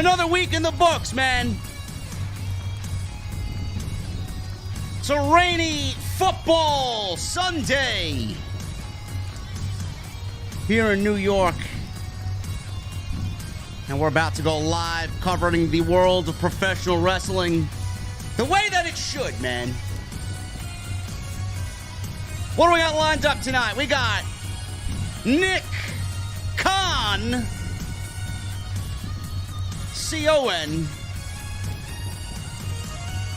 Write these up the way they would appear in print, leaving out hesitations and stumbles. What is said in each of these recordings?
Another week in the books, man. It's a rainy football Sunday here in New York. And we're about to go live covering the world of professional wrestling the way that it should, man. What do we got lined up tonight? We got Kahn, C-O-N,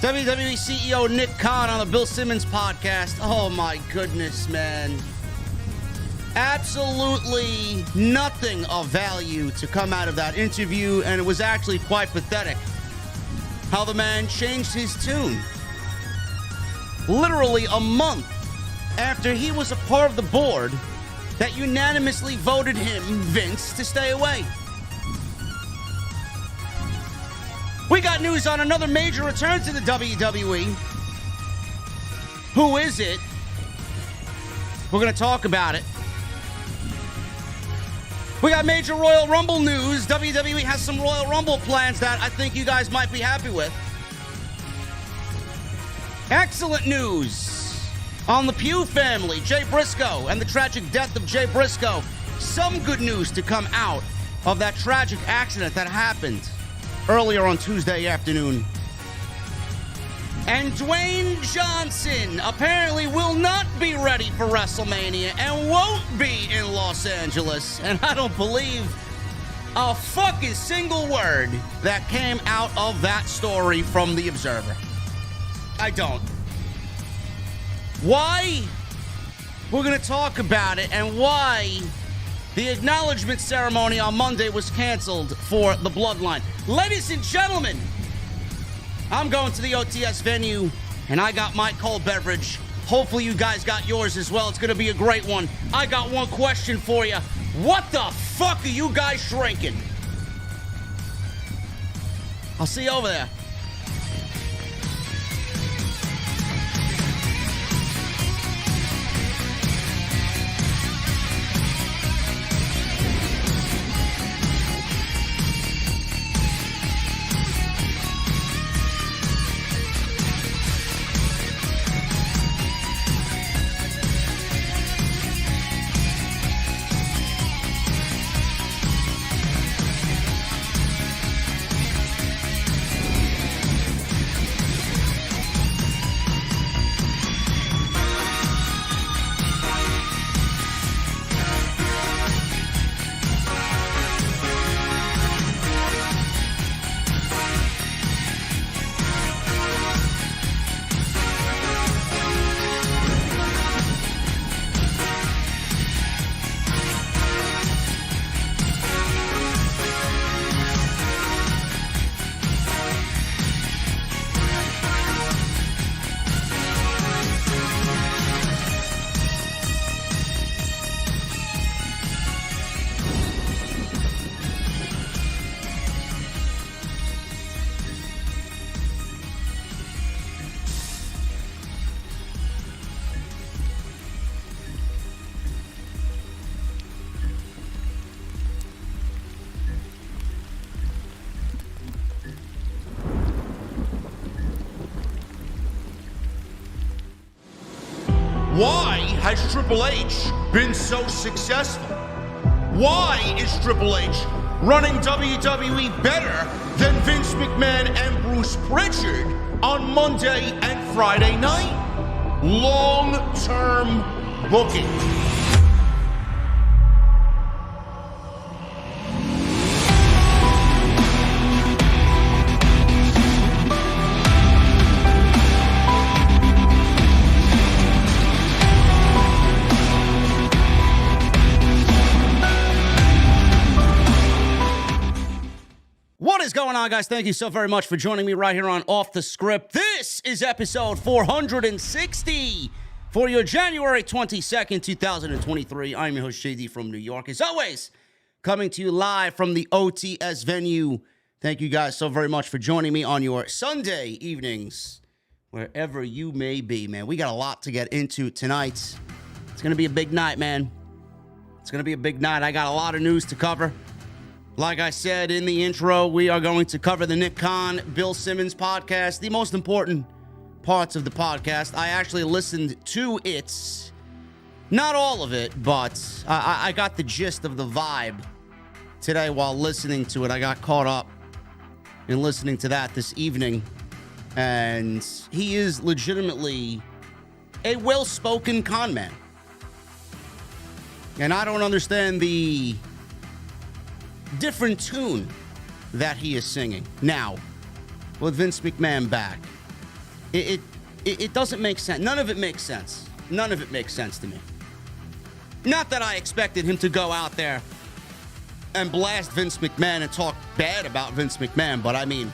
WWE CEO Nick Kahn on the Bill Simmons podcast. Oh my goodness, man. Absolutely nothing of value to come out of that interview, and it was actually quite pathetic how the man changed his tune. Literally a month after he was a part of the board that unanimously voted him, Vince, to stay away. We got news on another major return to the WWE. Who is it? We're going to talk about it. We got major Royal Rumble news. WWE has some Royal Rumble plans that I think you guys might be happy with. Excellent news on the Pugh family, Jay Briscoe, and the tragic death of Jay Briscoe. Some good news to come out of that tragic accident that happened earlier on Tuesday afternoon. And Dwayne Johnson apparently will not be ready for WrestleMania and won't be in Los Angeles. And I don't believe a fucking single word that came out of that story from The Observer. I don't. Why? We're going to talk about it, and why the acknowledgement ceremony on Monday was canceled for the Bloodline. Ladies and gentlemen, I'm going to the OTS venue, and I got my cold beverage. Hopefully you guys got yours as well. It's going to be a great one. I got one question for you. What the fuck are you guys drinking? I'll see you over there. Why has Triple H been so successful? Why is Triple H running WWE better than Vince McMahon and Bruce Pritchard on Monday and Friday night? Long-term booking. What is going on, guys? Thank you so very much for joining me right here on Off the Script. This is episode 460 for your January 22nd, 2023. I'm your host, JD from New York. As always, coming to you live from the OTS venue. Thank you guys so very much for joining me on your Sunday evenings, wherever you may be, man. We got a lot to get into tonight. It's going to be a big night, man. It's going to be a big night. I got a lot of news to cover. Like I said in the intro, we are going to cover the Nick Kahn, Bill Simmons podcast, the most important parts of the podcast. I actually listened to it, not all of it, but I got the gist of the vibe today while listening to it. I got caught up in listening to that this evening, and he is legitimately a well-spoken con man. And I don't understand the different tune that he is singing now with Vince McMahon back. It doesn't make sense. None of it makes sense. None of it makes sense to me. Not that I expected him to go out there and blast Vince McMahon and talk bad about Vince McMahon, but I mean,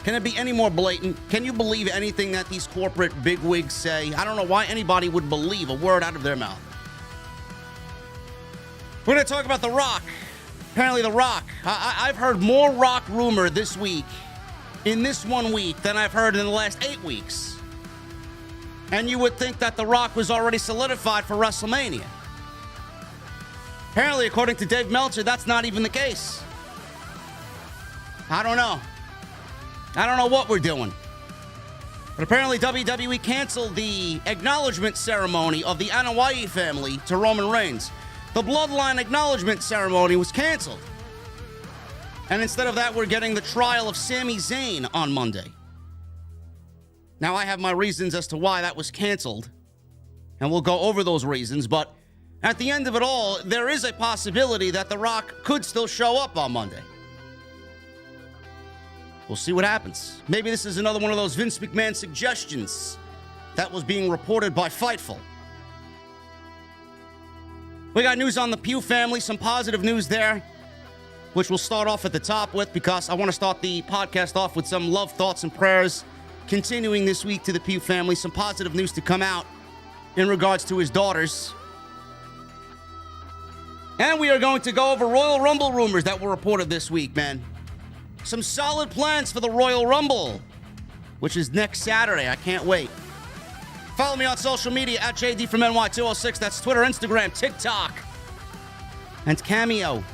can it be any more blatant? Can you believe anything that these corporate bigwigs say? I don't know why anybody would believe a word out of their mouth. We're going to talk about The Rock. Apparently The Rock. I've heard more Rock rumor this week, in this 1 week, than I've heard in the last 8 weeks. And you would think that The Rock was already solidified for WrestleMania. Apparently, according to Dave Meltzer, that's not even the case. I don't know. I don't know what we're doing. But apparently WWE canceled the acknowledgement ceremony of the Anoa'i family to Roman Reigns. The Bloodline acknowledgement ceremony was canceled. And instead of that, we're getting the trial of Sami Zayn on Monday. Now, I have my reasons as to why that was canceled, and we'll go over those reasons, but at the end of it all, there is a possibility that The Rock could still show up on Monday. We'll see what happens. Maybe this is another one of those Vince McMahon suggestions that was being reported by Fightful. We got news on the Pugh family, some positive news there, which we'll start off at the top with because I want to start the podcast off with some love, thoughts, and prayers. Continuing this week to the Pugh family, some positive news to come out in regards to his daughters. And we are going to go over Royal Rumble rumors that were reported this week, man. Some solid plans for the Royal Rumble, which is next Saturday. I can't wait. Follow me on social media at JD from NY206. That's Twitter, Instagram, TikTok, and Cameo.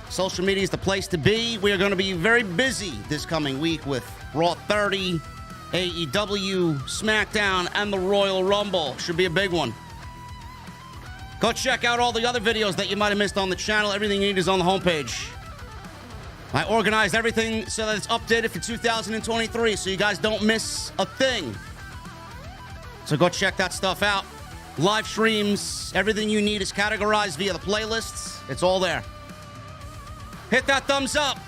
Social media is the place to be. We are going to be very busy this coming week with Raw 30, AEW, SmackDown, and the Royal Rumble. Should be a big one. Go check out all the other videos that you might have missed on the channel. Everything you need is on the homepage. I organized everything so that it's updated for 2023, so you guys don't miss a thing. So go check that stuff out. Live streams, everything you need is categorized via the playlists. It's all there. Hit that thumbs up.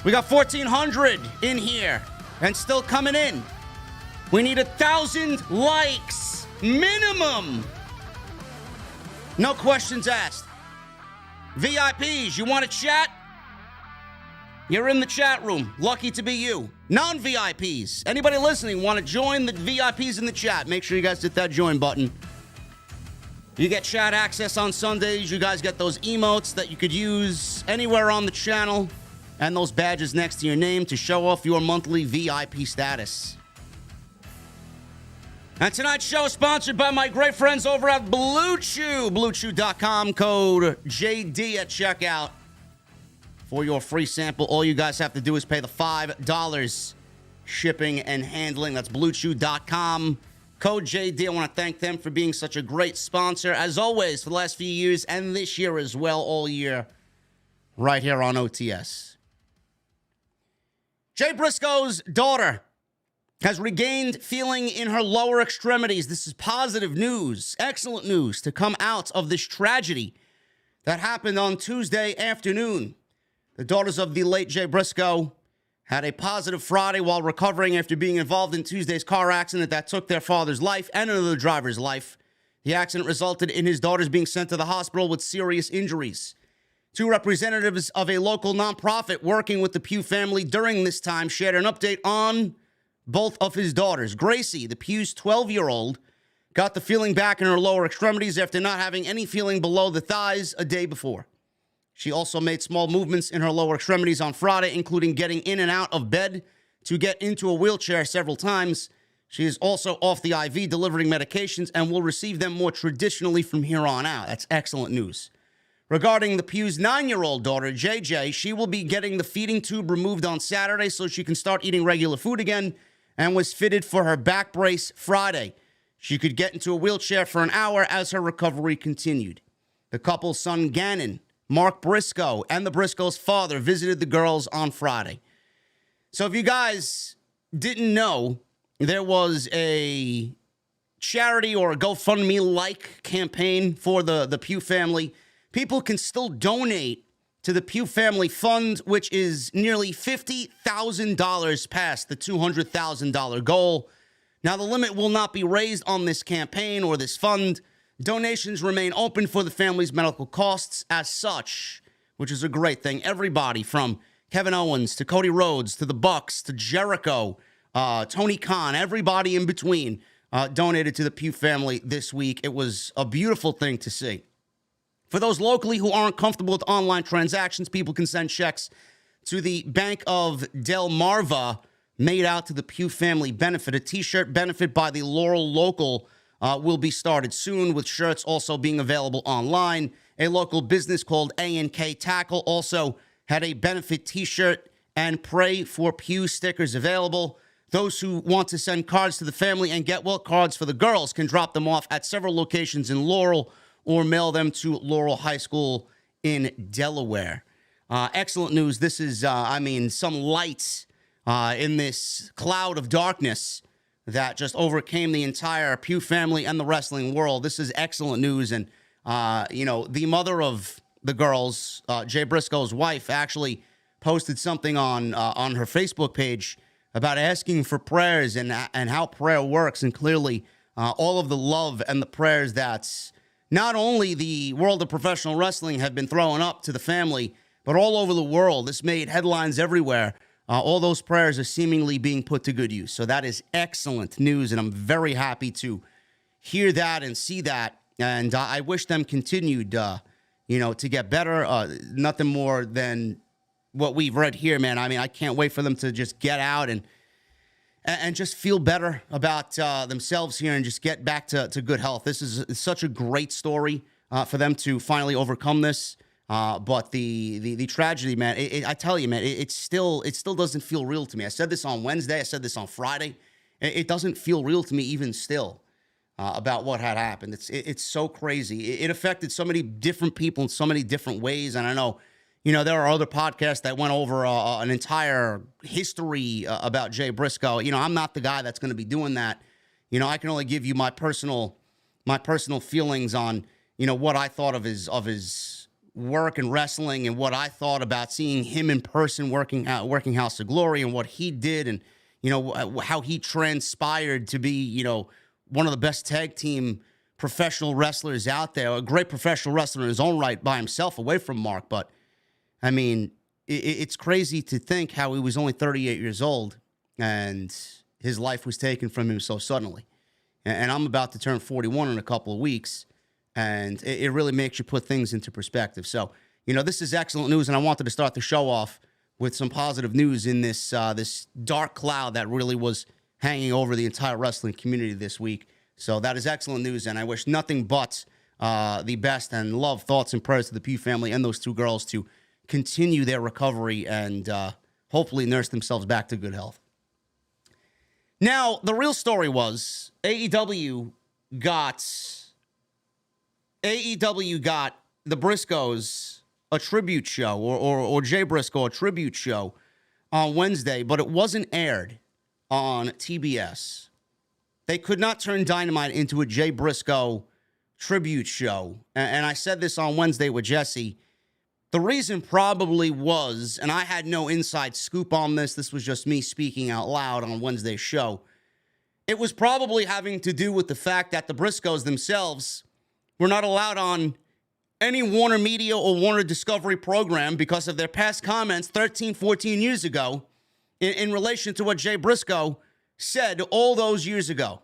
We got 1,400 in here and still coming in. We need 1,000 likes minimum. No questions asked. VIPs, you want to chat? You're in the chat room. Lucky to be you. Non-VIPs, anybody listening want to join the VIPs in the chat? Make sure you guys hit that join button. You get chat access on Sundays. You guys get those emotes that you could use anywhere on the channel and those badges next to your name to show off your monthly VIP status. And tonight's show is sponsored by my great friends over at Blue Chew. BlueChew.com, code JD at checkout. For your free sample, all you guys have to do is pay the $5 shipping and handling. That's BlueChew.com. Code JD. I want to thank them for being such a great sponsor, as always, for the last few years and this year as well, all year, right here on OTS. Jay Briscoe's daughter has regained feeling in her lower extremities. This is positive news, excellent news to come out of this tragedy that happened on Tuesday afternoon. The daughters of the late Jay Briscoe had a positive Friday while recovering after being involved in Tuesday's car accident that took their father's life and another driver's life. The accident resulted in his daughters being sent to the hospital with serious injuries. Two representatives of a local nonprofit working with the Pugh family during this time shared an update on both of his daughters. Gracie, the Pugh's 12-year-old, got the feeling back in her lower extremities after not having any feeling below the thighs a day before. She also made small movements in her lower extremities on Friday, including getting in and out of bed to get into a wheelchair several times. She is also off the IV delivering medications and will receive them more traditionally from here on out. That's excellent news. regarding the Pew's 9-year-old daughter, JJ. She will be getting the feeding tube removed on Saturday so she can start eating regular food again, and was fitted for her back brace Friday. She could get into a wheelchair for an hour as her recovery continued. The couple's son, Gannon, Mark Briscoe, and the Briscoes' father visited the girls on Friday. So if you guys didn't know, there was a charity or a GoFundMe-like campaign for the Pew family. People can still donate to the Pew Family Fund, which is nearly $50,000 past the $200,000 goal. Now, the limit will not be raised on this campaign or this fund. Donations remain open for the family's medical costs as such, which is a great thing. Everybody from Kevin Owens to Cody Rhodes to the Bucks to Jericho, Tony Khan, everybody in between donated to the Pew family this week. It was a beautiful thing to see. For those locally who aren't comfortable with online transactions, people can send checks to the Bank of Delmarva, made out to the Pew family benefit. A t-shirt benefit by the Laurel Local will be started soon, with shirts also being available online. A local business called A&K Tackle also had a benefit t-shirt and Pray for Pew stickers available. Those who want to send cards to the family and get well cards for the girls can drop them off at several locations in Laurel or mail them to Laurel High School in Delaware. Excellent news. This is, some light in this cloud of darkness that just overcame the entire Pew family and the wrestling world. This is excellent news. And, the mother of the girls, Jay Briscoe's wife, actually posted something on her Facebook page about asking for prayers and how prayer works. And clearly, all of the love and the prayers that's not only the world of professional wrestling have been throwing up to the family, but all over the world. This made headlines everywhere. All those prayers are seemingly being put to good use. So that is excellent news, and I'm very happy to hear that and see that. And I wish them continued, to get better. Nothing more than what we've read here, man. I mean, I can't wait for them to just get out and just feel better about themselves here and just get back to good health. This is such a great story for them to finally overcome this. But the tragedy, man, I tell you, man, it still doesn't feel real to me. I said this on Wednesday. I said this on Friday. It doesn't feel real to me even still about what had happened. It's so crazy. It affected so many different people in so many different ways. And I know, there are other podcasts that went over an entire history about Jay Briscoe. I'm not the guy that's going to be doing that. I can only give you my personal feelings on, what I thought of his work in wrestling and what I thought about seeing him in person working House of Glory and what he did and, how he transpired to be, one of the best tag team professional wrestlers out there, a great professional wrestler in his own right by himself away from Mark. But I mean, it's crazy to think how he was only 38 years old and his life was taken from him so suddenly. And I'm about to turn 41 in a couple of weeks, and it really makes you put things into perspective. So, this is excellent news, and I wanted to start the show off with some positive news in this dark cloud that really was hanging over the entire wrestling community this week. So that is excellent news, and I wish nothing but the best and love, thoughts, and prayers to the Pew family and those two girls to continue their recovery and hopefully nurse themselves back to good health. Now, the real story was AEW got the Briscoes a tribute show, or Jay Briscoe a tribute show on Wednesday, but it wasn't aired on TBS. They could not turn Dynamite into a Jay Briscoe tribute show. And I said this on Wednesday with Jesse. The reason probably was, and I had no inside scoop on this, this was just me speaking out loud on Wednesday's show. It was probably having to do with the fact that the Briscoes themselves were not allowed on any Warner Media or Warner Discovery program because of their past comments 13, 14 years ago in relation to what Jay Briscoe said all those years ago.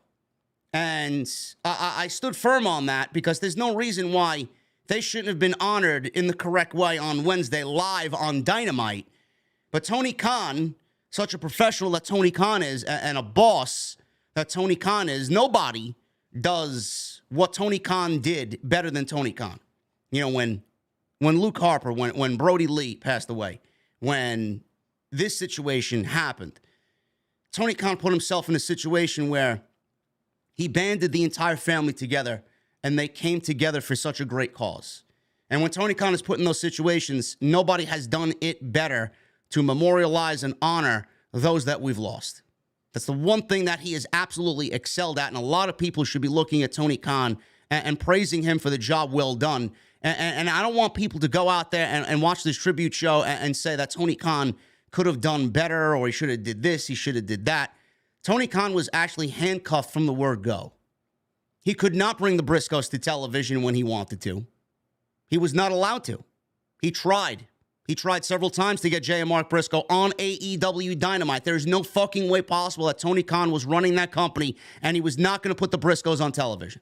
And I stood firm on that because there's no reason why they shouldn't have been honored in the correct way on Wednesday live on Dynamite. But Tony Khan, such a professional that Tony Khan is, and a boss that Tony Khan is, nobody does what Tony Khan did better than Tony Khan. When when Luke Harper, when Brody Lee passed away, when this situation happened, Tony Khan put himself in a situation where he banded the entire family together and they came together for such a great cause. And when Tony Khan is put in those situations, nobody has done it better to memorialize and honor those that we've lost. That's the one thing that he has absolutely excelled at, and a lot of people should be looking at Tony Khan and praising him for the job well done. And I don't want people to go out there and watch this tribute show and say that Tony Khan could have done better, or he should have did this, he should have did that. Tony Khan was actually handcuffed from the word go. He could not bring the Briscoes to television when he wanted to. He was not allowed to. He tried. He tried several times to get Jay and Mark Briscoe on AEW Dynamite. There's no fucking way possible that Tony Khan was running that company and he was not going to put the Briscoes on television.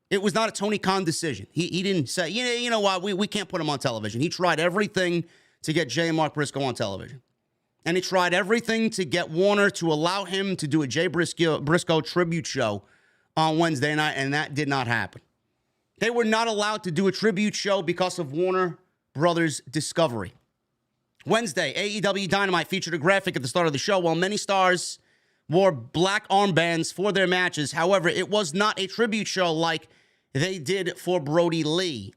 It was not a Tony Khan decision. He didn't say, you know what, we can't put him on television. He tried everything to get Jay and Mark Briscoe on television. And he tried everything to get Warner to allow him to do a Jay Briscoe tribute show on Wednesday night, and that did not happen. They were not allowed to do a tribute show because of Warner Brothers Discovery. Wednesday, AEW Dynamite featured a graphic at the start of the show while many stars wore black armbands for their matches. However, it was not a tribute show like they did for Brody Lee.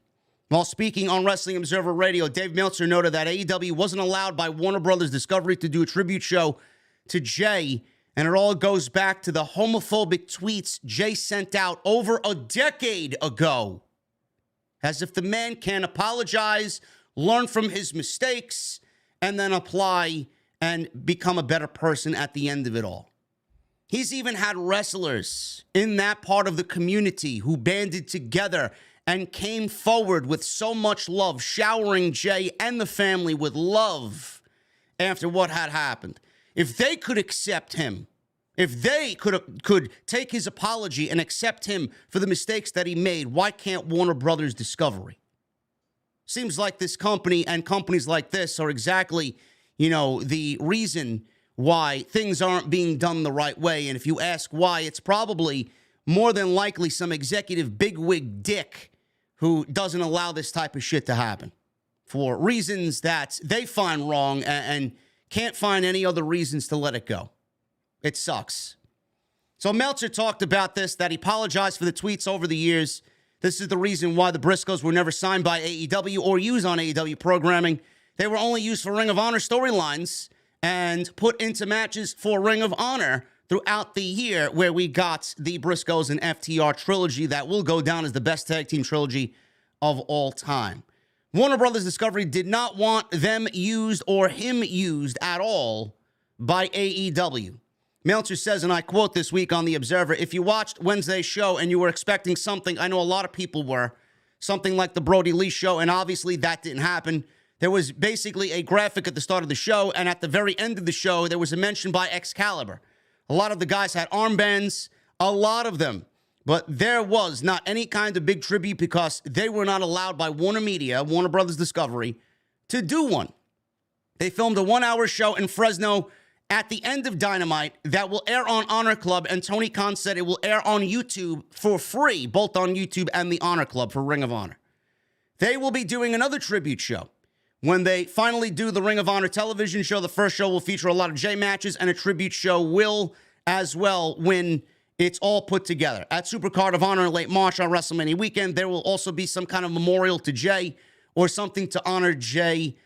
While speaking on Wrestling Observer Radio, Dave Meltzer noted that AEW wasn't allowed by Warner Brothers Discovery to do a tribute show to Jay, and it all goes back to the homophobic tweets Jay sent out over a decade ago. As if the man can apologize, learn from his mistakes, and then apply and become a better person at the end of it all. He's even had wrestlers in that part of the community who banded together and came forward with so much love, showering Jay and the family with love after what had happened. If they could accept him, if they could take his apology and accept him for the mistakes that he made, why can't Warner Brothers Discovery? Seems like this company and companies like this are exactly, the reason why things aren't being done the right way. And if you ask why, it's probably more than likely some executive bigwig dick who doesn't allow this type of shit to happen for reasons that they find wrong and can't find any other reasons to let it go. It sucks. So Meltzer talked about this, that he apologized for the tweets over the years. This is the reason why the Briscoes were never signed by AEW or used on AEW programming. They were only used for Ring of Honor storylines and put into matches for Ring of Honor throughout the year, where we got the Briscoes and FTR trilogy that will go down as the best tag team trilogy of all time. Warner Brothers Discovery did not want them used or him used at all by AEW. Meltzer says, and I quote this week on The Observer, if you watched Wednesday's show and you were expecting something, I know a lot of people were, something like the Brody Lee show, and obviously that didn't happen. There was basically a graphic at the start of the show, and at the very end of the show, there was a mention by Excalibur. A lot of the guys had armbands, a lot of them. But there was not any kind of big tribute because they were not allowed by Warner Media, Warner Brothers Discovery, to do one. They filmed a 1-hour show in Fresno at the end of Dynamite that will air on Honor Club, and Tony Khan said it will air on YouTube for free, both on YouTube and the Honor Club for Ring of Honor. They will be doing another tribute show. When they finally do the Ring of Honor television show, the first show will feature a lot of Jay matches, and a tribute show will as well when it's all put together. At Supercard of Honor in late March on WrestleMania weekend, there will also be some kind of memorial to Jay or something to honor Jay,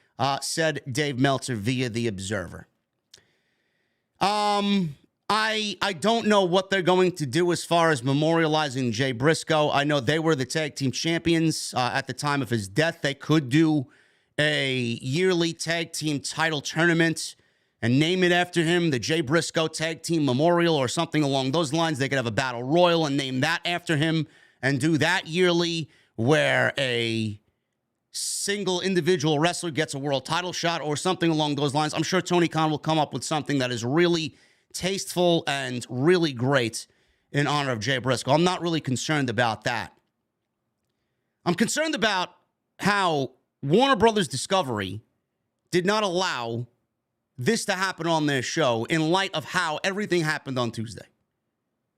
said Dave Meltzer via The Observer. I don't know what they're going to do as far as memorializing Jay Briscoe. I know they were the tag team champions at the time of his death. They could do a yearly tag team title tournament and name it after him, the Jay Briscoe Tag Team Memorial or something along those lines. They could have a battle royal and name that after him and do that yearly, where a single individual wrestler gets a world title shot or something along those lines. I'm sure Tony Khan will come up with something that is really tasteful and really great in honor of Jay Briscoe. I'm not really concerned about that. I'm concerned about how Warner Brothers Discovery did not allow this to happen on their show in light of how everything happened on Tuesday.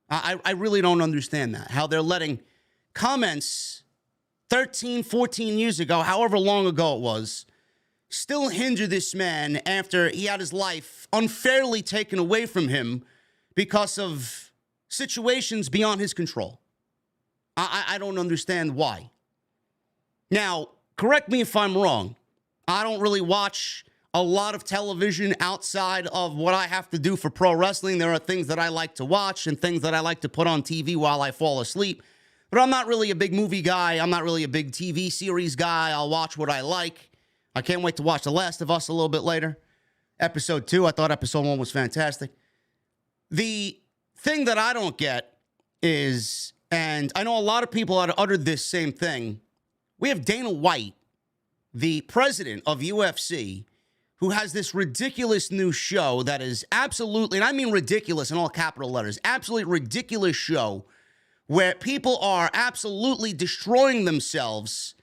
I really don't understand that, how they're letting comments 13, 14 years ago, however long ago it was, still hinder this man after he had his life unfairly taken away from him because of situations beyond his control. I don't understand why. Now, correct me if I'm wrong. I don't really watch a lot of television outside of what I have to do for pro wrestling. There are things that I like to watch and things that I like to put on TV while I fall asleep. But I'm not really a big movie guy. I'm not really a big TV series guy. I'll watch what I like. I can't wait to watch The Last of Us a little bit later. Episode 2, I thought episode 1 was fantastic. The thing that I don't get is, and I know a lot of people had uttered this same thing, we have Dana White, the president of UFC, who has this ridiculous new show that is absolutely, and I mean ridiculous in all capital letters, absolutely ridiculous show where people are absolutely destroying themselves,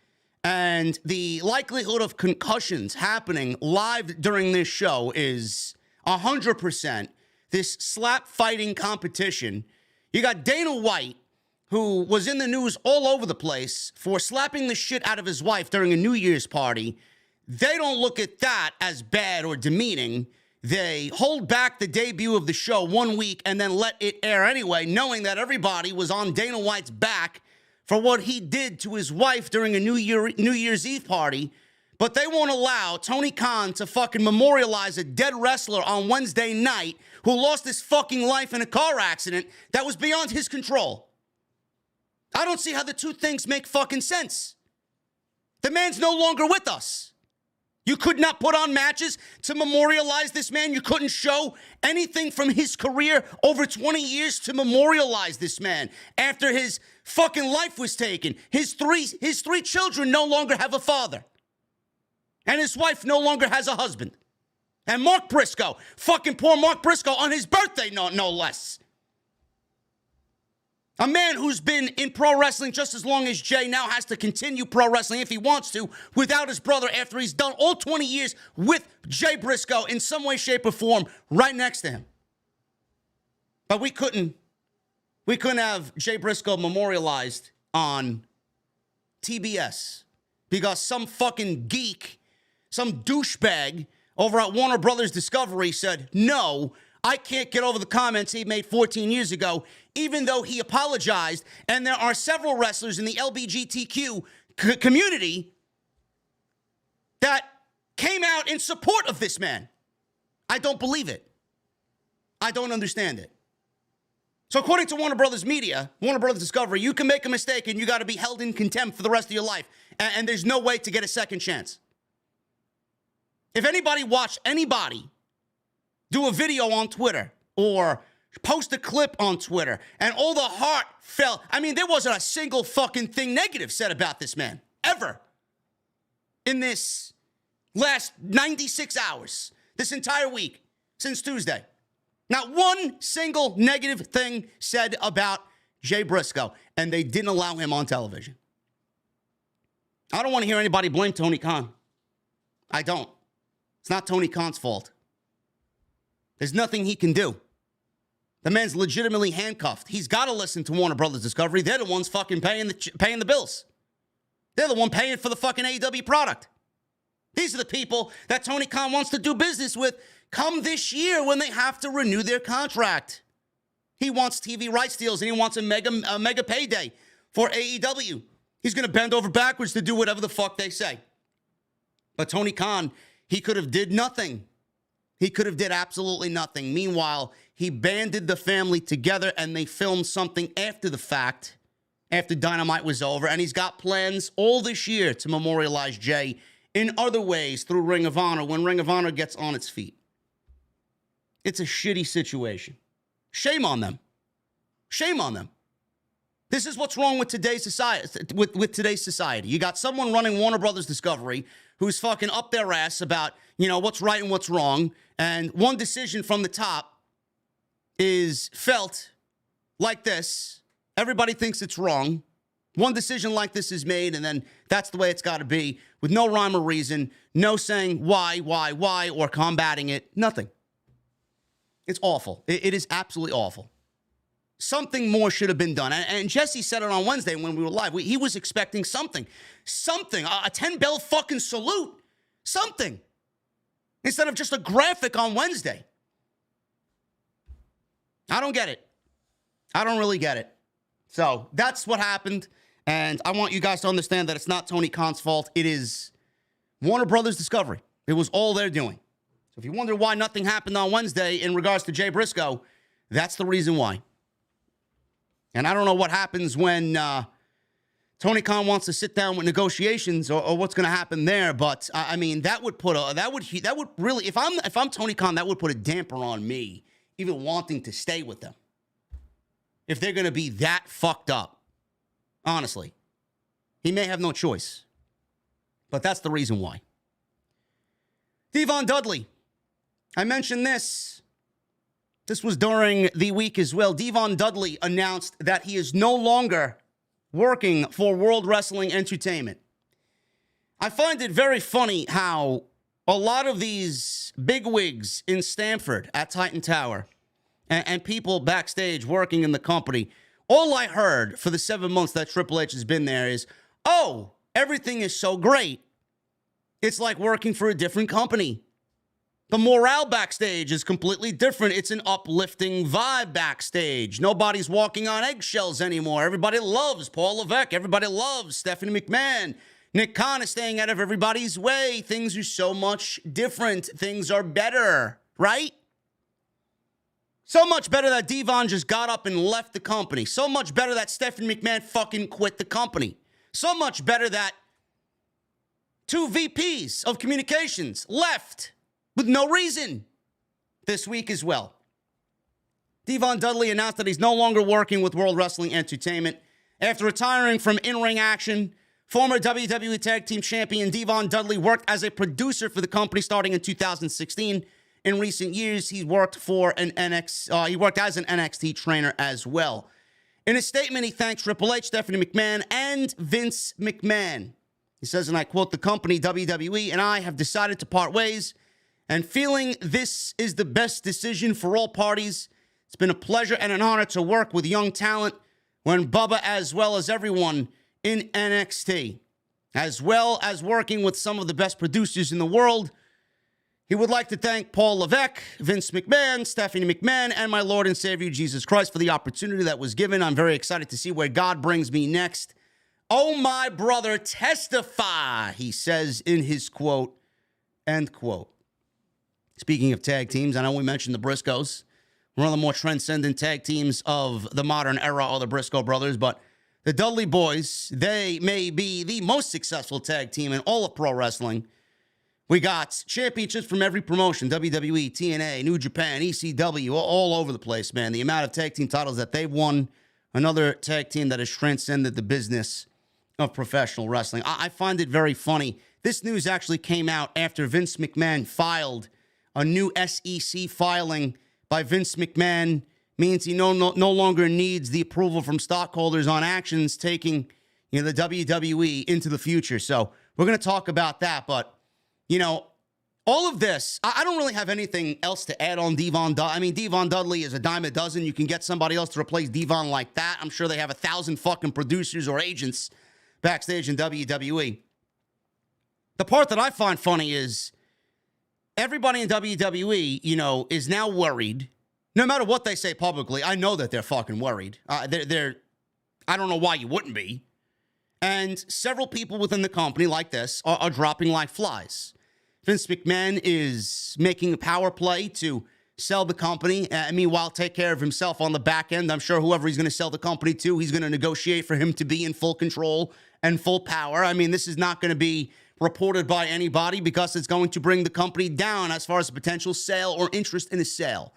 and the likelihood of concussions happening live during this show is 100%. This slap fighting competition. You got Dana White, who was in the news all over the place for slapping the shit out of his wife during a New Year's party. They don't look at that as bad or demeaning. They hold back the debut of the show 1 week and then let it air anyway, knowing that everybody was on Dana White's back for what he did to his wife during a New Year's Eve party. But they won't allow Tony Khan to fucking memorialize a dead wrestler on Wednesday night who lost his fucking life in a car accident that was beyond his control. I don't see how the two things make fucking sense. The man's no longer with us. You could not put on matches to memorialize this man. You couldn't show anything from his career over 20 years to memorialize this man after his fucking life was taken. His three children no longer have a father. And his wife no longer has a husband. And Mark Briscoe, fucking poor Mark Briscoe on his birthday, no less. A man who's been in pro wrestling just as long as Jay now has to continue pro wrestling if he wants to without his brother after he's done all 20 years with Jay Briscoe in some way, shape, or form right next to him. But we couldn't have Jay Briscoe memorialized on TBS because some fucking geek, some douchebag over at Warner Brothers Discovery said, no, I can't get over the comments he made 14 years ago, even though he apologized. And there are several wrestlers in the LGBTQ community that came out in support of this man. I don't believe it. I don't understand it. So according to Warner Brothers Media, Warner Brothers Discovery, you can make a mistake and you got to be held in contempt for the rest of your life. And there's no way to get a second chance. If anybody watched anybody do a video on Twitter or post a clip on Twitter and all the heart fell, I mean, there wasn't a single fucking thing negative said about this man, ever. In this last 96 hours, this entire week, since Tuesday. Not one single negative thing said about Jay Briscoe, and they didn't allow him on television. I don't want to hear anybody blame Tony Khan. I don't. It's not Tony Khan's fault. There's nothing he can do. The man's legitimately handcuffed. He's got to listen to Warner Brothers Discovery. They're the ones fucking paying the bills. They're the one paying for the fucking AEW product. These are the people that Tony Khan wants to do business with come this year when they have to renew their contract. He wants TV rights deals and he wants a mega payday for AEW. He's going to bend over backwards to do whatever the fuck they say. But Tony Khan, he could have did nothing. He could have did absolutely nothing. Meanwhile, he banded the family together and they filmed something after the fact, after Dynamite was over. And he's got plans all this year to memorialize Jay in other ways through Ring of Honor when Ring of Honor gets on its feet. It's a shitty situation. Shame on them. Shame on them. This is what's wrong with today's society. With today's society, you got someone running Warner Brothers Discovery who's fucking up their ass about, what's right and what's wrong. And one decision from the top is felt like this. Everybody thinks it's wrong. One decision like this is made, and then that's the way it's got to be, with no rhyme or reason, no saying why, or combating it, nothing. It's awful. It is absolutely awful. something more should have been done. And Jesse said it on Wednesday when we were live. He was expecting something, a 10-bell fucking salute, something, instead of just a graphic on Wednesday. I don't get it. I don't really get it. So that's what happened. And I want you guys to understand that it's not Tony Khan's fault. It is Warner Brothers Discovery. It was all they're doing. So if you wonder why nothing happened on Wednesday in regards to Jay Briscoe, that's the reason why. And I don't know what happens when Tony Khan wants to sit down with negotiations or what's going to happen there. But I mean, that would really, if I'm Tony Khan, that would put a damper on me even wanting to stay with them. If they're going to be that fucked up, honestly, he may have no choice. But that's the reason why. Devon Dudley. I mentioned this. This was during the week as well. Devon Dudley announced that he is no longer working for World Wrestling Entertainment. I find it very funny how a lot of these bigwigs in Stamford at Titan Tower and people backstage working in the company, all I heard for the 7 months that Triple H has been there is, oh, everything is so great. It's like working for a different company. The morale backstage is completely different. It's an uplifting vibe backstage. Nobody's walking on eggshells anymore. Everybody loves Paul Levesque. Everybody loves Stephanie McMahon. Nick Khan is staying out of everybody's way. Things are so much different. Things are better, right? So much better that Devon just got up and left the company. So much better that Stephanie McMahon fucking quit the company. So much better that 2 VPs of communications left with no reason this week as well. Devon Dudley announced that he's no longer working with World Wrestling Entertainment. After retiring from in-ring action, former WWE Tag Team Champion Devon Dudley worked as a producer for the company starting in 2016. In recent years, he worked as an NXT trainer as well. In a statement, he thanked Triple H, Stephanie McMahon, and Vince McMahon. He says, and I quote, "The company, WWE, and I have decided to part ways, and feeling this is the best decision for all parties. It's been a pleasure and an honor to work with young talent when Bubba, as well as everyone in NXT, as well as working with some of the best producers in the world. He would like to thank Paul Levesque, Vince McMahon, Stephanie McMahon, and my Lord and Savior Jesus Christ for the opportunity that was given. I'm very excited to see where God brings me next. Oh, my brother, testify," he says in his quote, end quote. Speaking of tag teams, I know we mentioned the Briscoes. One of the more transcendent tag teams of the modern era are the Briscoe brothers, but the Dudley boys, they may be the most successful tag team in all of pro wrestling. We got championships from every promotion, WWE, TNA, New Japan, ECW, all over the place, man. The amount of tag team titles that they've won, another tag team that has transcended the business of professional wrestling. I find it very funny. This news actually came out after Vince McMahon filed a new SEC filing by Vince McMahon. Means he no longer needs the approval from stockholders on actions taking the WWE into the future. So we're going to talk about that, but all of this, I don't really have anything else to add on Devon Dudley. I mean, Devon Dudley is a dime a dozen. You can get somebody else to replace Devon like that. I'm sure they have 1,000 fucking producers or agents backstage in WWE. The part that I find funny is everybody in WWE, is now worried. No matter what they say publicly, I know that they're fucking worried. I don't know why you wouldn't be. And several people within the company like this are dropping like flies. Vince McMahon is making a power play to sell the company. Meanwhile, take care of himself on the back end. I'm sure whoever he's going to sell the company to, he's going to negotiate for him to be in full control and full power. I mean, this is not going to be reported by anybody because it's going to bring the company down as far as a potential sale or interest in a sale.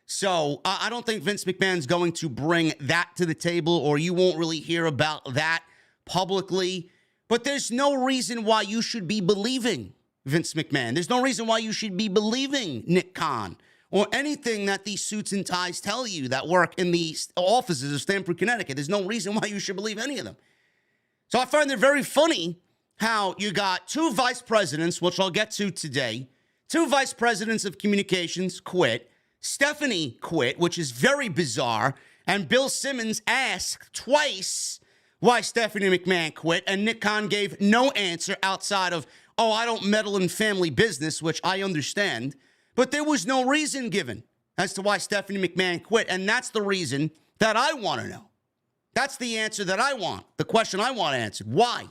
So I don't think Vince McMahon's going to bring that to the table, or you won't really hear about that publicly. But there's no reason why you should be believing Vince McMahon. There's no reason why you should be believing Nick Kahn or anything that these suits and ties tell you that work in the offices of Stamford, Connecticut. There's no reason why you should believe any of them. So I find it very funny how you got 2 vice presidents, which I'll get to today, 2 vice presidents of communications quit. Stephanie quit, which is very bizarre. And Bill Simmons asked twice why Stephanie McMahon quit, and Nick Kahn gave no answer outside of, oh, I don't meddle in family business, which I understand. But there was no reason given as to why Stephanie McMahon quit, and that's the reason that I want to know. That's the answer that I want, the question I want answered. Why?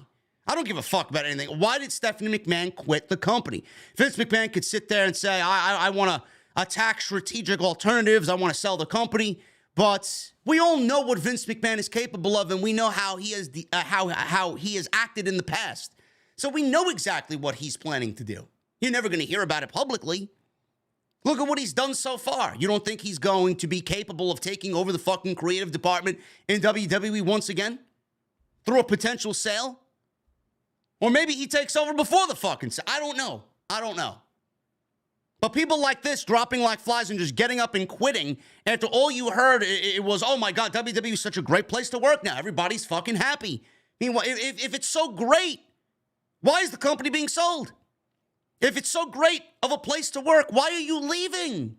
I don't give a fuck about anything. Why did Stephanie McMahon quit the company? Vince McMahon could sit there and say, I want to attack strategic alternatives. I want to sell the company. But we all know what Vince McMahon is capable of, and we know how he has how he has acted in the past. So we know exactly what he's planning to do. You're never going to hear about it publicly. Look at what he's done so far. You don't think he's going to be capable of taking over the fucking creative department in WWE once again? Through a potential sale? Or maybe he takes over before the fucking sale. I don't know. But people like this dropping like flies and just getting up and quitting after all you heard, it was, oh my God, WWE is such a great place to work now. Everybody's fucking happy. Meanwhile, if it's so great, why is the company being sold? If it's so great of a place to work, why are you leaving?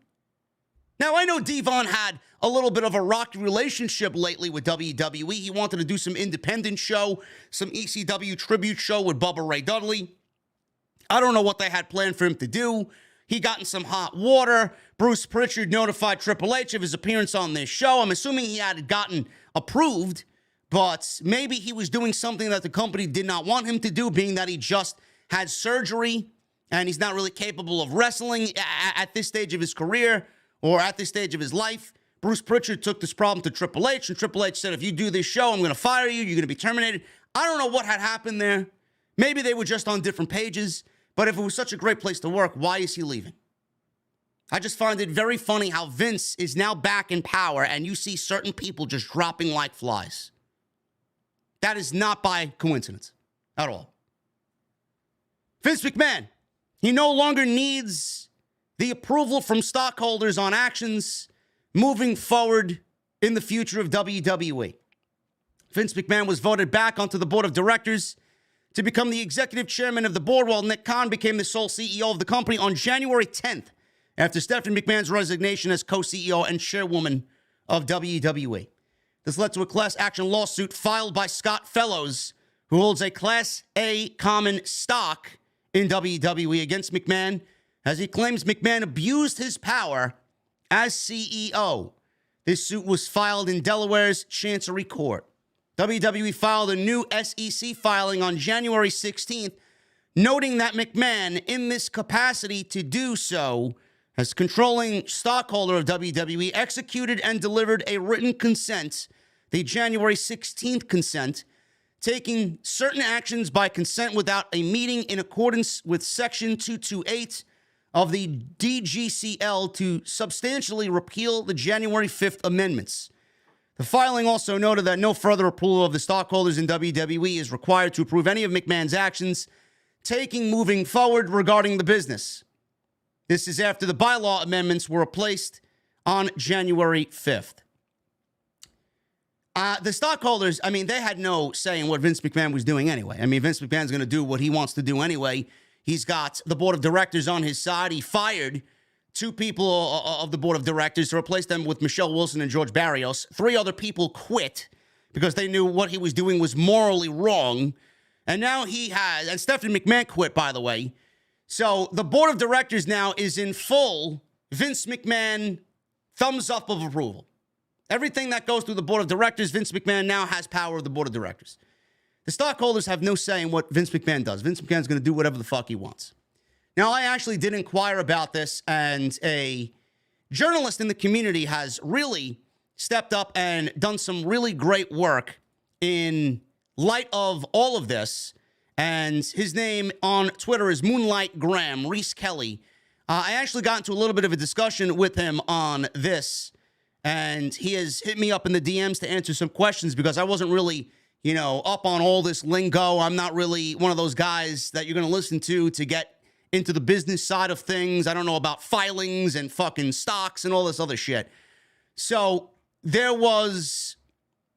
Now, I know Devon had a little bit of a rocky relationship lately with WWE. He wanted to do some independent show, some ECW tribute show with Bubba Ray Dudley. I don't know what they had planned for him to do. He got in some hot water. Bruce Pritchard notified Triple H of his appearance on this show. I'm assuming he had gotten approved, but maybe he was doing something that the company did not want him to do, being that he just had surgery and he's not really capable of wrestling at this stage of his career or at this stage of his life. Bruce Pritchard took this problem to Triple H, and Triple H said, if you do this show, I'm going to fire you. You're going to be terminated. I don't know what had happened there. Maybe they were just on different pages, but if it was such a great place to work, why is he leaving? I just find it very funny how Vince is now back in power, and you see certain people just dropping like flies. That is not by coincidence at all. Vince McMahon, he no longer needs the approval from stockholders on actions moving forward in the future of WWE. Vince McMahon was voted back onto the board of directors to become the executive chairman of the board, while Nick Kahn became the sole CEO of the company on January 10th, after Stephanie McMahon's resignation as co-CEO and chairwoman of WWE. This led to a class action lawsuit filed by Scott Fellows, who holds a Class A common stock in WWE, against McMahon, as he claims McMahon abused his power as CEO. This suit was filed in Delaware's Chancery Court. WWE filed a new SEC filing on January 16th, noting that McMahon, in this capacity to do so, as controlling stockholder of WWE, executed and delivered a written consent, the January 16th consent, taking certain actions by consent without a meeting in accordance with Section 228 of the DGCL to substantially repeal the January 5th amendments. The filing also noted that no further approval of the stockholders in WWE is required to approve any of McMahon's actions taking moving forward regarding the business. This is after the bylaw amendments were replaced on January 5th. The stockholders, I mean, they had no say in what Vince McMahon was doing anyway. I mean, Vince McMahon's going to do what he wants to do anyway. He's got the board of directors on his side. He fired 2 people of the board of directors to replace them with Michelle Wilson and George Barrios. 3 other people quit because they knew what he was doing was morally wrong. And now he has, and Stephanie McMahon quit, by the way. So the board of directors now is in full Vince McMahon thumbs up of approval. Everything that goes through the board of directors, Vince McMahon now has power of the board of directors. The stockholders have no say in what Vince McMahon does. Vince McMahon's going to do whatever the fuck he wants. Now, I actually did inquire about this, and a journalist in the community has really stepped up and done some really great work in light of all of this. And his name on Twitter is Moonlight Graham, Reese Kelly. I actually got into a little bit of a discussion with him on this, and he has hit me up in the DMs to answer some questions because I wasn't really, up on all this lingo. I'm not really one of those guys that you're going to listen to get into the business side of things. I don't know about filings and fucking stocks and all this other shit. So there was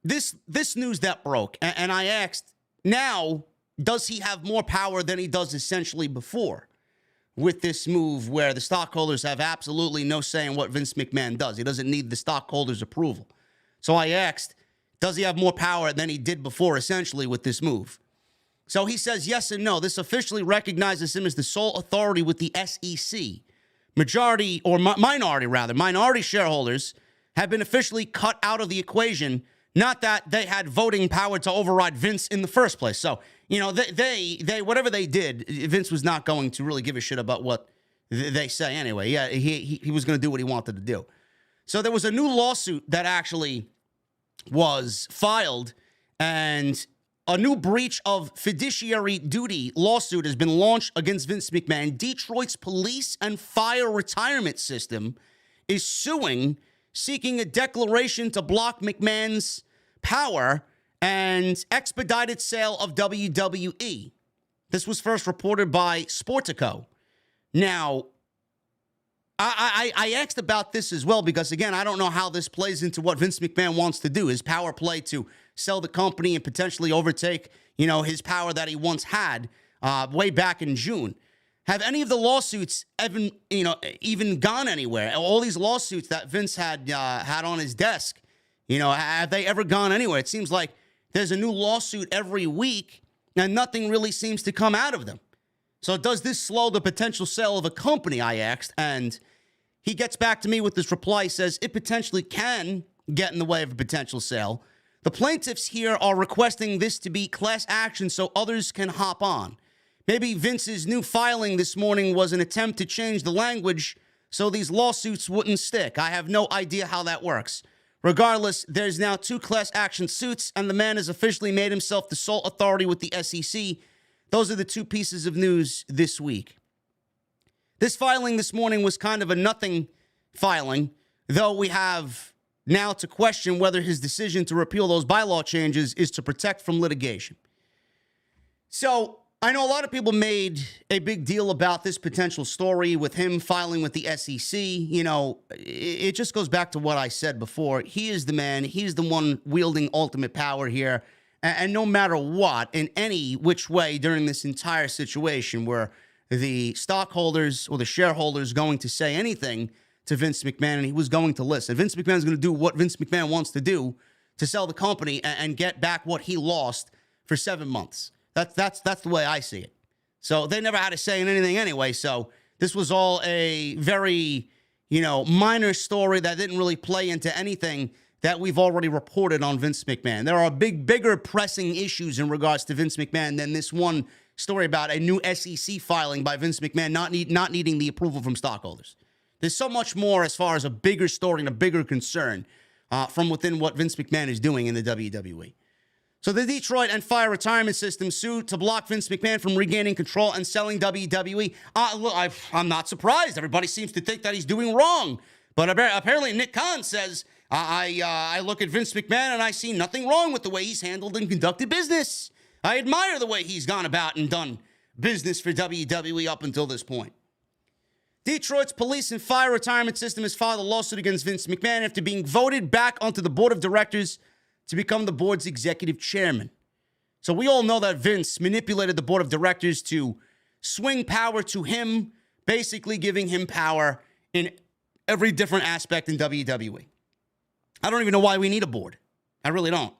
this news that broke, and I asked, now, does he have more power than he does essentially before with this move where the stockholders have absolutely no say in what Vince McMahon does? He doesn't need the stockholders' approval. So I asked, does he have more power than he did before, essentially, with this move? So he says yes and no. This officially recognizes him as the sole authority with the SEC. Minority shareholders have been officially cut out of the equation. Not that they had voting power to override Vince in the first place. So, they whatever they did, Vince was not going to really give a shit about what they say anyway. Yeah, he was going to do what he wanted to do. So there was a new lawsuit that actually was filed, and a new breach of fiduciary duty lawsuit has been launched against Vince McMahon. Detroit's police and fire retirement system is suing, seeking a declaration to block McMahon's power and expedited sale of WWE. This was first reported by Sportico. Now, I asked about this as well because, again, I don't know how this plays into what Vince McMahon wants to do. His power play to sell the company and potentially overtake, his power that he once had way back in June. Have any of the lawsuits even gone anywhere? All these lawsuits that Vince had on his desk, have they ever gone anywhere? It seems like there's a new lawsuit every week and nothing really seems to come out of them. So does this slow the potential sale of a company, I asked, and he gets back to me with this reply. He says it potentially can get in the way of a potential sale. The plaintiffs here are requesting this to be class action so others can hop on. Maybe Vince's new filing this morning was an attempt to change the language so these lawsuits wouldn't stick. I have no idea how that works. Regardless, there's now 2 class action suits, and the man has officially made himself the sole authority with the SEC. Those are the 2 pieces of news this week. This filing this morning was kind of a nothing filing, though we have now to question whether his decision to repeal those bylaw changes is to protect from litigation. So I know a lot of people made a big deal about this potential story with him filing with the SEC. It just goes back to what I said before. He is the man. He's the one wielding ultimate power here. And no matter what, in any which way during this entire situation where the stockholders or the shareholders going to say anything to Vince McMahon, and he was going to listen. Vince McMahon's going to do what Vince McMahon wants to do to sell the company and get back what he lost for 7 months. That's the way I see it. So they never had a say in anything anyway. So this was all a very, minor story that didn't really play into anything that we've already reported on Vince McMahon. There are bigger pressing issues in regards to Vince McMahon than this one story about a new SEC filing by Vince McMahon not needing the approval from stockholders. There's so much more as far as a bigger story and a bigger concern from within what Vince McMahon is doing in the WWE. So the Detroit and Fire Retirement System sued to block Vince McMahon from regaining control and selling WWE. Look, I'm not surprised. Everybody seems to think that he's doing wrong. But apparently Nick Kahn says, I look at Vince McMahon and I see nothing wrong with the way he's handled and conducted business. I admire the way he's gone about and done business for WWE up until this point. Detroit's Police and Fire Retirement System has filed a lawsuit against Vince McMahon after being voted back onto the board of directors to become the board's executive chairman. So we all know that Vince manipulated the board of directors to swing power to him, basically giving him power in every different aspect in WWE. I don't even know why we need a board. I really don't.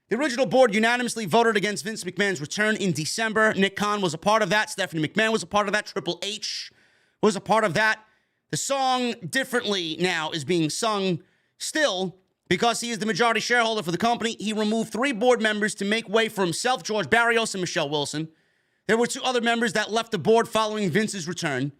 The original board unanimously voted against Vince McMahon's return in December. Nick Kahn was a part of that. Stephanie McMahon was a part of that. Triple H was a part of that. The song Differently now is being sung still because he is the majority shareholder for the company. He removed 3 board members to make way for himself, George Barrios and Michelle Wilson. There were 2 other members that left the board following Vince's return.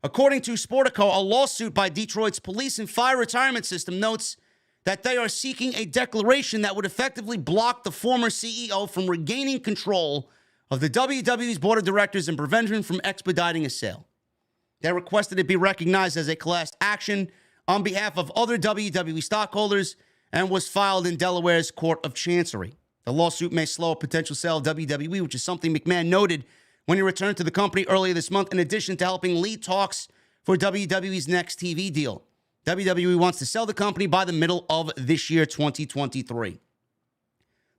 According to Sportico, a lawsuit by Detroit's Police and Fire Retirement System notes that they are seeking a declaration that would effectively block the former CEO from regaining control of the WWE's board of directors and prevent him from expediting a sale. They requested it be recognized as a class action on behalf of other WWE stockholders and was filed in Delaware's Court of Chancery. The lawsuit may slow a potential sale of WWE, which is something McMahon noted when he returned to the company earlier this month, in addition to helping lead talks for WWE's next TV deal. WWE wants to sell the company by the middle of this year, 2023.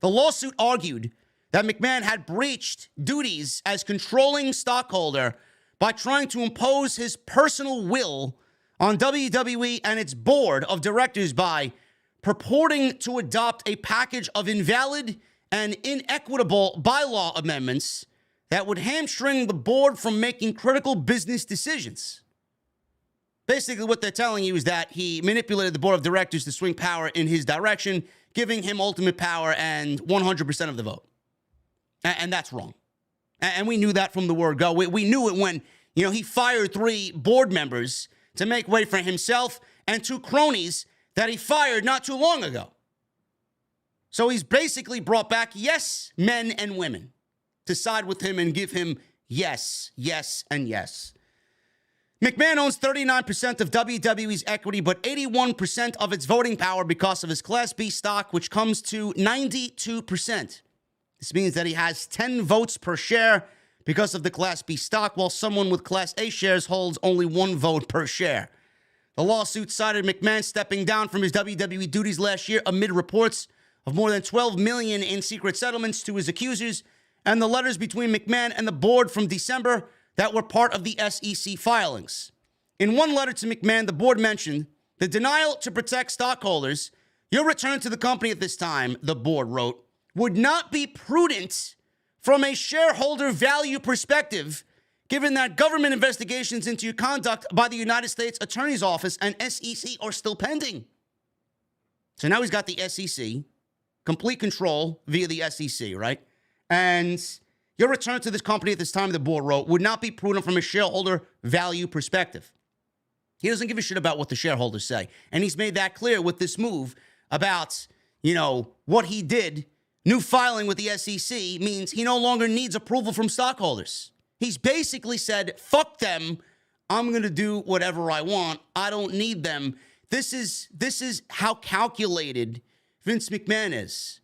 The lawsuit argued that McMahon had breached duties as controlling stockholder by trying to impose his personal will on WWE and its board of directors by purporting to adopt a package of invalid and inequitable bylaw amendments that would hamstring the board from making critical business decisions. Basically, what they're telling you is that he manipulated the board of directors to swing power in his direction, giving him ultimate power and 100% of the vote. And that's wrong. And we knew that from the word go. We knew it when, he fired 3 board members to make way for himself and 2 cronies that he fired not too long ago. So he's basically brought back yes men and women to side with him and give him yes, yes, and yes. McMahon owns 39% of WWE's equity, but 81% of its voting power because of his Class B stock, which comes to 92%. This means that he has 10 votes per share because of the Class B stock, while someone with Class A shares holds only 1 vote per share. The lawsuit cited McMahon stepping down from his WWE duties last year amid reports of more than $12 million in secret settlements to his accusers, and the letters between McMahon and the board from December that were part of the SEC filings. In one letter to McMahon, the board mentioned the denial to protect stockholders. Your return to the company at this time, the board wrote, would not be prudent from a shareholder value perspective, given that government investigations into your conduct by the United States Attorney's Office and SEC are still pending. So now he's got the SEC, complete control via the SEC, right? And your return to this company at this time, the board wrote, would not be prudent from a shareholder value perspective. He doesn't give a shit about what the shareholders say. And he's made that clear with this move about, what he did. New filing with the SEC means he no longer needs approval from stockholders. He's basically said, fuck them. I'm going to do whatever I want. I don't need them. This is how calculated Vince McMahon is.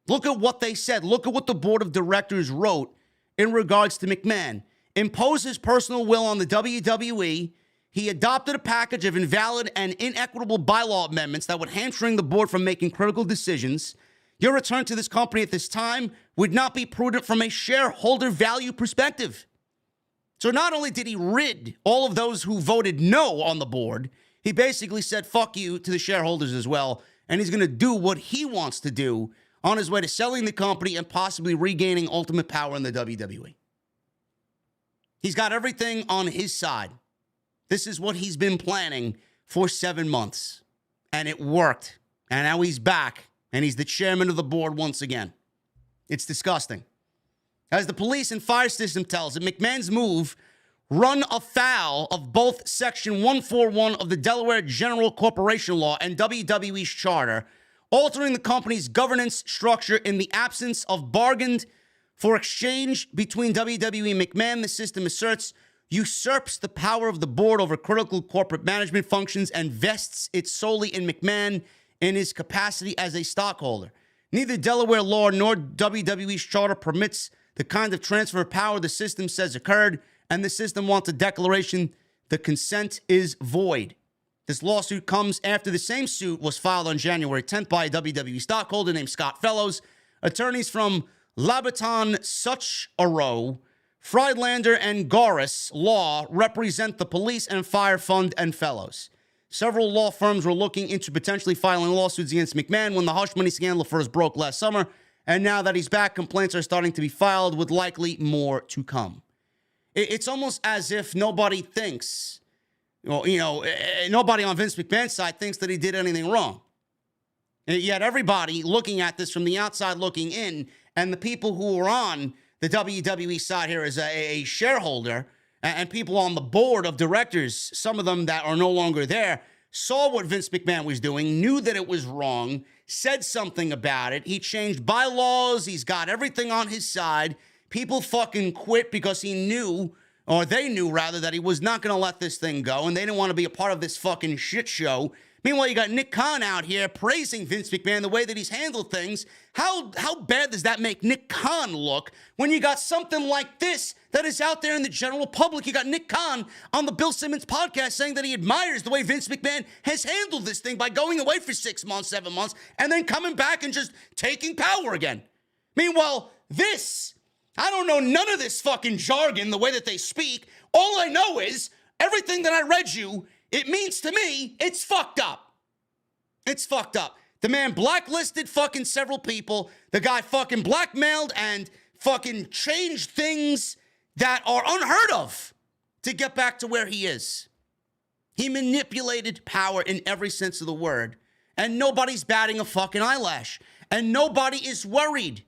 Look at what they said. Look at what the board of directors wrote in regards to McMahon. Impose his personal will on the WWE. He adopted a package of invalid and inequitable bylaw amendments that would hamstring the board from making critical decisions. Your return to this company at this time would not be prudent from a shareholder value perspective. So not only did he rid all of those who voted no on the board, he basically said, fuck you to the shareholders as well. And he's going to do what he wants to do on his way to selling the company and possibly regaining ultimate power in the WWE. He's got everything on his side. This is what he's been planning for 7 months. And it worked. And now he's back. And he's the chairman of the board once again. It's disgusting. As the police and fire system tells it, McMahon's move run afoul of both Section 141 of the Delaware General Corporation Law and WWE's charter, altering the company's governance structure in the absence of bargained for exchange between WWE and McMahon. The system asserts usurps the power of the board over critical corporate management functions and vests it solely in McMahon in his capacity as a stockholder. Neither Delaware law nor WWE's charter permits the kind of transfer of power the system says occurred, and the system wants a declaration the consent is void. This lawsuit comes after the same suit was filed on January 10th by a WWE stockholder named Scott Fellows. Attorneys from Labaton, Such-a-Row, Friedlander, and Goris Law represent the police and fire fund and Fellows. Several law firms were looking into potentially filing lawsuits against McMahon when the hush money scandal first broke last summer, and now that he's back, complaints are starting to be filed with likely more to come. It's almost as if nobody thinks, nobody on Vince McMahon's side thinks that he did anything wrong. And yet everybody looking at this from the outside looking in, and the people who are on the WWE side here as a shareholder, and people on the board of directors, some of them that are no longer there, saw what Vince McMahon was doing, knew that it was wrong, said something about it. He changed bylaws. He's got everything on his side. People fucking quit because he knew, or they knew rather, that he was not going to let this thing go, and they didn't want to be a part of this fucking shit show. Meanwhile, you got Nick Kahn out here praising Vince McMahon the way that he's handled things. How bad does that make Nick Kahn look when you got something like this that is out there in the general public? You got Nick Kahn on the Bill Simmons podcast saying that he admires the way Vince McMahon has handled this thing by going away for 6 months, 7 months, and then coming back and just taking power again. Meanwhile, I don't know none of this fucking jargon, the way that they speak. All I know is everything that I read you, it means to me, it's fucked up. It's fucked up. The man blacklisted fucking several people. The guy fucking blackmailed and fucking changed things that are unheard of to get back to where he is. He manipulated power in every sense of the word. And nobody's batting a fucking eyelash. And nobody is worried.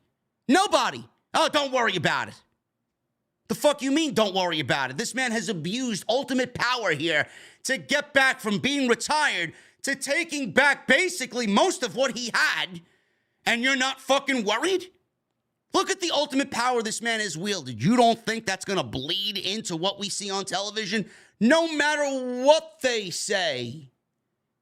Nobody. Oh, don't worry about it. The fuck you mean, don't worry about it? This man has abused ultimate power here to get back from being retired to taking back basically most of what he had. And you're not fucking worried? Look at the ultimate power this man has wielded. You don't think that's going to bleed into what we see on television? No matter what they say.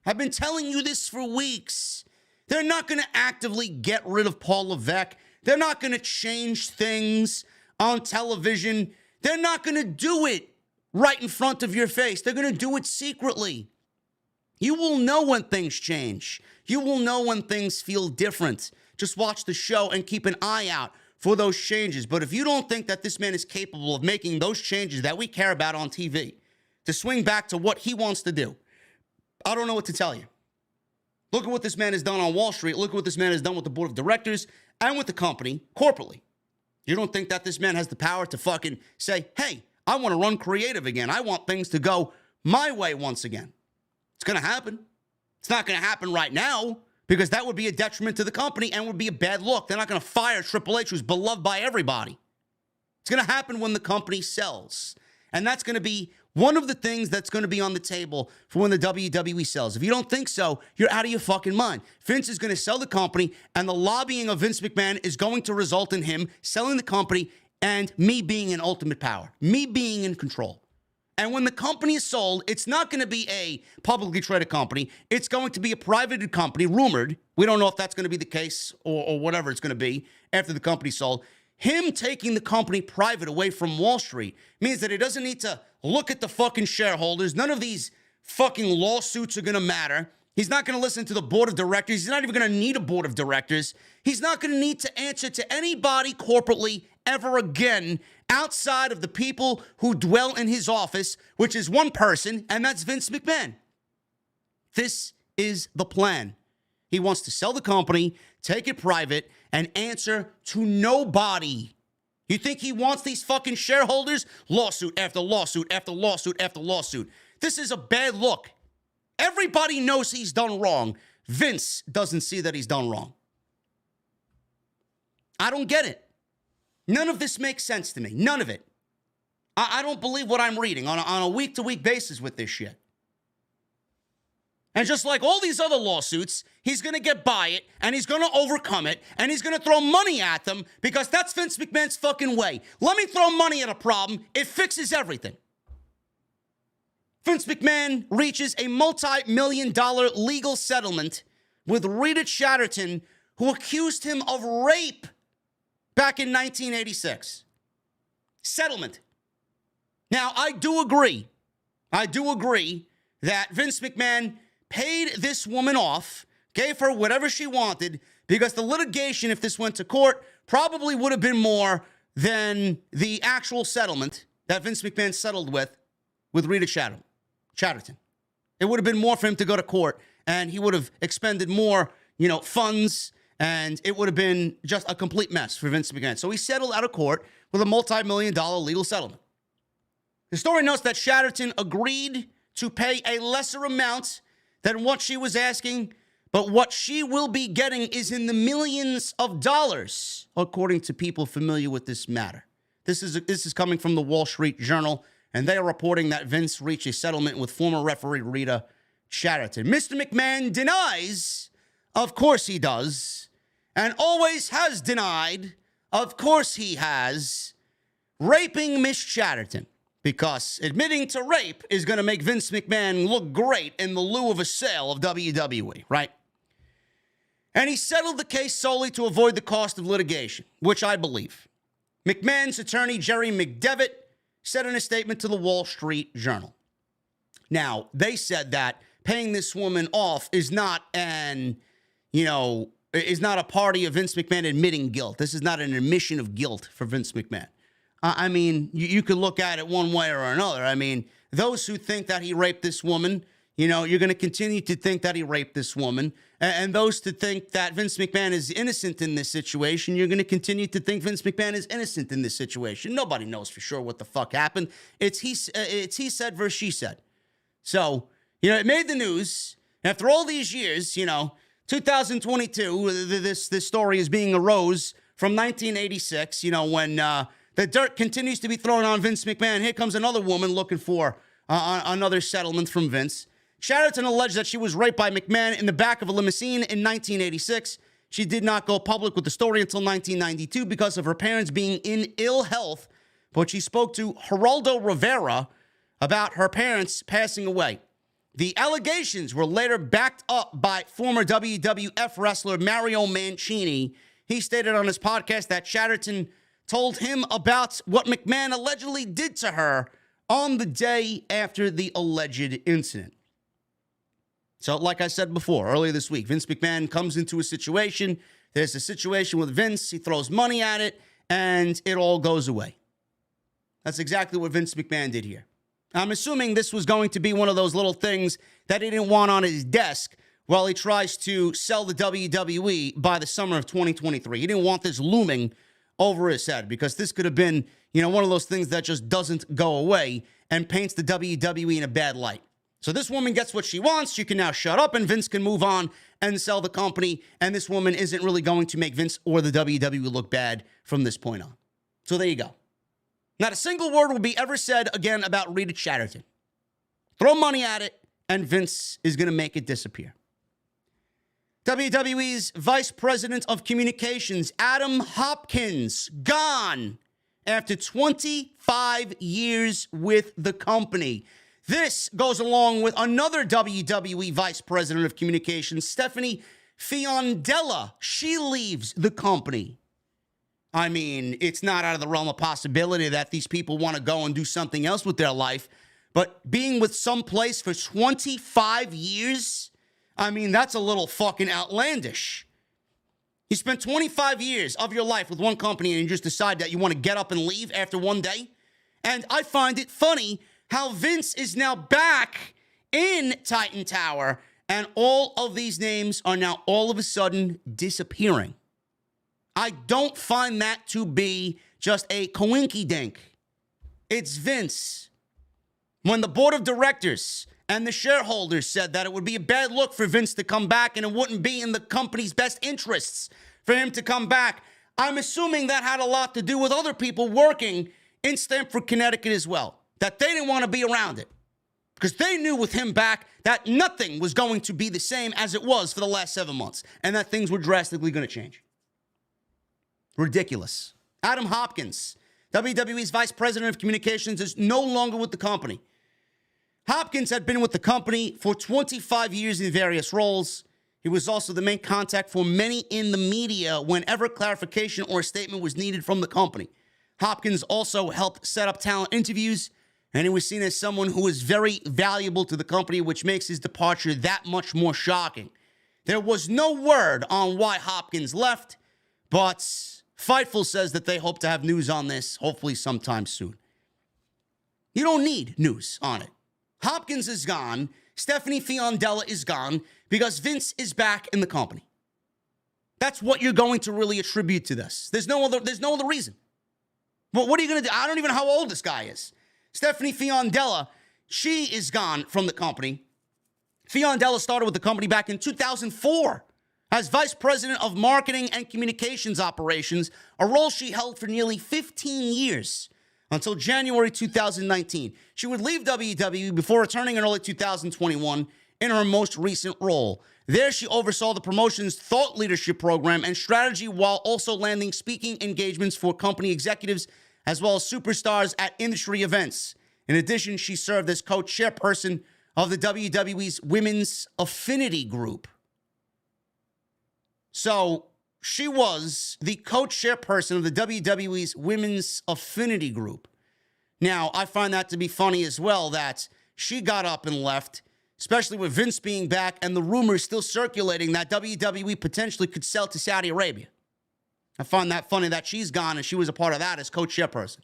I've been telling you this for weeks. They're not going to actively get rid of Paul Levesque. They're not going to change things on television. They're not going to do it right in front of your face. They're going to do it secretly. You will know when things change. You will know when things feel different. Just watch the show and keep an eye out for those changes. But if you don't think that this man is capable of making those changes that we care about on TV to swing back to what he wants to do, I don't know what to tell you. Look at what this man has done on Wall Street. Look at what this man has done with the board of directors and with the company corporately. You don't think that this man has the power to fucking say, hey, I want to run creative again. I want things to go my way once again. It's going to happen. It's not going to happen right now because that would be a detriment to the company and would be a bad look. They're not going to fire Triple H, who's beloved by everybody. It's going to happen when the company sells. And that's going to be one of the things that's going to be on the table for when the WWE sells. If you don't think so, you're out of your fucking mind. Vince is going to sell the company, and the lobbying of Vince McMahon is going to result in him selling the company and me being in ultimate power, me being in control. And when the company is sold, it's not going to be a publicly traded company. It's going to be a private company, rumored. We don't know if that's going to be the case or whatever it's going to be after the company's sold. Him taking the company private away from Wall Street means that he doesn't need to look at the fucking shareholders. None of these fucking lawsuits are going to matter. He's not going to listen to the board of directors. He's not even going to need a board of directors. He's not going to need to answer to anybody corporately ever again outside of the people who dwell in his office, which is one person, and that's Vince McMahon. This is the plan. He wants to sell the company, take it private, and answer to nobody. You think he wants these fucking shareholders? Lawsuit after lawsuit after lawsuit after lawsuit. This is a bad look. Everybody knows he's done wrong. Vince doesn't see that he's done wrong. I don't get it. None of this makes sense to me. None of it. I don't believe what I'm reading on a week-to-week basis with this shit. And just like all these other lawsuits, he's going to get by it, and he's going to overcome it, and he's going to throw money at them because that's Vince McMahon's fucking way. Let me throw money at a problem. It fixes everything. Vince McMahon reaches a multi-million-dollar legal settlement with Rita Chatterton, who accused him of rape back in 1986. Settlement. Now, I do agree that Vince McMahon paid this woman off, gave her whatever she wanted, because the litigation, if this went to court, probably would have been more than the actual settlement that Vince McMahon settled with Rita Chatterton. It would have been more for him to go to court, and he would have expended more, funds, and it would have been just a complete mess for Vince McMahon. So he settled out of court with a multi-million-dollar legal settlement. The story notes that Chatterton agreed to pay a lesser amount than what she was asking, but what she will be getting is in the millions of dollars, according to people familiar with this matter. This is coming from the Wall Street Journal, and they are reporting that Vince reached a settlement with former referee Rita Chatterton. Mr. McMahon denies, of course he does, and always has denied, of course he has, raping Miss Chatterton. Because admitting to rape is going to make Vince McMahon look great in the lieu of a sale of WWE, right? And he settled the case solely to avoid the cost of litigation, which I believe. McMahon's attorney, Jerry McDevitt, said in a statement to the Wall Street Journal. Now, they said that paying this woman off is not is not a party of Vince McMahon admitting guilt. This is not an admission of guilt for Vince McMahon. I mean, you could look at it one way or another. I mean, those who think that he raped this woman, You're going to continue to think that he raped this woman. And those to think that Vince McMahon is innocent in this situation, you're going to continue to think Vince McMahon is innocent in this situation. Nobody knows for sure what the fuck happened. It's he said versus she said. So, it made the news. After all these years, 2022, this story is being arose from 1986, when the dirt continues to be thrown on Vince McMahon. Here comes another woman looking for another settlement from Vince. Chatterton alleged that she was raped by McMahon in the back of a limousine in 1986. She did not go public with the story until 1992 because of her parents being in ill health, but she spoke to Geraldo Rivera about her parents passing away. The allegations were later backed up by former WWF wrestler Mario Mancini. He stated on his podcast that Chatterton told him about what McMahon allegedly did to her on the day after the alleged incident. So, like I said before, earlier this week, Vince McMahon comes into a situation. There's a situation with Vince. He throws money at it, and it all goes away. That's exactly what Vince McMahon did here. I'm assuming this was going to be one of those little things that he didn't want on his desk while he tries to sell the WWE by the summer of 2023. He didn't want this looming over his head because this could have been, one of those things that just doesn't go away and paints the WWE in a bad light. So this woman gets what she wants. She can now shut up and Vince can move on and sell the company. And this woman isn't really going to make Vince or the WWE look bad from this point on. So there you go. Not a single word will be ever said again about Rita Chatterton. Throw money at it and Vince is going to make it disappear. WWE's Vice President of Communications, Adam Hopkins, gone after 25 years with the company. This goes along with another WWE Vice President of Communications, Stephanie Fiondella. She leaves the company. I mean, it's not out of the realm of possibility that these people want to go and do something else with their life. But being with some place for 25 years, I mean, that's a little fucking outlandish. You spent 25 years of your life with one company and you just decide that you want to get up and leave after one day. And I find it funny how Vince is now back in Titan Tower, and all of these names are now all of a sudden disappearing. I don't find that to be just a coinky-dink. It's Vince. When the board of directors and the shareholders said that it would be a bad look for Vince to come back and it wouldn't be in the company's best interests for him to come back, I'm assuming that had a lot to do with other people working in Stamford, Connecticut as well. That they didn't want to be around it. Because they knew with him back that nothing was going to be the same as it was for the last 7 months. And that things were drastically going to change. Ridiculous. Adam Hopkins, WWE's Vice President of Communications, is no longer with the company. Hopkins had been with the company for 25 years in various roles. He was also the main contact for many in the media whenever clarification or a statement was needed from the company. Hopkins also helped set up talent interviews, and he was seen as someone who was very valuable to the company, which makes his departure that much more shocking. There was no word on why Hopkins left, but Fightful says that they hope to have news on this, hopefully sometime soon. You don't need news on it. Hopkins is gone. Stephanie Fiondella is gone because Vince is back in the company. That's what you're going to really attribute to this. There's no other reason. But what are you going to do? I don't even know how old this guy is. Stephanie Fiondella, she is gone from the company. Fiondella started with the company back in 2004 as Vice President of Marketing and Communications Operations, a role she held for nearly 15 years until January 2019. She would leave WWE before returning in early 2021 in her most recent role. There, she oversaw the promotion's thought leadership program and strategy while also landing speaking engagements for company executives as well as superstars at industry events. In addition, she served as co-chairperson of the WWE's Women's Affinity Group. So she was the co-chairperson of the WWE's Women's Affinity Group. Now, I find that to be funny as well that she got up and left, especially with Vince being back and the rumors still circulating that WWE potentially could sell to Saudi Arabia. I find that funny that she's gone and she was a part of that as co-chairperson.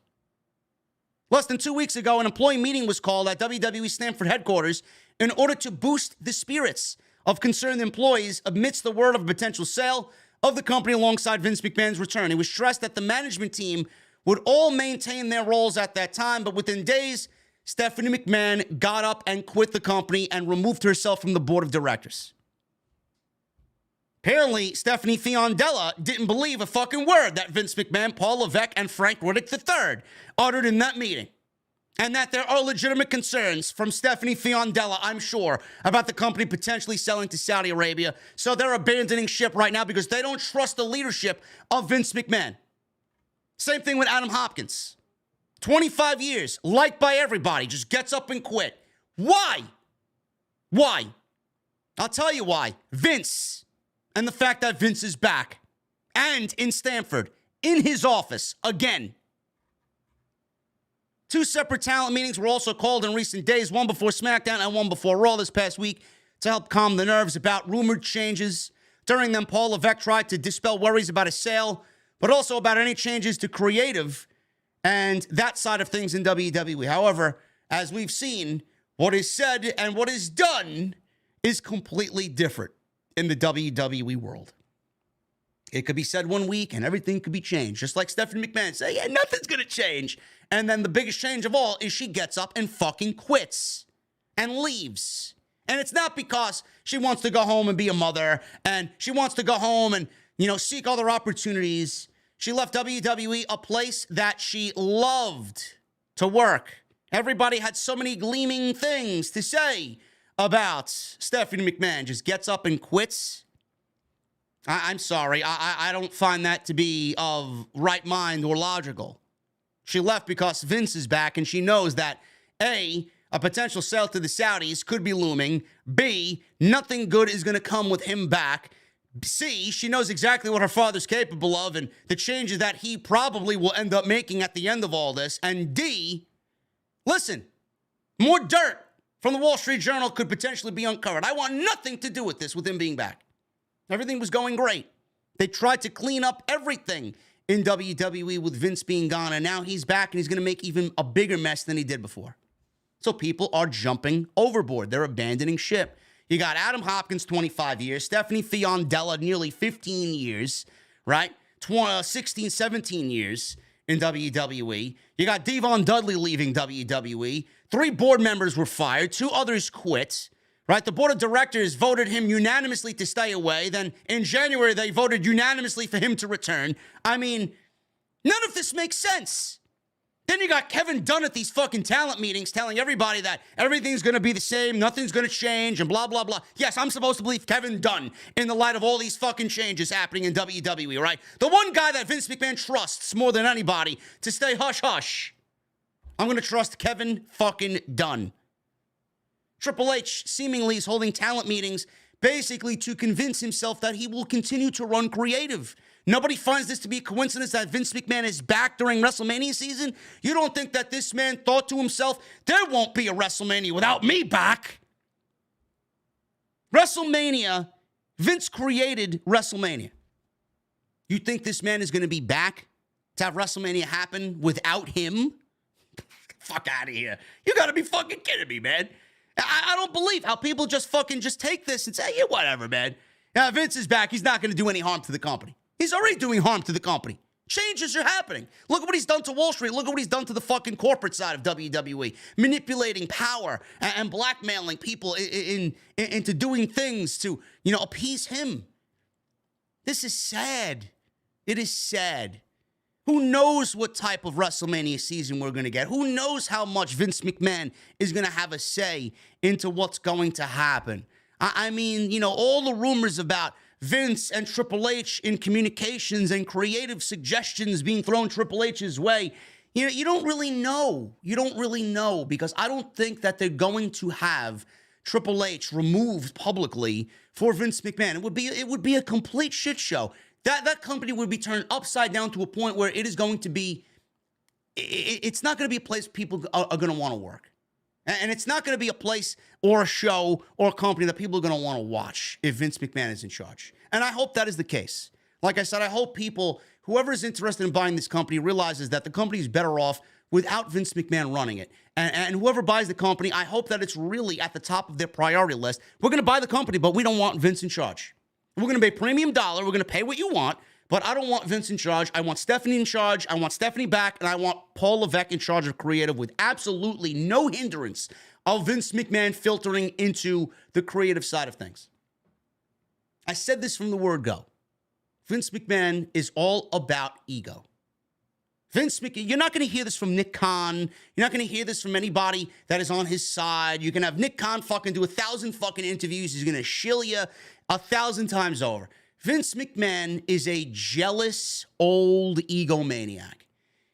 Less than 2 weeks ago, an employee meeting was called at WWE Stamford headquarters in order to boost the spirits of concerned employees amidst the word of a potential sale of the company alongside Vince McMahon's return. It was stressed that the management team would all maintain their roles at that time, but within days, Stephanie McMahon got up and quit the company and removed herself from the board of directors. Apparently, Stephanie Fiondella didn't believe a fucking word that Vince McMahon, Paul Levesque, and Frank Riddick III uttered in that meeting. And that there are legitimate concerns from Stephanie Fiondella, I'm sure, about the company potentially selling to Saudi Arabia. So they're abandoning ship right now because they don't trust the leadership of Vince McMahon. Same thing with Adam Hopkins. 25 years, liked by everybody, just gets up and quit. Why? Why? I'll tell you why. Vince. And the fact that Vince is back. And in Stamford. In his office. Again. 2 separate talent meetings were also called in recent days. One before SmackDown and one before Raw this past week. To help calm the nerves about rumored changes. During them, Paul Levesque tried to dispel worries about a sale. But also about any changes to creative and that side of things in WWE. However, as we've seen, what is said and what is done is completely different in the WWE world. It could be said one week and everything could be changed. Just like Stephanie McMahon say, yeah, nothing's going to change. And then the biggest change of all is she gets up and fucking quits and leaves. And it's not because she wants to go home and be a mother and she wants to go home and, seek other opportunities. She left WWE, a place that she loved to work. Everybody had so many gleaming things to say about Stephanie McMahon. Just gets up and quits. I'm sorry. I don't find that to be of right mind or logical. She left because Vince is back and she knows that A, a potential sale to the Saudis could be looming. B, nothing good is going to come with him back. C, she knows exactly what her father's capable of and the changes that he probably will end up making at the end of all this. And D, listen, more dirt from the Wall Street Journal could potentially be uncovered. I want nothing to do with this, with him being back. Everything was going great. They tried to clean up everything in WWE with Vince being gone, and now he's back and he's going to make even a bigger mess than he did before. So people are jumping overboard. They're abandoning ship. You got Adam Hopkins, 25 years. Stephanie Fiondella, nearly 15 years, right? 16, 17 years in WWE. You got Devon Dudley leaving WWE. 3 board members were fired. 2 others quit, right? The board of directors voted him unanimously to stay away. Then in January, they voted unanimously for him to return. I mean, none of this makes sense. Then you got Kevin Dunn at these fucking talent meetings telling everybody that everything's going to be the same, nothing's going to change, and blah, blah, blah. Yes, I'm supposed to believe Kevin Dunn in the light of all these fucking changes happening in WWE, right? The one guy that Vince McMahon trusts more than anybody to stay hush-hush. I'm going to trust Kevin fucking Dunn. Triple H seemingly is holding talent meetings basically to convince himself that he will continue to run creative. Nobody finds this to be a coincidence that Vince McMahon is back during WrestleMania season. You don't think that this man thought to himself, there won't be a WrestleMania without me back? WrestleMania, Vince created WrestleMania. You think this man is going to be back to have WrestleMania happen without him? Fuck out of here. You got to be fucking kidding me, man. I don't believe how people just take this and say, yeah, whatever, man. Now, Vince is back. He's not going to do any harm to the company. He's already doing harm to the company. Changes are happening. Look at what he's done to Wall Street. Look at what he's done to the fucking corporate side of WWE. Manipulating power and blackmailing people into doing things to, appease him. This is sad. It is sad. Who knows what type of WrestleMania season we're going to get? Who knows how much Vince McMahon is going to have a say into what's going to happen? I mean, all the rumors about Vince and Triple H in communications and creative suggestions being thrown Triple H's way. You don't really know. You don't really know because I don't think that they're going to have Triple H removed publicly for Vince McMahon. It would be a complete shit show. That company would be turned upside down to a point where it is going to be, it's not going to be a place people are going to want to work. And it's not going to be a place or a show or a company that people are going to want to watch if Vince McMahon is in charge. And I hope that is the case. Like I said, I hope people, whoever is interested in buying this company, realizes that the company is better off without Vince McMahon running it. And whoever buys the company, I hope that it's really at the top of their priority list. We're going to buy the company, but we don't want Vince in charge. We're going to pay premium dollar. We're going to pay what you want, but I don't want Vince in charge. I want Stephanie in charge. I want Stephanie back, and I want Paul Levesque in charge of creative with absolutely no hindrance of Vince McMahon filtering into the creative side of things. I said this from the word go. Vince McMahon is all about ego. Vince McMahon, you're not going to hear this from Nick Kahn. You're not going to hear this from anybody that is on his side. You can have Nick Kahn fucking do 1,000 fucking interviews. He's going to shill you 1,000 times over. Vince McMahon is a jealous old egomaniac.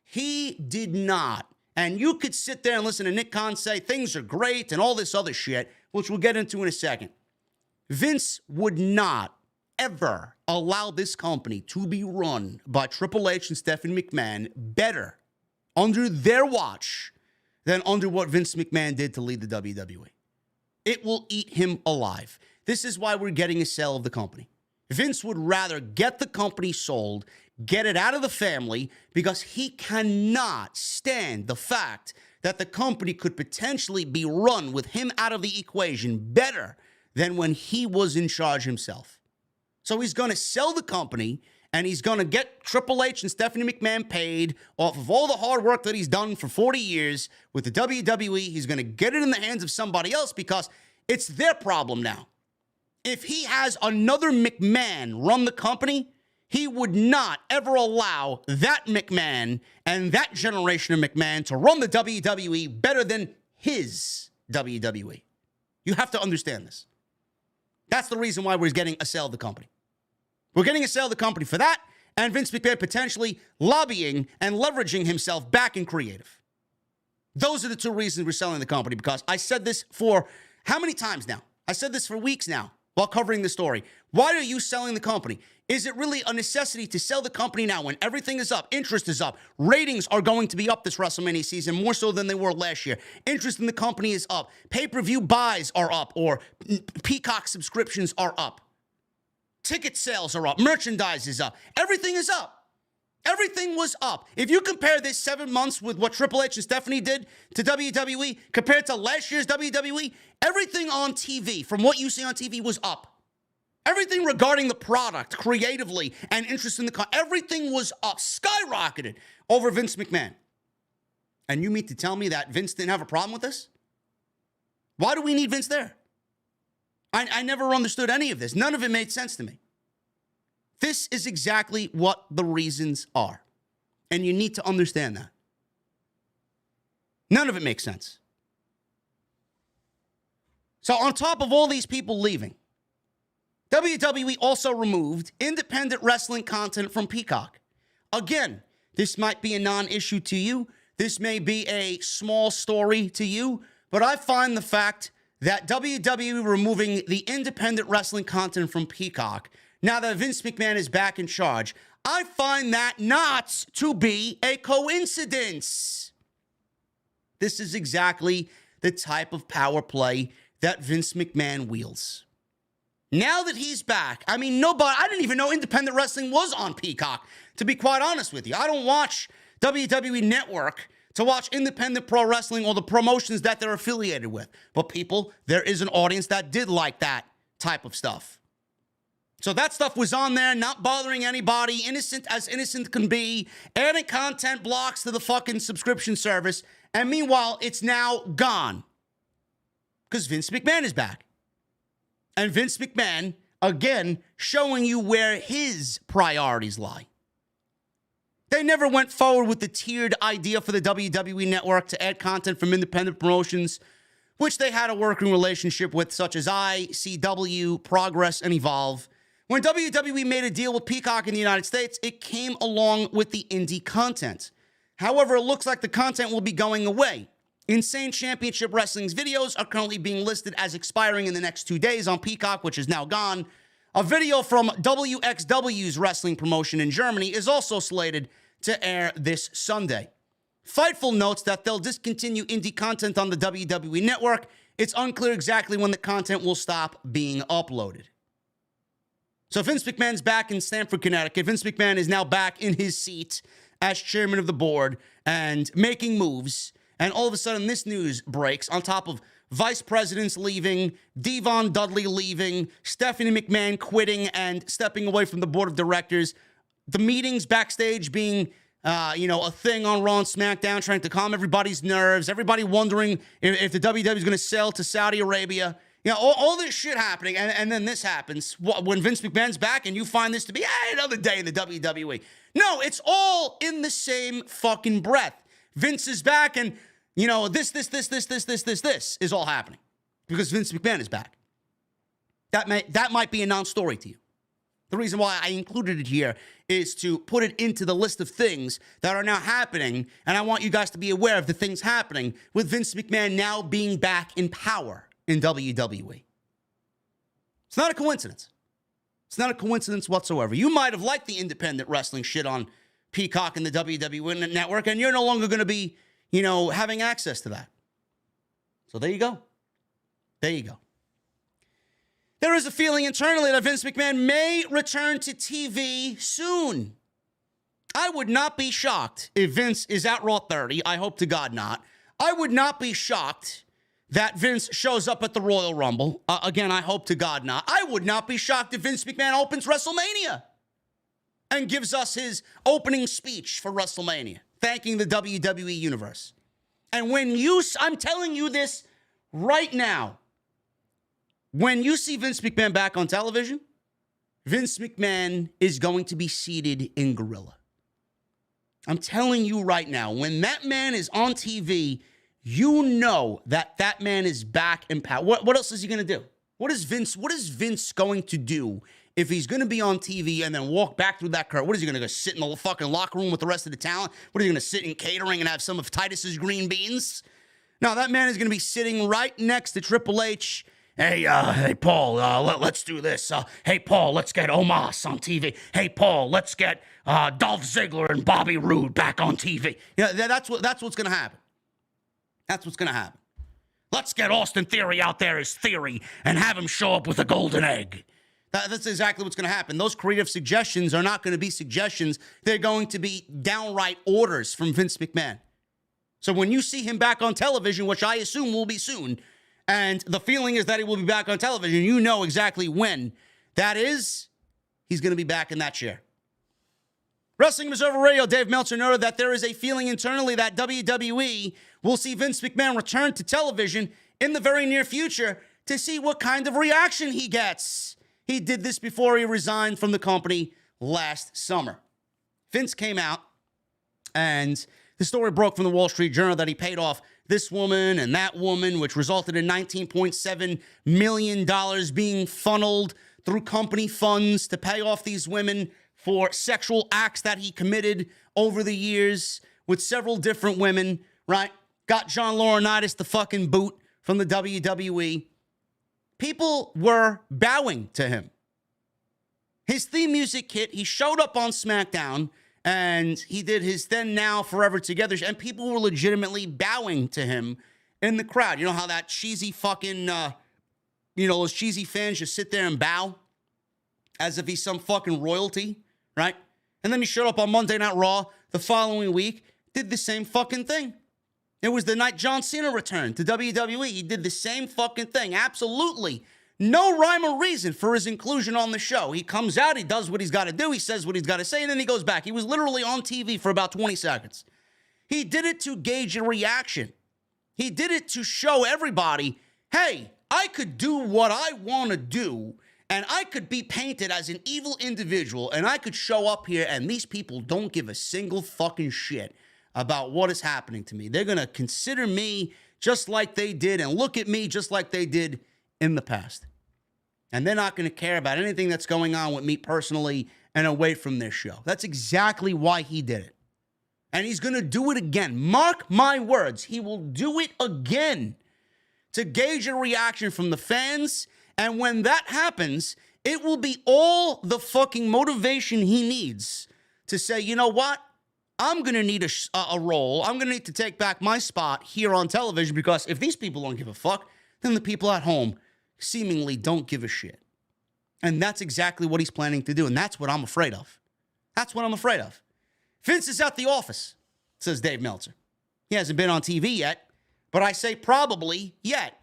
He did not, and you could sit there and listen to Nick Kahn say things are great and all this other shit, which we'll get into in a second. Vince would not ever allow this company to be run by Triple H and Stephanie McMahon better under their watch than under what Vince McMahon did to lead the WWE. It will eat him alive. This is why we're getting a sale of the company. Vince would rather get the company sold, get it out of the family, because he cannot stand the fact that the company could potentially be run with him out of the equation better than when he was in charge himself. So he's going to sell the company, and he's going to get Triple H and Stephanie McMahon paid off of all the hard work that he's done for 40 years with the WWE. He's going to get it in the hands of somebody else because it's their problem now. If he has another McMahon run the company, he would not ever allow that McMahon and that generation of McMahon to run the WWE better than his WWE. You have to understand this. That's the reason why we're getting a sale of the company. We're getting a sale of the company for that, and Vince McMahon potentially lobbying and leveraging himself back in creative. Those are the two reasons we're selling the company, because I said this for how many times now? I said this for weeks now while covering the story. Why are you selling the company? Is it really a necessity to sell the company now when everything is up, interest is up, ratings are going to be up this WrestleMania season more so than they were last year, interest in the company is up, pay-per-view buys are up, or Peacock subscriptions are up, ticket sales are up, merchandise is up, everything is up. Everything was up. If you compare this 7 months with what Triple H and Stephanie did to WWE compared to last year's WWE, everything on TV, from what you see on TV, was up. Everything regarding the product, creatively, and interest in the everything was up, skyrocketed over Vince McMahon. And you mean to tell me that Vince didn't have a problem with this? Why do we need Vince there? I never understood any of this. None of it made sense to me. This is exactly what the reasons are. And you need to understand that. None of it makes sense. So on top of all these people leaving, WWE also removed independent wrestling content from Peacock. Again, this might be a non-issue to you. This may be a small story to you, but I find the fact that WWE removing the independent wrestling content from Peacock, now that Vince McMahon is back in charge, I find that not to be a coincidence. This is exactly the type of power play that Vince McMahon wields. Now that he's back, I didn't even know independent wrestling was on Peacock, to be quite honest with you. I don't watch WWE Network to watch independent pro wrestling or the promotions that they're affiliated with. But people, there is an audience that did like that type of stuff. So that stuff was on there, not bothering anybody, innocent as innocent can be, adding content blocks to the fucking subscription service. And meanwhile, it's now gone because Vince McMahon is back. And Vince McMahon, again, showing you where his priorities lie. They never went forward with the tiered idea for the WWE Network to add content from independent promotions, which they had a working relationship with, such as ICW, Progress, and Evolve. When WWE made a deal with Peacock in the United States, it came along with the indie content. However, it looks like the content will be going away. Insane Championship Wrestling's videos are currently being listed as expiring in the next 2 days on Peacock, which is now gone. A video from WXW's wrestling promotion in Germany is also slated to air this Sunday. Fightful notes that they'll discontinue indie content on the WWE Network. It's unclear exactly when the content will stop being uploaded. So Vince McMahon's back in Stamford, Connecticut. Vince McMahon is now back in his seat as chairman of the board and making moves. And all of a sudden, this news breaks on top of vice presidents leaving, Devon Dudley leaving, Stephanie McMahon quitting and stepping away from the board of directors, the meetings backstage being, a thing on Raw and SmackDown, trying to calm everybody's nerves, everybody wondering if the WWE is going to sell to Saudi Arabia. All this shit happening, and then this happens when Vince McMahon's back, and you find this to be another day in the WWE. No, it's all in the same fucking breath. Vince is back, and this is all happening because Vince McMahon is back. That might be a non-story to you. The reason why I included it here is to put it into the list of things that are now happening, and I want you guys to be aware of the things happening with Vince McMahon now being back in power in WWE. It's not a coincidence. It's not a coincidence whatsoever. You might have liked the independent wrestling shit on Peacock and the WWE network, and you're no longer going to be, having access to that. So there you go. There you go. There is a feeling internally that Vince McMahon may return to TV soon. I would not be shocked if Vince is at Raw 30. I hope to God not. I would not be shocked that Vince shows up at the Royal Rumble. Again, I hope to God not. I would not be shocked if Vince McMahon opens WrestleMania and gives us his opening speech for WrestleMania, thanking the WWE Universe. And I'm telling you this right now, when you see Vince McMahon back on television, Vince McMahon is going to be seated in Gorilla. I'm telling you right now, when that man is on TV, you know that man is back in power. What else is he going to do? What is Vince going to do if he's going to be on TV and then walk back through that curtain? What is he going to go sit in the fucking locker room with the rest of the talent? What is he going to sit in catering and have some of Titus's green beans? No, that man is going to be sitting right next to Triple H. Hey, Paul, let's do this. Hey, Paul, let's get Omos on TV. Hey, Paul, let's get Dolph Ziggler and Bobby Roode back on TV. That's what's going to happen. That's what's going to happen. Let's get Austin Theory out there as Theory and have him show up with a golden egg. That's exactly what's going to happen. Those creative suggestions are not going to be suggestions. They're going to be downright orders from Vince McMahon. So when you see him back on television, which I assume will be soon, and the feeling is that he will be back on television, you know exactly when that is. He's going to be back in that chair. Wrestling Observer Radio, Dave Meltzer noted that there is a feeling internally that WWE will see Vince McMahon return to television in the very near future to see what kind of reaction he gets. He did this before he resigned from the company last summer. Vince came out, and the story broke from the Wall Street Journal that he paid off this woman and that woman, which resulted in $19.7 million being funneled through company funds to pay off these women for sexual acts that he committed over the years with several different women, right? Got John Laurinaitis the fucking boot from the WWE. People were bowing to him. His theme music hit. He showed up on SmackDown, and he did his Then Now Forever Together, and people were legitimately bowing to him in the crowd. You know how that cheesy fucking, those cheesy fans just sit there and bow as if he's some fucking royalty, right? And then he showed up on Monday Night Raw the following week, did the same fucking thing. It was the night John Cena returned to WWE. He did the same fucking thing. Absolutely no rhyme or reason for his inclusion on the show. He comes out, he does what he's got to do, he says what he's got to say, and then he goes back. He was literally on TV for about 20 seconds. He did it to gauge a reaction. He did it to show everybody, hey, I could do what I want to do, and I could be painted as an evil individual, and I could show up here, and these people don't give a single fucking shit about what is happening to me. They're going to consider me just like they did and look at me just like they did in the past. And they're not going to care about anything that's going on with me personally and away from this show. That's exactly why he did it. And he's going to do it again. Mark my words. He will do it again to gauge a reaction from the fans. And when that happens, it will be all the fucking motivation he needs to say, you know what? I'm going to need a role. I'm going to need to take back my spot here on television, because if these people don't give a fuck, then the people at home seemingly don't give a shit. And that's exactly what he's planning to do. And that's what I'm afraid of. That's what I'm afraid of. Vince is at the office, says Dave Meltzer. He hasn't been on TV yet, but I say probably yet.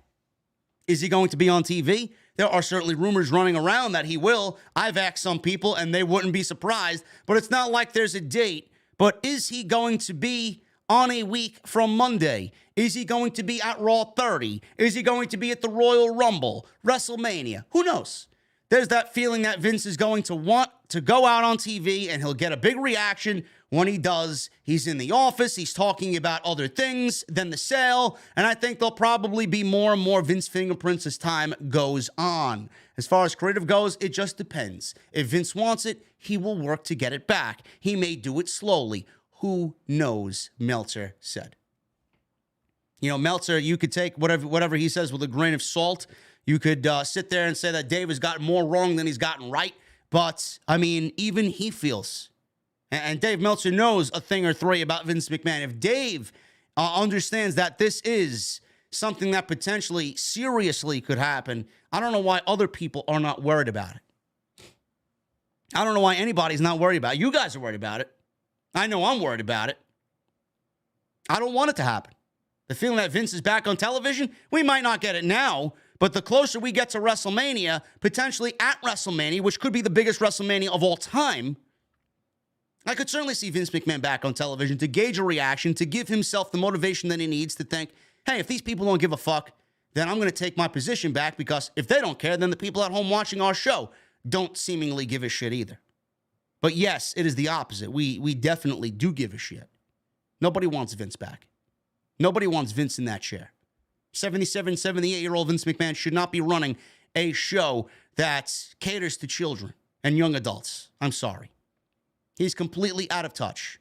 Is he going to be on TV? There are certainly rumors running around that he will. I've asked some people, and they wouldn't be surprised, but it's not like there's a date. But is he going to be on a week from Monday? Is he going to be at Raw 30? Is he going to be at the Royal Rumble, WrestleMania? Who knows? There's that feeling that Vince is going to want to go out on TV, and he'll get a big reaction when he does. He's in the office. He's talking about other things than the sale, and I think there'll probably be more and more Vince fingerprints as time goes on. As far as creative goes, it just depends. If Vince wants it, he will work to get it back. He may do it slowly. Who knows, Meltzer said. You know, Meltzer, you could take whatever he says with a grain of salt. You could sit there and say that Dave has gotten more wrong than he's gotten right. But, I mean, even he feels, and Dave Meltzer knows a thing or three about Vince McMahon. If Dave understands that this is something that potentially, seriously could happen, I don't know why other people are not worried about it. I don't know why anybody's not worried about it. You guys are worried about it. I know I'm worried about it. I don't want it to happen. The feeling that Vince is back on television, we might not get it now, but the closer we get to WrestleMania, potentially at WrestleMania, which could be the biggest WrestleMania of all time, I could certainly see Vince McMahon back on television to gauge a reaction, to give himself the motivation that he needs to think, hey, if these people don't give a fuck, then I'm going to take my position back, because if they don't care, then the people at home watching our show don't seemingly give a shit either. But yes, it is the opposite. We definitely do give a shit. Nobody wants Vince back. Nobody wants Vince in that chair. 77, 78-year-old Vince McMahon should not be running a show that caters to children and young adults. I'm sorry. He's completely out of touch.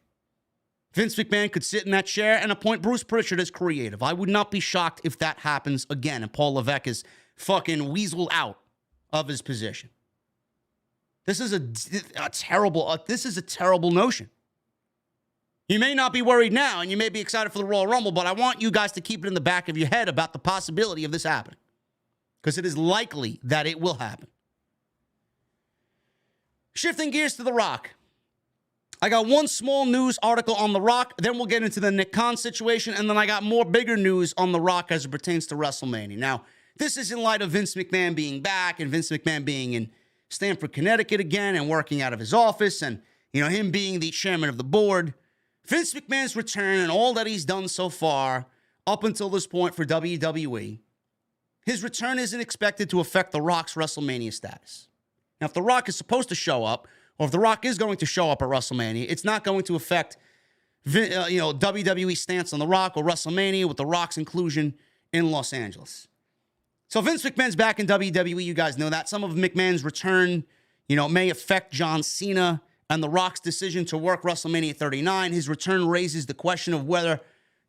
Vince McMahon could sit in that chair and appoint Bruce Pritchard as creative. I would not be shocked if that happens again and Paul Levesque is fucking weaseled out of his position. This is a terrible notion. You may not be worried now, and you may be excited for the Royal Rumble, but I want you guys to keep it in the back of your head about the possibility of this happening, because it is likely that it will happen. Shifting gears to The Rock. I got one small news article on The Rock, then we'll get into the Nick Khan situation, and then I got more bigger news on The Rock as it pertains to WrestleMania. Now, this is in light of Vince McMahon being back and Vince McMahon being in Stamford, Connecticut again and working out of his office, and, you know, him being the chairman of the board. Vince McMahon's return and all that he's done so far up until this point for WWE, his return isn't expected to affect The Rock's WrestleMania status. Now, if The Rock is supposed to show up, or if The Rock is going to show up at WrestleMania, it's not going to affect WWE's stance on The Rock or WrestleMania with The Rock's inclusion in Los Angeles. So Vince McMahon's back in WWE, you guys know that. Some of McMahon's return, may affect John Cena and The Rock's decision to work WrestleMania 39. His return raises the question of whether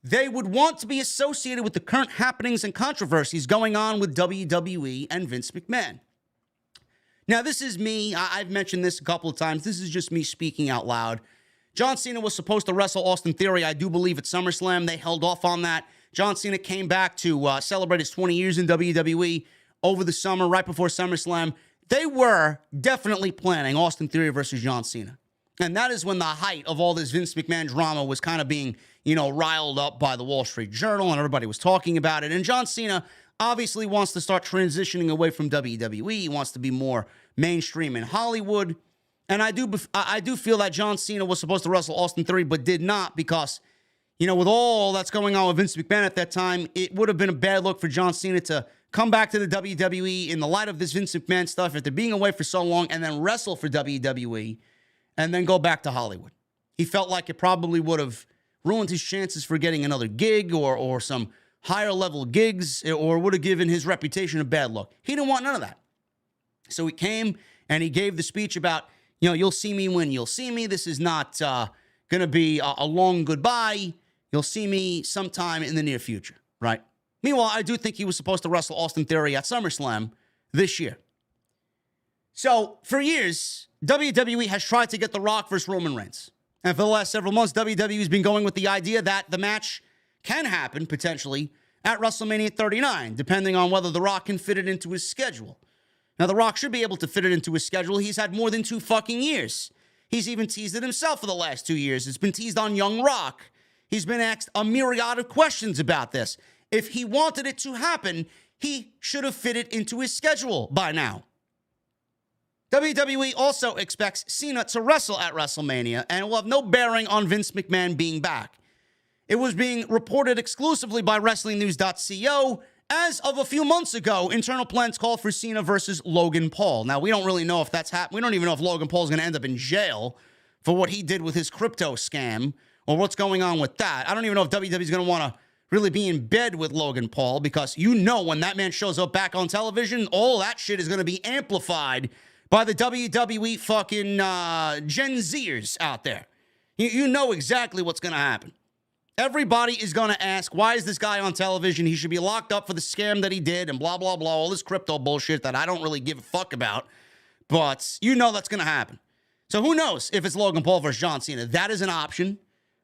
they would want to be associated with the current happenings and controversies going on with WWE and Vince McMahon. Now, this is me. I've mentioned this a couple of times. This is just me speaking out loud. John Cena was supposed to wrestle Austin Theory, I do believe, at SummerSlam. They held off on that. John Cena came back to celebrate his 20 years in WWE over the summer, right before SummerSlam. They were definitely planning Austin Theory versus John Cena. And that is when the height of all this Vince McMahon drama was kind of being, riled up by the Wall Street Journal, and everybody was talking about it. And John Cena obviously wants to start transitioning away from WWE. He wants to be more mainstream in Hollywood. And I do feel that John Cena was supposed to wrestle Austin Theory, but did not, because, with all that's going on with Vince McMahon at that time, it would have been a bad look for John Cena to come back to the WWE in the light of this Vince McMahon stuff after being away for so long and then wrestle for WWE and then go back to Hollywood. He felt like it probably would have ruined his chances for getting another gig or some higher level gigs, or would have given his reputation a bad look. He didn't want none of that. So he came and he gave the speech about, you'll see me when you'll see me. This is not going to be a long goodbye. You'll see me sometime in the near future, right? Meanwhile, I do think he was supposed to wrestle Austin Theory at SummerSlam this year. So, for years, WWE has tried to get The Rock versus Roman Reigns. And for the last several months, WWE has been going with the idea that the match can happen, potentially, at WrestleMania 39, depending on whether The Rock can fit it into his schedule. Now, The Rock should be able to fit it into his schedule. He's had more than 2 fucking years. He's even teased it himself for the last 2 years. It's been teased on Young Rock. He's been asked a myriad of questions about this. If he wanted it to happen, he should have fit it into his schedule by now. WWE also expects Cena to wrestle at WrestleMania and will have no bearing on Vince McMahon being back. It was being reported exclusively by WrestlingNews.co. As of a few months ago, internal plans call for Cena versus Logan Paul. Now, we don't really know if that's happening. We don't even know if Logan Paul is going to end up in jail for what he did with his crypto scam or what's going on with that. I don't even know if WWE is going to want to really be in bed with Logan Paul because when that man shows up back on television, all that shit is going to be amplified by the WWE fucking Gen Zers out there. You know exactly what's going to happen. Everybody is going to ask, why is this guy on television? He should be locked up for the scam that he did and blah, blah, blah, all this crypto bullshit that I don't really give a fuck about. But that's going to happen. So who knows if it's Logan Paul versus John Cena. That is an option.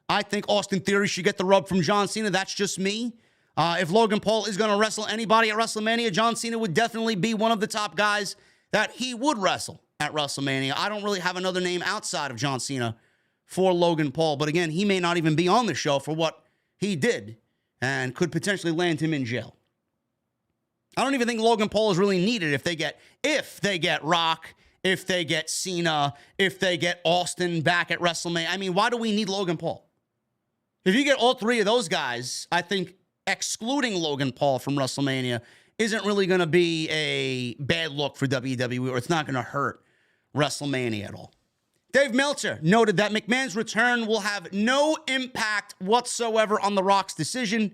I think Austin Theory should get the rub from John Cena. That's just me. If Logan Paul is going to wrestle anybody at WrestleMania, John Cena would definitely be one of the top guys that he would wrestle at WrestleMania. I don't really have another name outside of John Cena for Logan Paul. But again, he may not even be on the show for what he did and could potentially land him in jail. I don't even think Logan Paul is really needed if they get Rock, if they get Cena, if they get Austin back at WrestleMania. I mean, why do we need Logan Paul? If you get all three of those guys, I think excluding Logan Paul from WrestleMania isn't really going to be a bad look for WWE, or it's not going to hurt WrestleMania at all. Dave Meltzer noted that McMahon's return will have no impact whatsoever on The Rock's decision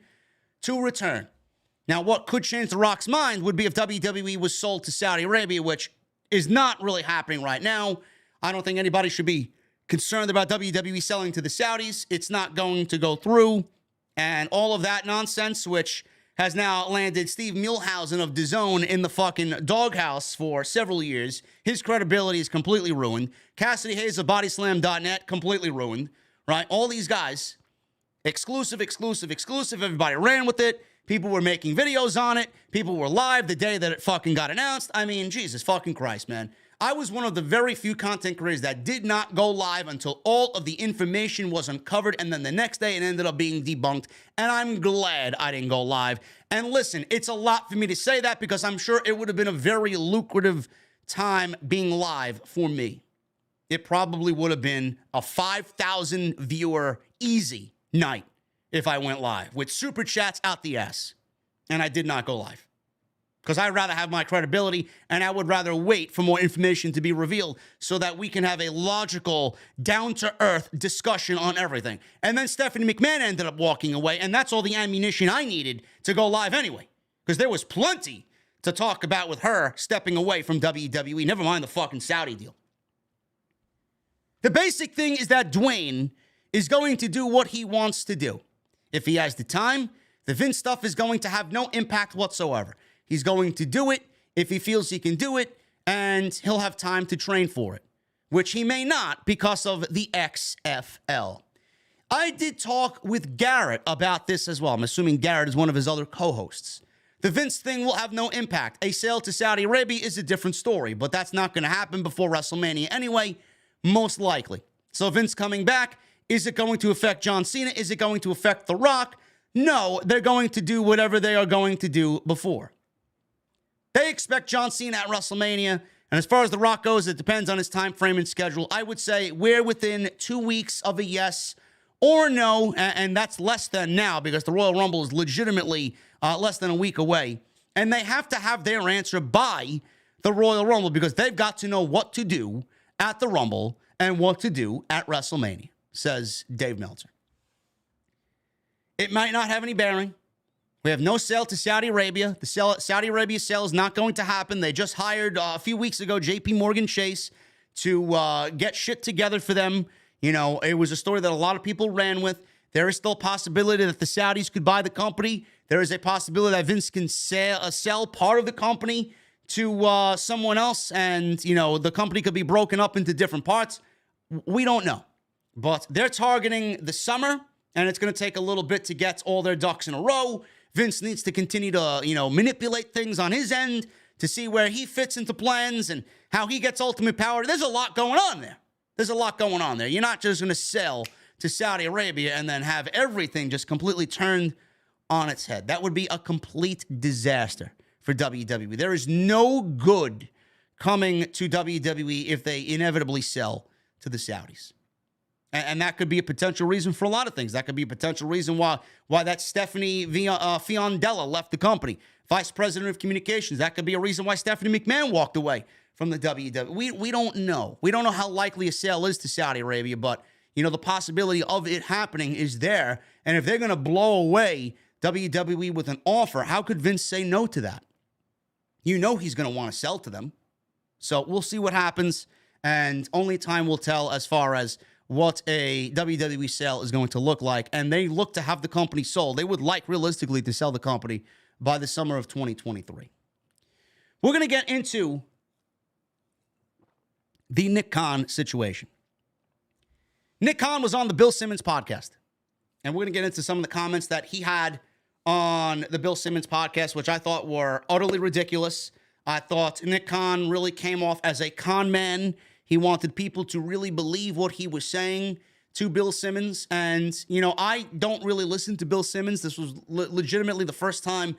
to return. Now, what could change The Rock's mind would be if WWE was sold to Saudi Arabia, which is not really happening right now. I don't think anybody should be concerned about WWE selling to the Saudis. It's not going to go through. And all of that nonsense, which has now landed Steve Muehlhausen of DAZN in the fucking doghouse for several years. His credibility is completely ruined. Cassidy Hayes of Bodyslam.net, completely ruined, right? All these guys, exclusive. Everybody ran with it. People were making videos on it. People were live the day that it fucking got announced. I mean, Jesus fucking Christ, man. I was one of the very few content creators that did not go live until all of the information was uncovered, and then the next day it ended up being debunked, and I'm glad I didn't go live. And listen, it's a lot for me to say that because I'm sure it would have been a very lucrative time being live for me. It probably would have been a 5,000 viewer easy night if I went live with super chats out the ass, and I did not go live. Because I'd rather have my credibility, and I would rather wait for more information to be revealed so that we can have a logical, down-to-earth discussion on everything. And then Stephanie McMahon ended up walking away, and that's all the ammunition I needed to go live anyway. Because there was plenty to talk about with her stepping away from WWE, never mind the fucking Saudi deal. The basic thing is that Dwayne is going to do what he wants to do. If he has the time, the Vince stuff is going to have no impact whatsoever. He's going to do it if he feels he can do it, and he'll have time to train for it, which he may not because of the XFL. I did talk with Garrett about this as well. I'm assuming Garrett is one of his other co-hosts. The Vince thing will have no impact. A sale to Saudi Arabia is a different story, but that's not going to happen before WrestleMania anyway, most likely. So Vince coming back, is it going to affect John Cena? Is it going to affect The Rock? No, they're going to do whatever they are going to do before. They expect John Cena at WrestleMania, and as far as The Rock goes, it depends on his time frame and schedule. I would say we're within 2 weeks of a yes or no, and that's less than now because the Royal Rumble is legitimately less than a week away. And they have to have their answer by the Royal Rumble because they've got to know what to do at the Rumble and what to do at WrestleMania, says Dave Meltzer. It might not have any bearing. We have no sale to Saudi Arabia. The Saudi Arabia sale is not going to happen. They just hired a few weeks ago JP Morgan Chase to get shit together for them. You know, it was a story that a lot of people ran with. There is still a possibility that the Saudis could buy the company. There is a possibility that Vince can sell part of the company to someone else, and, you know, the company could be broken up into different parts. We don't know. But they're targeting the summer, and it's going to take a little bit to get all their ducks in a row. Vince needs to continue to, manipulate things on his end to see where he fits into plans and how he gets ultimate power. There's a lot going on there. There's a lot going on there. You're not just going to sell to Saudi Arabia and then have everything just completely turned on its head. That would be a complete disaster for WWE. There is no good coming to WWE if they inevitably sell to the Saudis. And that could be a potential reason for a lot of things. That could be a potential reason why that Stephanie Fiondella left the company. Vice President of Communications. That could be a reason why Stephanie McMahon walked away from the WWE. We don't know. We don't know how likely a sale is to Saudi Arabia, but, you know, the possibility of it happening is there. And if they're going to blow away WWE with an offer, how could Vince say no to that? You know he's going to want to sell to them. So we'll see what happens, and only time will tell as far as what a WWE sale is going to look like. And they look to have the company sold. They would like, realistically, to sell the company by the summer of 2023. We're going to get into the Nick Kahn situation. Nick Kahn was on the Bill Simmons podcast, and we're going to get into some of the comments that he had on the Bill Simmons podcast, which I thought were utterly ridiculous. I thought Nick Kahn really came off as a con man. He wanted people to really believe what he was saying to Bill Simmons. And, you know, I don't really listen to Bill Simmons. This was legitimately the first time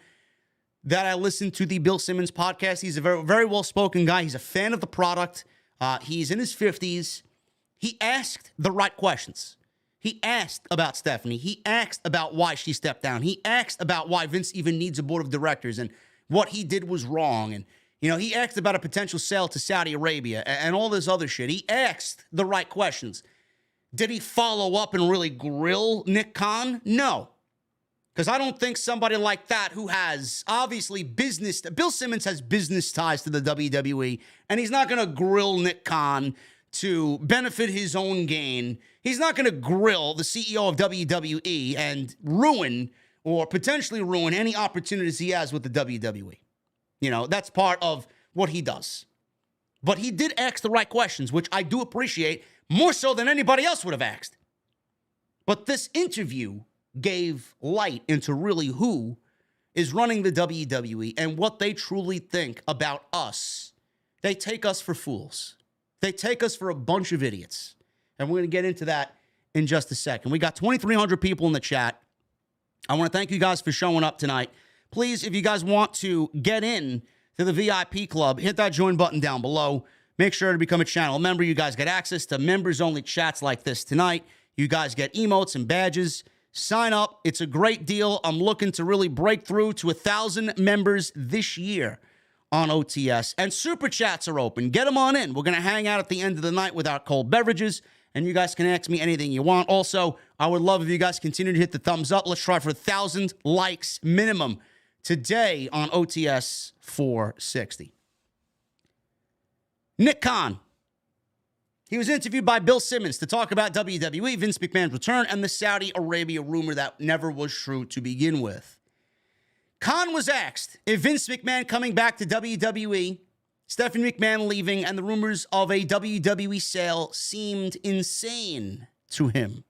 that I listened to the Bill Simmons podcast. He's a very, very well-spoken guy. He's a fan of the product. He's in his 50s. He asked the right questions. He asked about Stephanie. He asked about why she stepped down. He asked about why Vince even needs a board of directors and what he did was wrong. And, you know, he asked about a potential sale to Saudi Arabia and all this other shit. He asked the right questions. Did he follow up and really grill Nick Kahn? No. Because I don't think somebody like that who has obviously business... Bill Simmons has business ties to the WWE, and he's not going to grill Nick Kahn to benefit his own gain. He's not going to grill the CEO of WWE and ruin or potentially ruin any opportunities he has with the WWE. You know, that's part of what he does. But he did ask the right questions, which I do appreciate, more so than anybody else would have asked. But this interview gave light into really who is running the WWE and what they truly think about us. They take us for fools. They take us for a bunch of idiots. And we're going to get into that in just a second. We got 2,300 people in the chat. I want to thank you guys for showing up tonight. Please, if you guys want to get in to the VIP club, hit that join button down below. Make sure to become a channel member. You guys get access to members-only chats like this tonight. You guys get emotes and badges. Sign up. It's a great deal. I'm looking to really break through to 1,000 members this year on OTS. And super chats are open. Get them on in. We're going to hang out at the end of the night with our cold beverages, and you guys can ask me anything you want. Also, I would love if you guys continue to hit the thumbs up. Let's try for 1,000 likes minimum today on OTS 460. Nick Kahn. He was interviewed by Bill Simmons to talk about WWE, Vince McMahon's return, and the Saudi Arabia rumor that never was true to begin with. Kahn was asked if Vince McMahon coming back to WWE, Stephanie McMahon leaving, and the rumors of a WWE sale seemed insane to him.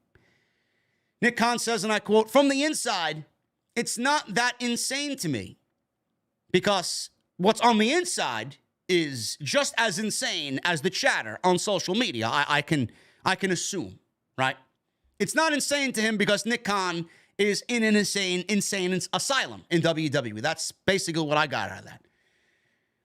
Nick Kahn says, and I quote, "From the inside, it's not that insane to me, because what's on the inside is just as insane as the chatter on social media. I can assume, right? It's not insane to him because Nick Kahn is in an insane asylum in WWE. That's basically what I got out of that.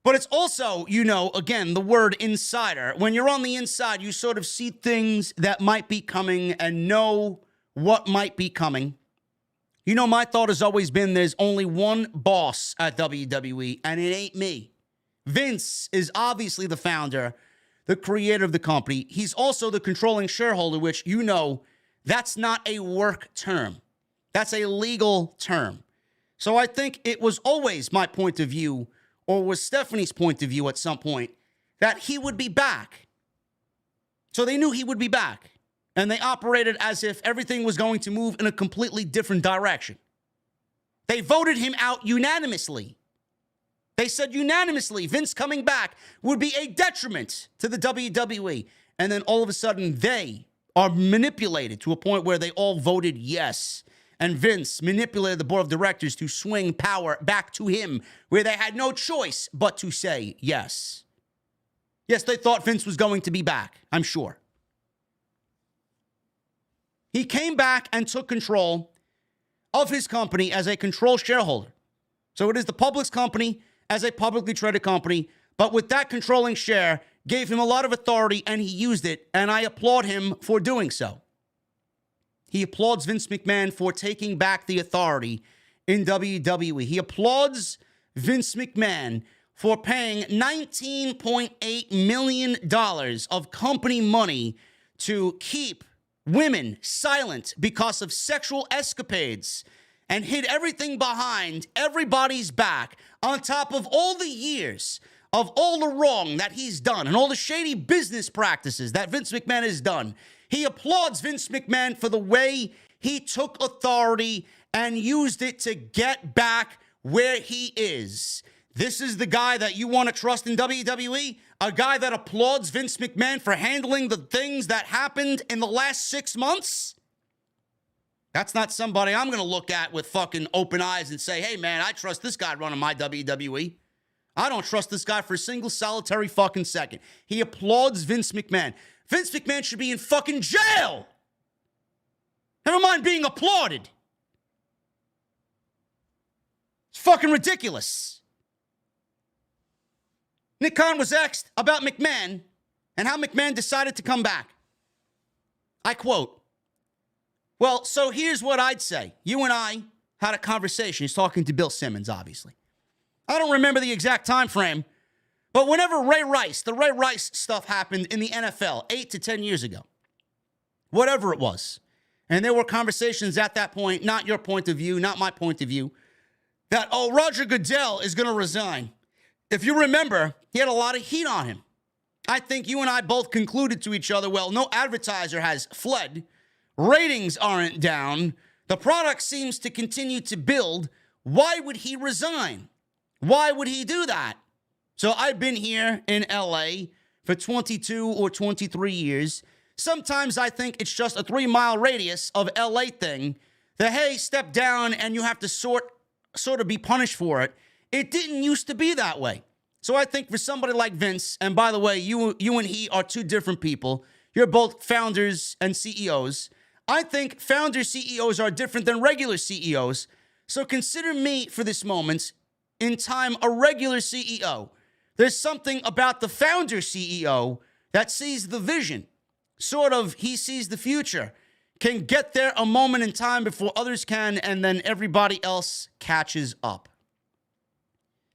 But it's also, you know, again, the word insider. When you're on the inside, you sort of see things that might be coming and know what might be coming. You know, my thought has always been there's only one boss at WWE, and it ain't me. Vince is obviously the founder, the creator of the company. He's also the controlling shareholder, which, you know, that's not a work term. That's a legal term. So I think it was always my point of view, or was Stephanie's point of view at some point, that he would be back. So they knew he would be back. And they operated as if everything was going to move in a completely different direction. They voted him out unanimously. They said unanimously Vince coming back would be a detriment to the WWE. And then all of a sudden they are manipulated to a point where they all voted yes. And Vince manipulated the board of directors to swing power back to him, where they had no choice but to say yes. Yes, they thought Vince was going to be back, I'm sure. He came back and took control of his company as a control shareholder. So it is the public's company as a publicly traded company, but with that controlling share, gave him a lot of authority and he used it, and I applaud him for doing so. He applauds Vince McMahon for taking back the authority in WWE. He applauds Vince McMahon for paying $19.8 million of company money to keep women silent because of sexual escapades and hid everything behind everybody's back on top of all the years of all the wrong that he's done and all the shady business practices that Vince McMahon has done. He applauds Vince McMahon for the way he took authority and used it to get back where he is. This is the guy that you want to trust in WWE? A guy that applauds Vince McMahon for handling the things that happened in the last 6 months? That's not somebody I'm going to look at with fucking open eyes and say, hey, man, I trust this guy running my WWE. I don't trust this guy for a single solitary fucking second. He applauds Vince McMahon. Vince McMahon should be in fucking jail. Never mind being applauded. It's fucking ridiculous. Nick Kahn was asked about McMahon and how McMahon decided to come back. I quote, well, so here's what I'd say. You and I had a conversation. He's talking to Bill Simmons, obviously. I don't remember the exact time frame, but whenever the Ray Rice stuff happened in the NFL 8 to 10 years ago, whatever it was, and there were conversations at that point, not your point of view, not my point of view, that, oh, Roger Goodell is going to resign. If you remember, he had a lot of heat on him. I think you and I both concluded to each other, well, no advertiser has fled. Ratings aren't down. The product seems to continue to build. Why would he resign? Why would he do that? So I've been here in LA for 22 or 23 years. Sometimes I think it's just a 3-mile radius of LA thing that, hey, step down and you have to sort of be punished for it. It didn't used to be that way. So I think for somebody like Vince, and by the way, you and he are two different people. You're both founders and CEOs. I think founder CEOs are different than regular CEOs. So consider me, for this moment in time, a regular CEO. There's something about the founder CEO that sees the vision. He sees the future. Can get there a moment in time before others can, and then everybody else catches up.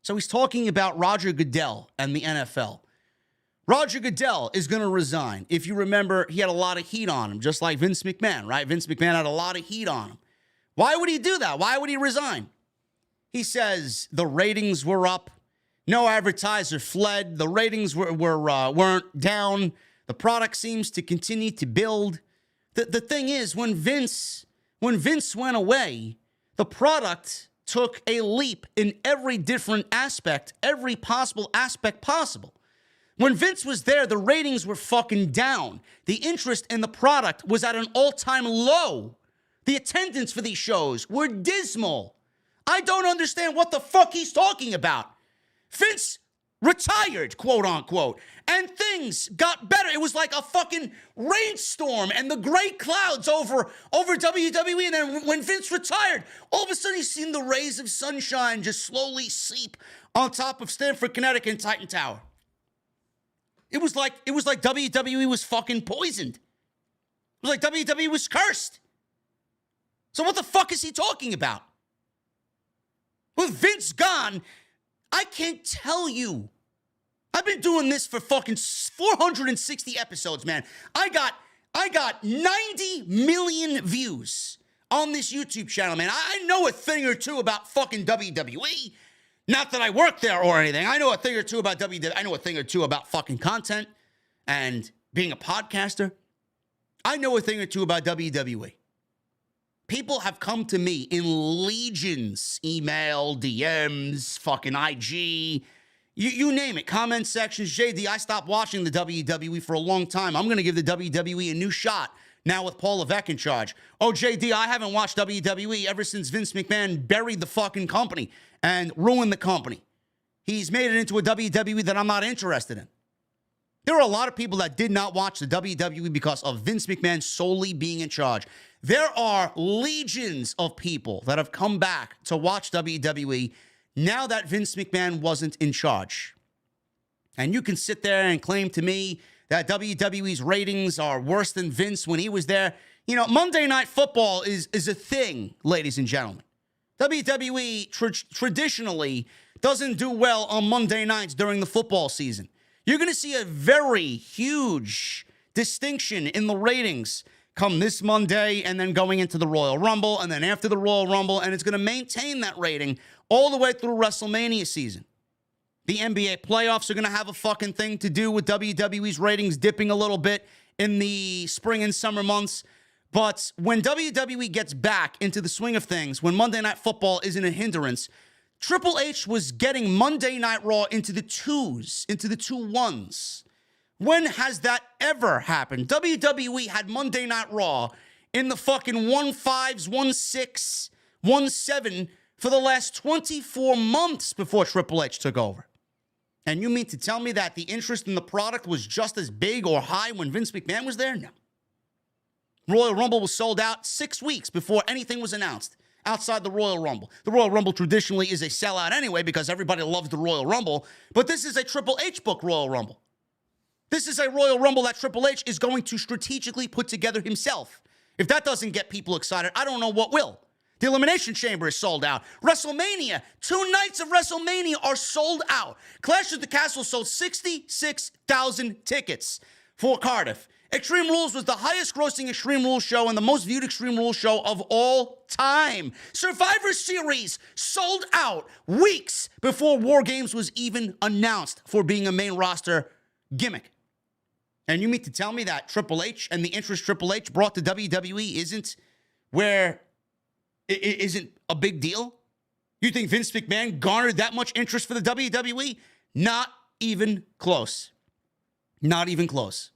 So he's talking about Roger Goodell and the NFL. Roger Goodell is going to resign. If you remember, he had a lot of heat on him, just like Vince McMahon, right? Vince McMahon had a lot of heat on him. Why would he do that? Why would he resign? He says the ratings were up. No advertiser fled. The ratings weren't down. The product seems to continue to build. The thing is, when Vince went away, the product took a leap in every different aspect, every possible aspect possible. When Vince was there, the ratings were fucking down. The interest in the product was at an all-time low. The attendance for these shows were dismal. I don't understand what the fuck he's talking about. Vince retired, quote unquote, and things got better. It was like a fucking rainstorm and the gray clouds over WWE. And then when Vince retired, all of a sudden he's seen the rays of sunshine just slowly seep on top of Stamford, Connecticut and Titan Tower. It was like WWE was fucking poisoned. It was like WWE was cursed. So what the fuck is he talking about? With Vince gone, I can't tell you. I've been doing this for fucking 460 episodes, man. I got 90 million views on this YouTube channel, man. I know a thing or two about fucking WWE. Not that I work there or anything. I know a thing or two about WWE. I know a thing or two about fucking content and being a podcaster. I know a thing or two about WWE. People have come to me in legions, email, DMs, fucking IG, you name it, comment sections. JD, I stopped watching the WWE for a long time. I'm going to give the WWE a new shot now with Paul Levesque in charge. Oh, JD, I haven't watched WWE ever since Vince McMahon buried the fucking company and ruined the company. He's made it into a WWE that I'm not interested in. There are a lot of people that did not watch the WWE because of Vince McMahon solely being in charge. There are legions of people that have come back to watch WWE now that Vince McMahon wasn't in charge. And you can sit there and claim to me that WWE's ratings are worse than Vince when he was there. You know, Monday Night Football is a thing, ladies and gentlemen. WWE traditionally doesn't do well on Monday nights during the football season. You're going to see a very huge distinction in the ratings come this Monday and then going into the Royal Rumble and then after the Royal Rumble, and it's going to maintain that rating all the way through WrestleMania season. The NBA playoffs are going to have a fucking thing to do with WWE's ratings dipping a little bit in the spring and summer months. But when WWE gets back into the swing of things, when Monday Night Football isn't a hindrance, Triple H was getting Monday Night Raw into the 2s, into the 2-1s. When has that ever happened? WWE had Monday Night Raw in the fucking 1-5s, 1-6, 1-7 for the last 24 months before Triple H took over. And you mean to tell me that the interest in the product was just as big or high when Vince McMahon was there? No. Royal Rumble was sold out 6 weeks before anything was announced outside the Royal Rumble. The Royal Rumble traditionally is a sellout anyway because everybody loves the Royal Rumble, but this is a Triple H book Royal Rumble. This is a Royal Rumble that Triple H is going to strategically put together himself. If that doesn't get people excited, I don't know what will. The Elimination Chamber is sold out. WrestleMania, 2 nights of WrestleMania are sold out. Clash of the Castle sold 66,000 tickets for Cardiff. Extreme Rules was the highest grossing Extreme Rules show and the most viewed Extreme Rules show of all time. Survivor Series sold out weeks before War Games was even announced for being a main roster gimmick. And you mean to tell me that Triple H and the interest Triple H brought to WWE isn't where it isn't a big deal? You think Vince McMahon garnered that much interest for the WWE? Not even close. Not even close.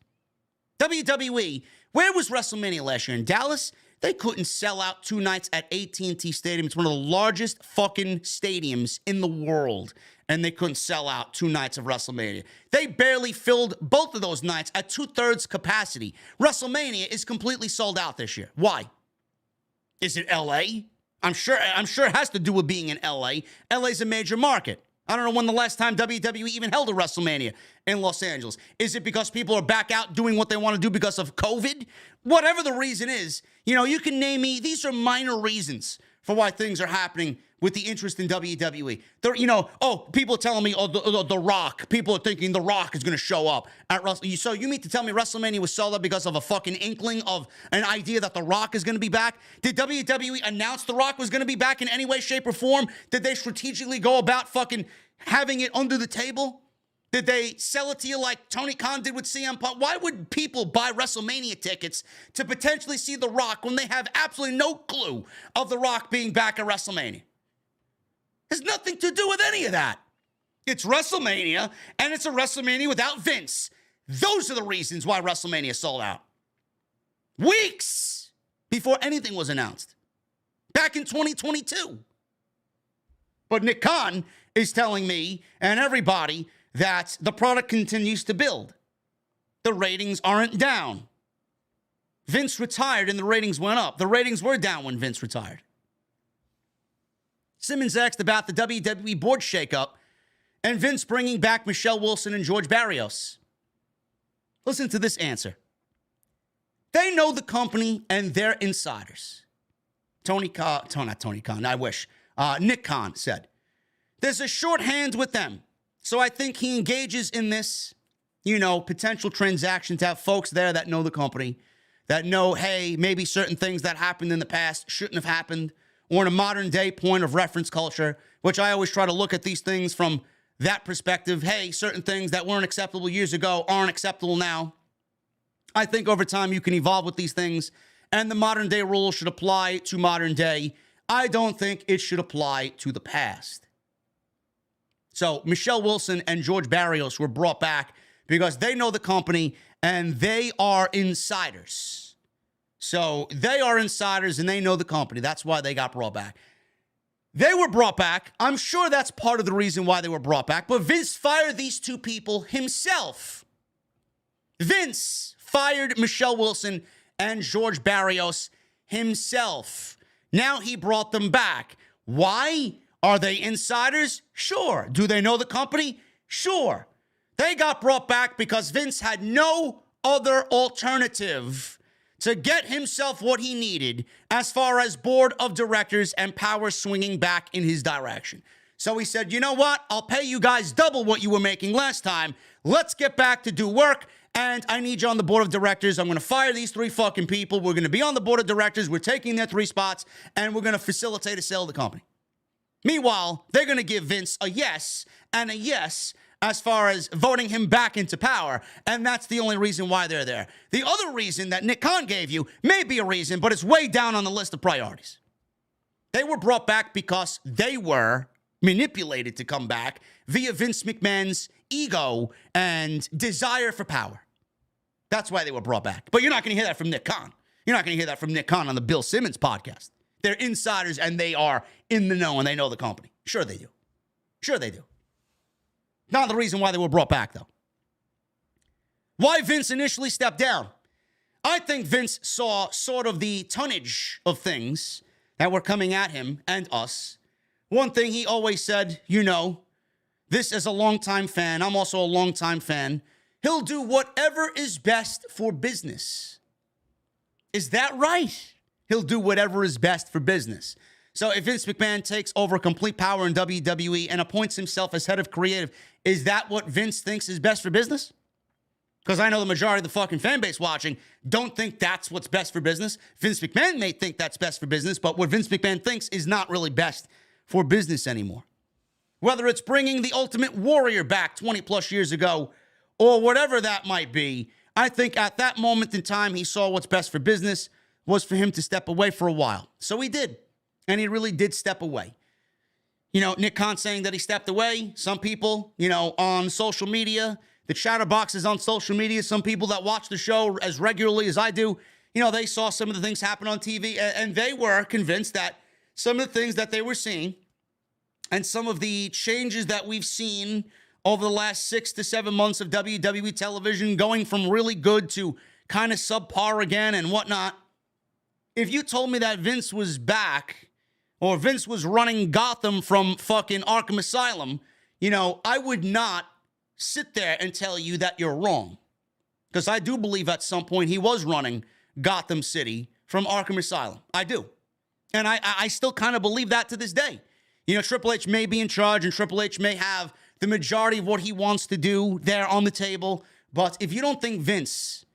WWE, where was WrestleMania last year? In Dallas? They couldn't sell out 2 nights at AT&T Stadium. It's one of the largest fucking stadiums in the world. And they couldn't sell out 2 nights of WrestleMania. They barely filled both of those nights at 2/3 capacity. WrestleMania is completely sold out this year. Why? Is it LA? I'm sure it has to do with being in LA. LA's a major market. I don't know when the last time WWE even held a WrestleMania in Los Angeles. Is it because people are back out doing what they want to do because of COVID? Whatever the reason is, you can name me. These are minor reasons for why things are happening with the interest in WWE. People are telling me, The Rock. People are thinking The Rock is going to show up at WrestleMania. So you mean to tell me WrestleMania was sold out because of a fucking inkling of an idea that The Rock is going to be back? Did WWE announce The Rock was going to be back in any way, shape, or form? Did they strategically go about fucking having it under the table? Did they sell it to you like Tony Khan did with CM Punk? Why would people buy WrestleMania tickets to potentially see The Rock when they have absolutely no clue of The Rock being back at WrestleMania? It has nothing to do with any of that. It's WrestleMania, and it's a WrestleMania without Vince. Those are the reasons why WrestleMania sold out. Weeks before anything was announced. Back in 2022. But Nick Kahn is telling me and everybody that the product continues to build. The ratings aren't down. Vince retired and the ratings went up. The ratings were down when Vince retired. Simmons asked about the WWE board shakeup and Vince bringing back Michelle Wilson and George Barrios. Listen to this answer. They know the company and they're insiders. Nick Kahn said, there's a shorthand with them. So I think he engages in this, potential transaction to have folks there that know the company, that know, hey, maybe certain things that happened in the past shouldn't have happened, or in a modern day point of reference culture, which I always try to look at these things from that perspective. Hey, certain things that weren't acceptable years ago aren't acceptable now. I think over time you can evolve with these things, and the modern day rules should apply to modern day. I don't think it should apply to the past. So Michelle Wilson and George Barrios were brought back because they know the company and they are insiders. So they are insiders and they know the company. That's why they got brought back. They were brought back. I'm sure that's part of the reason why they were brought back. But Vince fired these 2 people himself. Vince fired Michelle Wilson and George Barrios himself. Now he brought them back. Why? Are they insiders? Sure. Do they know the company? Sure. They got brought back because Vince had no other alternative to get himself what he needed as far as board of directors and power swinging back in his direction. So he said, you know what? I'll pay you guys double what you were making last time. Let's get back to do work. And I need you on the board of directors. I'm going to fire these 3 fucking people. We're going to be on the board of directors. We're taking their 3 spots, and we're going to facilitate a sale of the company. Meanwhile, they're going to give Vince a yes and a yes as far as voting him back into power, and that's the only reason why they're there. The other reason that Nick Kahn gave you may be a reason, but it's way down on the list of priorities. They were brought back because they were manipulated to come back via Vince McMahon's ego and desire for power. That's why they were brought back. But you're not going to hear that from Nick Kahn. You're not going to hear that from Nick Kahn on the Bill Simmons podcast. They're insiders and they are in the know and they know the company. Sure they do. Sure they do. Not the reason why they were brought back, though. Why Vince initially stepped down? I think Vince saw sort of the tonnage of things that were coming at him and us. One thing he always said, you know, this is a longtime fan. I'm also a longtime fan. He'll do whatever is best for business. Is that right? He'll do whatever is best for business. So if Vince McMahon takes over complete power in WWE and appoints himself as head of creative, is that what Vince thinks is best for business? Because I know the majority of the fucking fan base watching don't think that's what's best for business. Vince McMahon may think that's best for business, but what Vince McMahon thinks is not really best for business anymore. Whether it's bringing the Ultimate Warrior back 20 plus years ago or whatever that might be, I think at that moment in time, he saw what's best for business was for him to step away for a while. So he did. And he really did step away. You know, Nick Kahn saying that he stepped away. Some people, you know, on social media, the chatterboxes on social media, some people that watch the show as regularly as I do, you know, they saw some of the things happen on TV and they were convinced that some of the things that they were seeing and some of the changes that we've seen over the last 6 to 7 months of WWE television going from really good to kind of subpar again and whatnot. If you told me that Vince was back or Vince was running Gotham from fucking Arkham Asylum, you know, I would not sit there and tell you that you're wrong. Because I do believe at some point he was running Gotham City from Arkham Asylum. I do. And I still kind of believe that to this day. You know, Triple H may be in charge and Triple H may have the majority of what he wants to do there on the table. But if you don't think Vince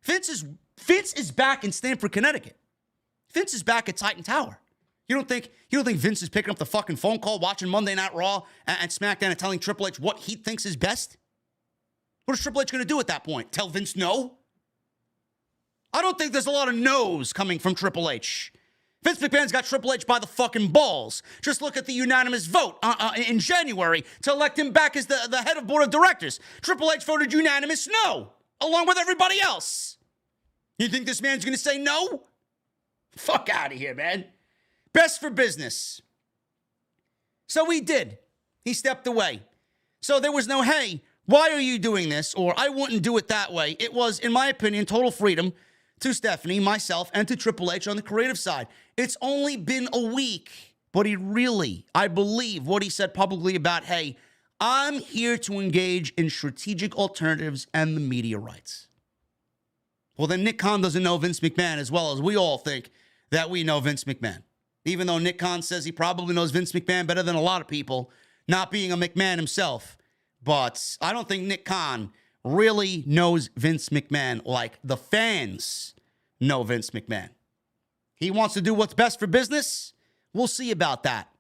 is back in Stamford, Connecticut. Vince is back at Titan Tower. You don't think Vince is picking up the fucking phone call, watching Monday Night Raw and SmackDown and telling Triple H what he thinks is best? What is Triple H going to do at that point? Tell Vince no? I don't think there's a lot of no's coming from Triple H. Vince McMahon's got Triple H by the fucking balls. Just look at the unanimous vote in January to elect him back as the head of board of directors. Triple H voted unanimous no, along with everybody else. You think this man's going to say no? Fuck out of here, man. Best for business. So he did. He stepped away. So there was no, hey, why are you doing this? Or I wouldn't do it that way. It was, in my opinion, total freedom to Stephanie, myself, and to Triple H on the creative side. It's only been a week, but he really, I believe what he said publicly about, hey, I'm here to engage in strategic alternatives and the media rights. Well, then Nick Kahn doesn't know Vince McMahon as well as we all think that we know Vince McMahon. Even though Nick Kahn says he probably knows Vince McMahon better than a lot of people, not being a McMahon himself. But I don't think Nick Kahn really knows Vince McMahon like the fans know Vince McMahon. He wants to do what's best for business. We'll see about that.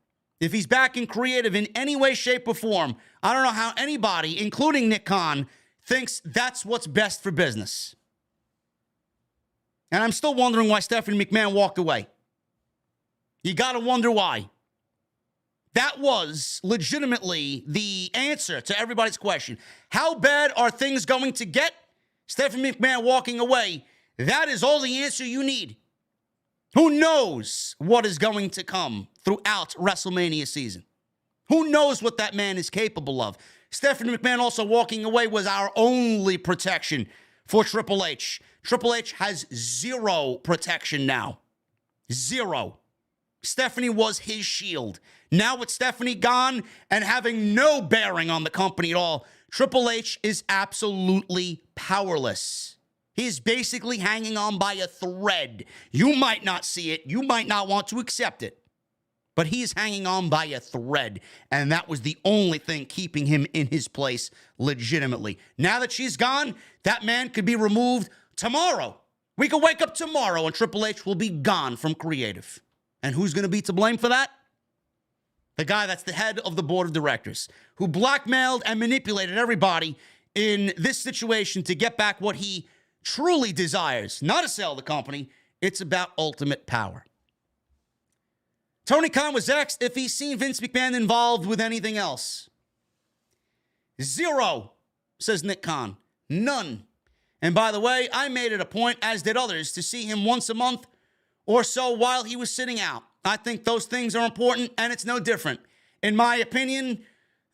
If he's back in creative in any way, shape, or form, I don't know how anybody, including Nick Kahn, thinks that's what's best for business. And I'm still wondering why Stephanie McMahon walked away. You got to wonder why. That was legitimately the answer to everybody's question. How bad are things going to get? Stephanie McMahon walking away. That is all the answer you need. Who knows what is going to come throughout WrestleMania season? Who knows what that man is capable of? Stephanie McMahon also walking away was our only protection for Triple H. Triple H has zero protection now. Zero. Stephanie was his shield. Now with Stephanie gone and having no bearing on the company at all, Triple H is absolutely powerless. He is basically hanging on by a thread. You might not see it. You might not want to accept it. But he is hanging on by a thread. And that was the only thing keeping him in his place legitimately. Now that she's gone, that man could be removed tomorrow. We could wake up tomorrow and Triple H will be gone from creative. And who's going to be to blame for that? The guy that's the head of the board of directors, who blackmailed and manipulated everybody in this situation to get back what he truly desires. Not to sell the company. It's about ultimate power. Tony Khan was asked if he's seen Vince McMahon involved with anything else. Zero, says Nick Khan. None. And by the way, I made it a point, as did others, to see him once a month or so while he was sitting out. I think those things are important, and it's no different, in my opinion,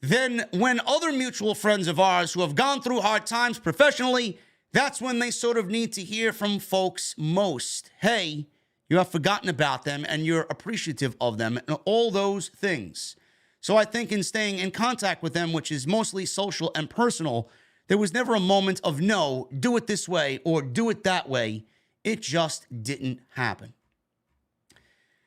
than when other mutual friends of ours who have gone through hard times professionally, that's when they sort of need to hear from folks most. Hey, you have forgotten about them, and you're appreciative of them, and all those things. So I think in staying in contact with them, which is mostly social and personal, there was never a moment of no, do it this way, or do it that way. It just didn't happen.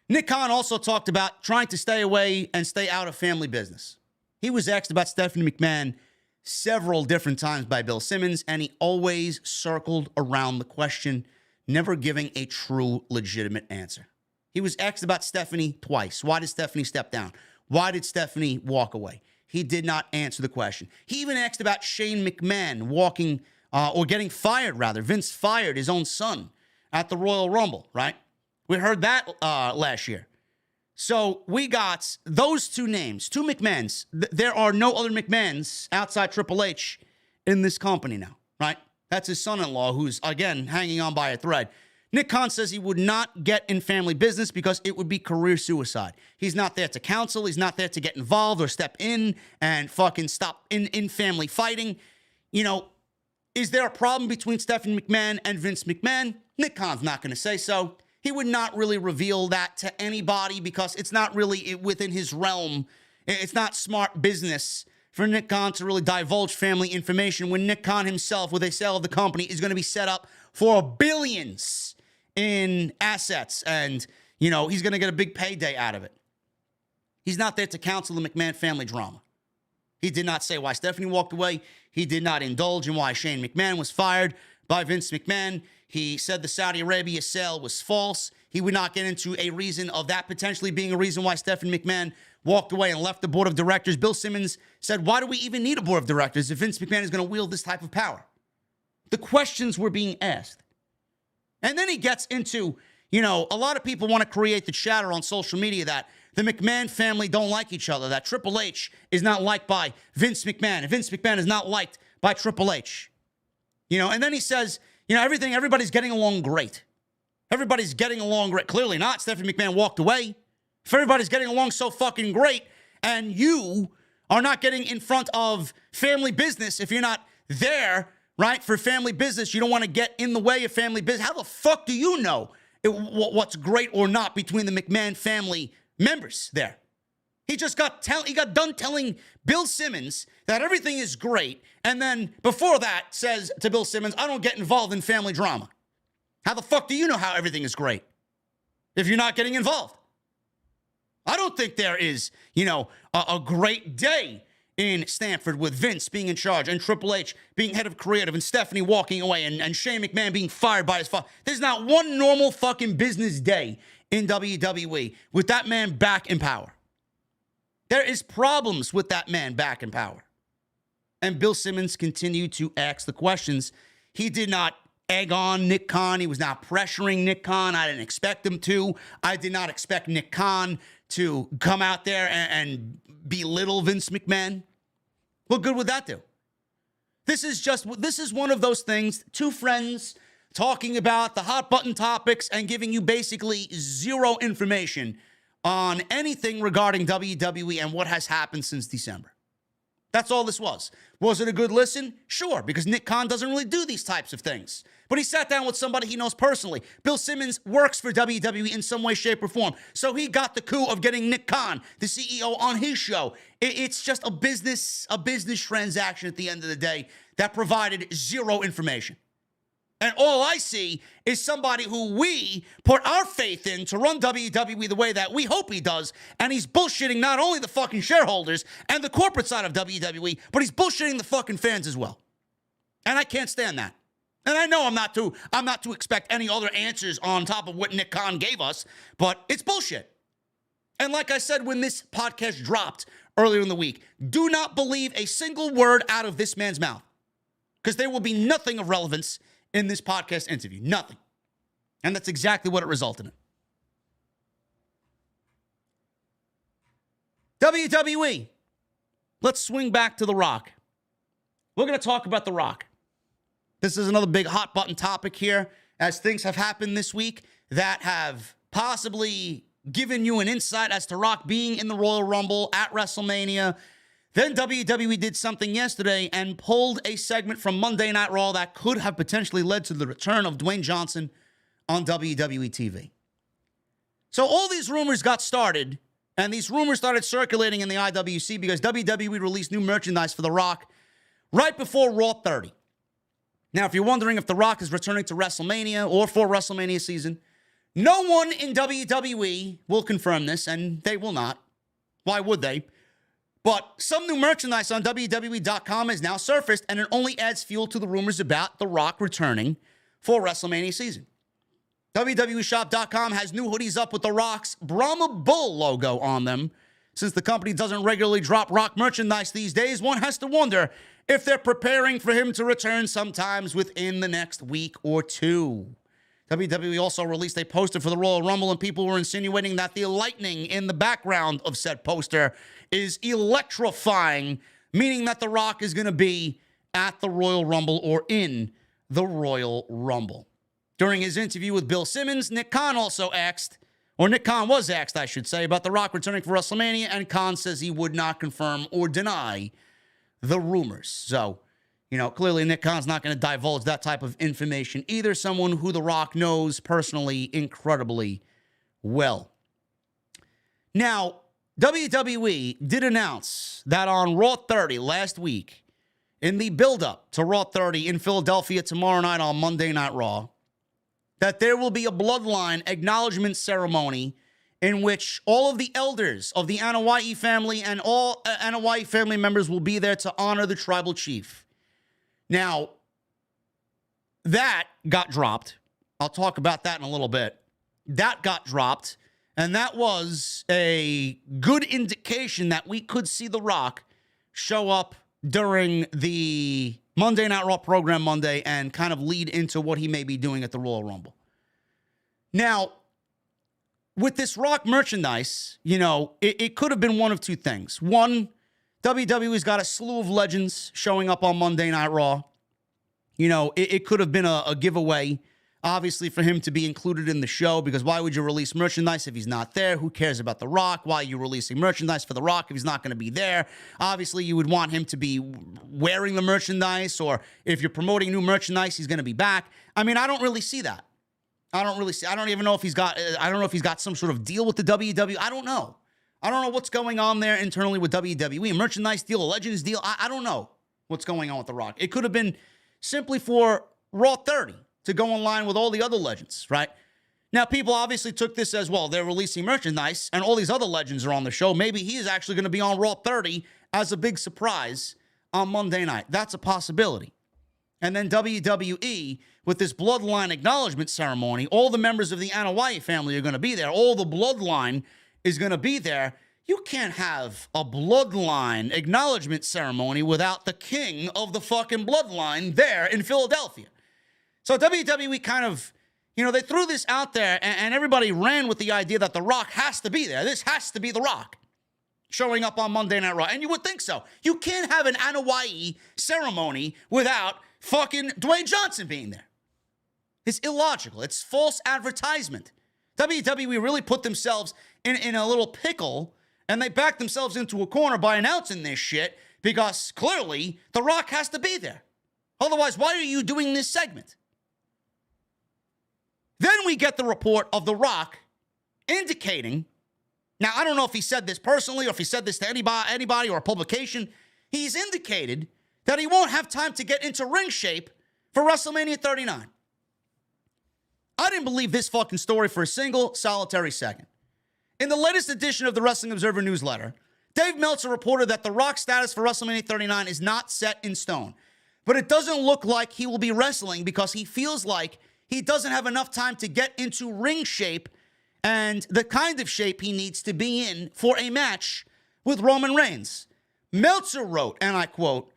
Nick Khan also talked about trying to stay away and stay out of family business. He was asked about Stephanie McMahon several different times by Bill Simmons, and he always circled around the question, never giving a true, legitimate answer. He was asked about Stephanie twice. Why did Stephanie step down? Why did Stephanie walk away? He did not answer the question. He even asked about Shane McMahon walking, or getting fired, rather. Vince fired his own son at the Royal Rumble, right? We heard that last year. So we got those two names, two McMahons. There are no other McMahons outside Triple H in this company now, right? That's his son-in-law who's, again, hanging on by a thread. Nick Khan says he would not get in family business because it would be career suicide. He's not there to counsel. He's not there to get involved or step in and fucking stop in family fighting. You know, is there a problem between Stephanie McMahon and Vince McMahon? Nick Khan's not going to say so. He would not really reveal that to anybody because it's not really within his realm. It's not smart business for Nick Khan to really divulge family information when Nick Khan himself, with a sale of the company, is going to be set up for billions in assets. And, you know, he's going to get a big payday out of it. He's not there to counsel the McMahon family drama. He did not say why Stephanie walked away. He did not indulge in why Shane McMahon was fired by Vince McMahon. He said the Saudi Arabia sale was false. He would not get into a reason of that potentially being a reason why Stephanie McMahon walked away and left the board of directors. Bill Simmons said, why do we even need a board of directors if Vince McMahon is going to wield this type of power? The questions were being asked. And then he gets into, you know, a lot of people want to create the chatter on social media that the McMahon family don't like each other, that Triple H is not liked by Vince McMahon, and Vince McMahon is not liked by Triple H. You know, and then he says, you know, everybody's getting along great. Everybody's getting along great. Clearly not. Stephanie McMahon walked away. If everybody's getting along so fucking great and you are not getting in front of family business, if you're not there, right, for family business, you don't want to get in the way of family business. How the fuck do you know what's great or not between the McMahon family members there? He just got done telling Bill Simmons that everything is great, and then before that says to Bill Simmons, I don't get involved in family drama. How the fuck do you know how everything is great if you're not getting involved? I don't think there is, you know, a great day in Stamford with Vince being in charge and Triple H being head of creative and Stephanie walking away and Shane McMahon being fired by his father. There's not one normal fucking business day in WWE with that man back in power. There is problems with that man back in power. And Bill Simmons continued to ask the questions. He did not egg on Nick Khan. He was not pressuring Nick Khan. I didn't expect him to. I did not expect Nick Khan to come out there and belittle Vince McMahon. What good would that do? This is one of those things, two friends talking about the hot button topics and giving you basically zero information on anything regarding WWE and what has happened since December. That's all this was. Was it a good listen? Sure, because Nick Kahn doesn't really do these types of things. But he sat down with somebody he knows personally. Bill Simmons works for WWE in some way, shape, or form. So he got the coup of getting Nick Kahn, the CEO, on his show. It's just a business transaction at the end of the day that provided zero information. And all I see is somebody who we put our faith in to run WWE the way that we hope he does. And he's bullshitting not only the fucking shareholders and the corporate side of WWE, but he's bullshitting the fucking fans as well. And I can't stand that. And I know I'm not to expect any other answers on top of what Nick Kahn gave us, but it's bullshit. And like I said when this podcast dropped earlier in the week, do not believe a single word out of this man's mouth, because there will be nothing of relevance in this podcast interview. Nothing. And that's exactly what it resulted in. WWE. Let's swing back to The Rock. We're going to talk about The Rock. This is another big hot button topic here, as things have happened this week that have possibly given you an insight as to Rock being in the Royal Rumble at WrestleMania. Then WWE did something yesterday and pulled a segment from Monday Night Raw that could have potentially led to the return of Dwayne Johnson on WWE TV. So all these rumors got started, and these rumors started circulating in the IWC because WWE released new merchandise for The Rock right before Raw 30. Now, if you're wondering if The Rock is returning to WrestleMania or for WrestleMania season, no one in WWE will confirm this, and they will not. Why would they? But some new merchandise on WWE.com has now surfaced, and it only adds fuel to the rumors about The Rock returning for WrestleMania season. WWEshop.com has new hoodies up with The Rock's Brahma Bull logo on them. Since the company doesn't regularly drop Rock merchandise these days, one has to wonder if they're preparing for him to return sometimes within the next week or two. WWE also released a poster for the Royal Rumble, and people were insinuating that the lightning in the background of said poster is electrifying, meaning that The Rock is going to be at the Royal Rumble or in the Royal Rumble. During his interview with Bill Simmons, Nick Kahn was asked, I should say, about The Rock returning for WrestleMania, and Kahn says he would not confirm or deny the rumors. So, clearly Nick Khan's not going to divulge that type of information either, someone who The Rock knows personally incredibly well. Now, WWE did announce that on Raw 30 last week, in the build-up to Raw 30 in Philadelphia tomorrow night on Monday Night Raw, that there will be a Bloodline acknowledgement ceremony in which all of the elders of the Anoa'i family and all Anoa'i family members will be there to honor the tribal chief. Now, that got dropped. I'll talk about that in a little bit. That got dropped, and that was a good indication that we could see The Rock show up during the Monday Night Raw program Monday and kind of lead into what he may be doing at the Royal Rumble. Now, with this Rock merchandise, it could have been one of two things. One, WWE's got a slew of legends showing up on Monday Night Raw. It could have been a giveaway, obviously, for him to be included in the show, because why would you release merchandise if he's not there? Who cares about The Rock? Why are you releasing merchandise for The Rock if he's not going to be there? Obviously, you would want him to be wearing the merchandise, or if you're promoting new merchandise, he's going to be back. I mean, I don't really see that. I don't even know if he's got some sort of deal with the WWE. I don't know what's going on there internally with WWE. A merchandise deal, a Legends deal. I don't know what's going on with The Rock. It could have been simply for Raw 30 to go in line with all the other legends, right? Now, people obviously took this as, well, they're releasing merchandise and all these other legends are on the show. Maybe he is actually going to be on Raw 30 as a big surprise on Monday night. That's a possibility. And then WWE, with this Bloodline acknowledgement ceremony, all the members of the Anoa'i family are going to be there. All the Bloodline is going to be there. You can't have a Bloodline acknowledgement ceremony without the king of the fucking Bloodline there in Philadelphia. So WWE kind of, they threw this out there, and everybody ran with the idea that The Rock has to be there. This has to be The Rock showing up on Monday Night Raw. And you would think so. You can't have an Anoa'i ceremony without fucking Dwayne Johnson being there. It's illogical. It's false advertisement. WWE really put themselves in a little pickle, and they backed themselves into a corner by announcing this shit because clearly The Rock has to be there. Otherwise, why are you doing this segment? Then we get the report of The Rock indicating, now I don't know if he said this personally or if he said this to anybody or a publication, he's indicated that he won't have time to get into ring shape for WrestleMania 39. I didn't believe this fucking story for a single solitary second. In the latest edition of the Wrestling Observer newsletter, Dave Meltzer reported that The Rock's status for WrestleMania 39 is not set in stone. But it doesn't look like he will be wrestling because he feels like he doesn't have enough time to get into ring shape and the kind of shape he needs to be in for a match with Roman Reigns. Meltzer wrote, and I quote,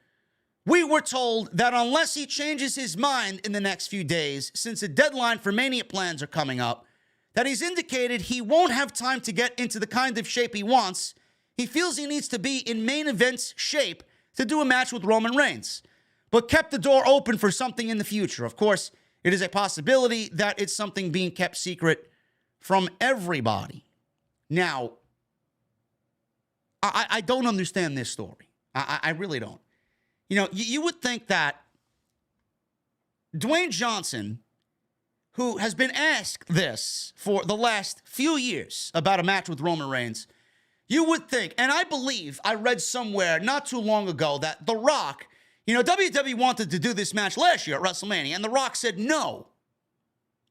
"We were told that unless he changes his mind in the next few days, since a deadline for Mania plans are coming up, that he's indicated he won't have time to get into the kind of shape he wants. He feels he needs to be in main event shape to do a match with Roman Reigns, but kept the door open for something in the future. Of course, it is a possibility that it's something being kept secret from everybody." Now, I don't understand this story. I really don't. You know, you would think that Dwayne Johnson, who has been asked this for the last few years about a match with Roman Reigns, you would think, and I believe I read somewhere not too long ago that The Rock, you know, WWE wanted to do this match last year at WrestleMania, and The Rock said no.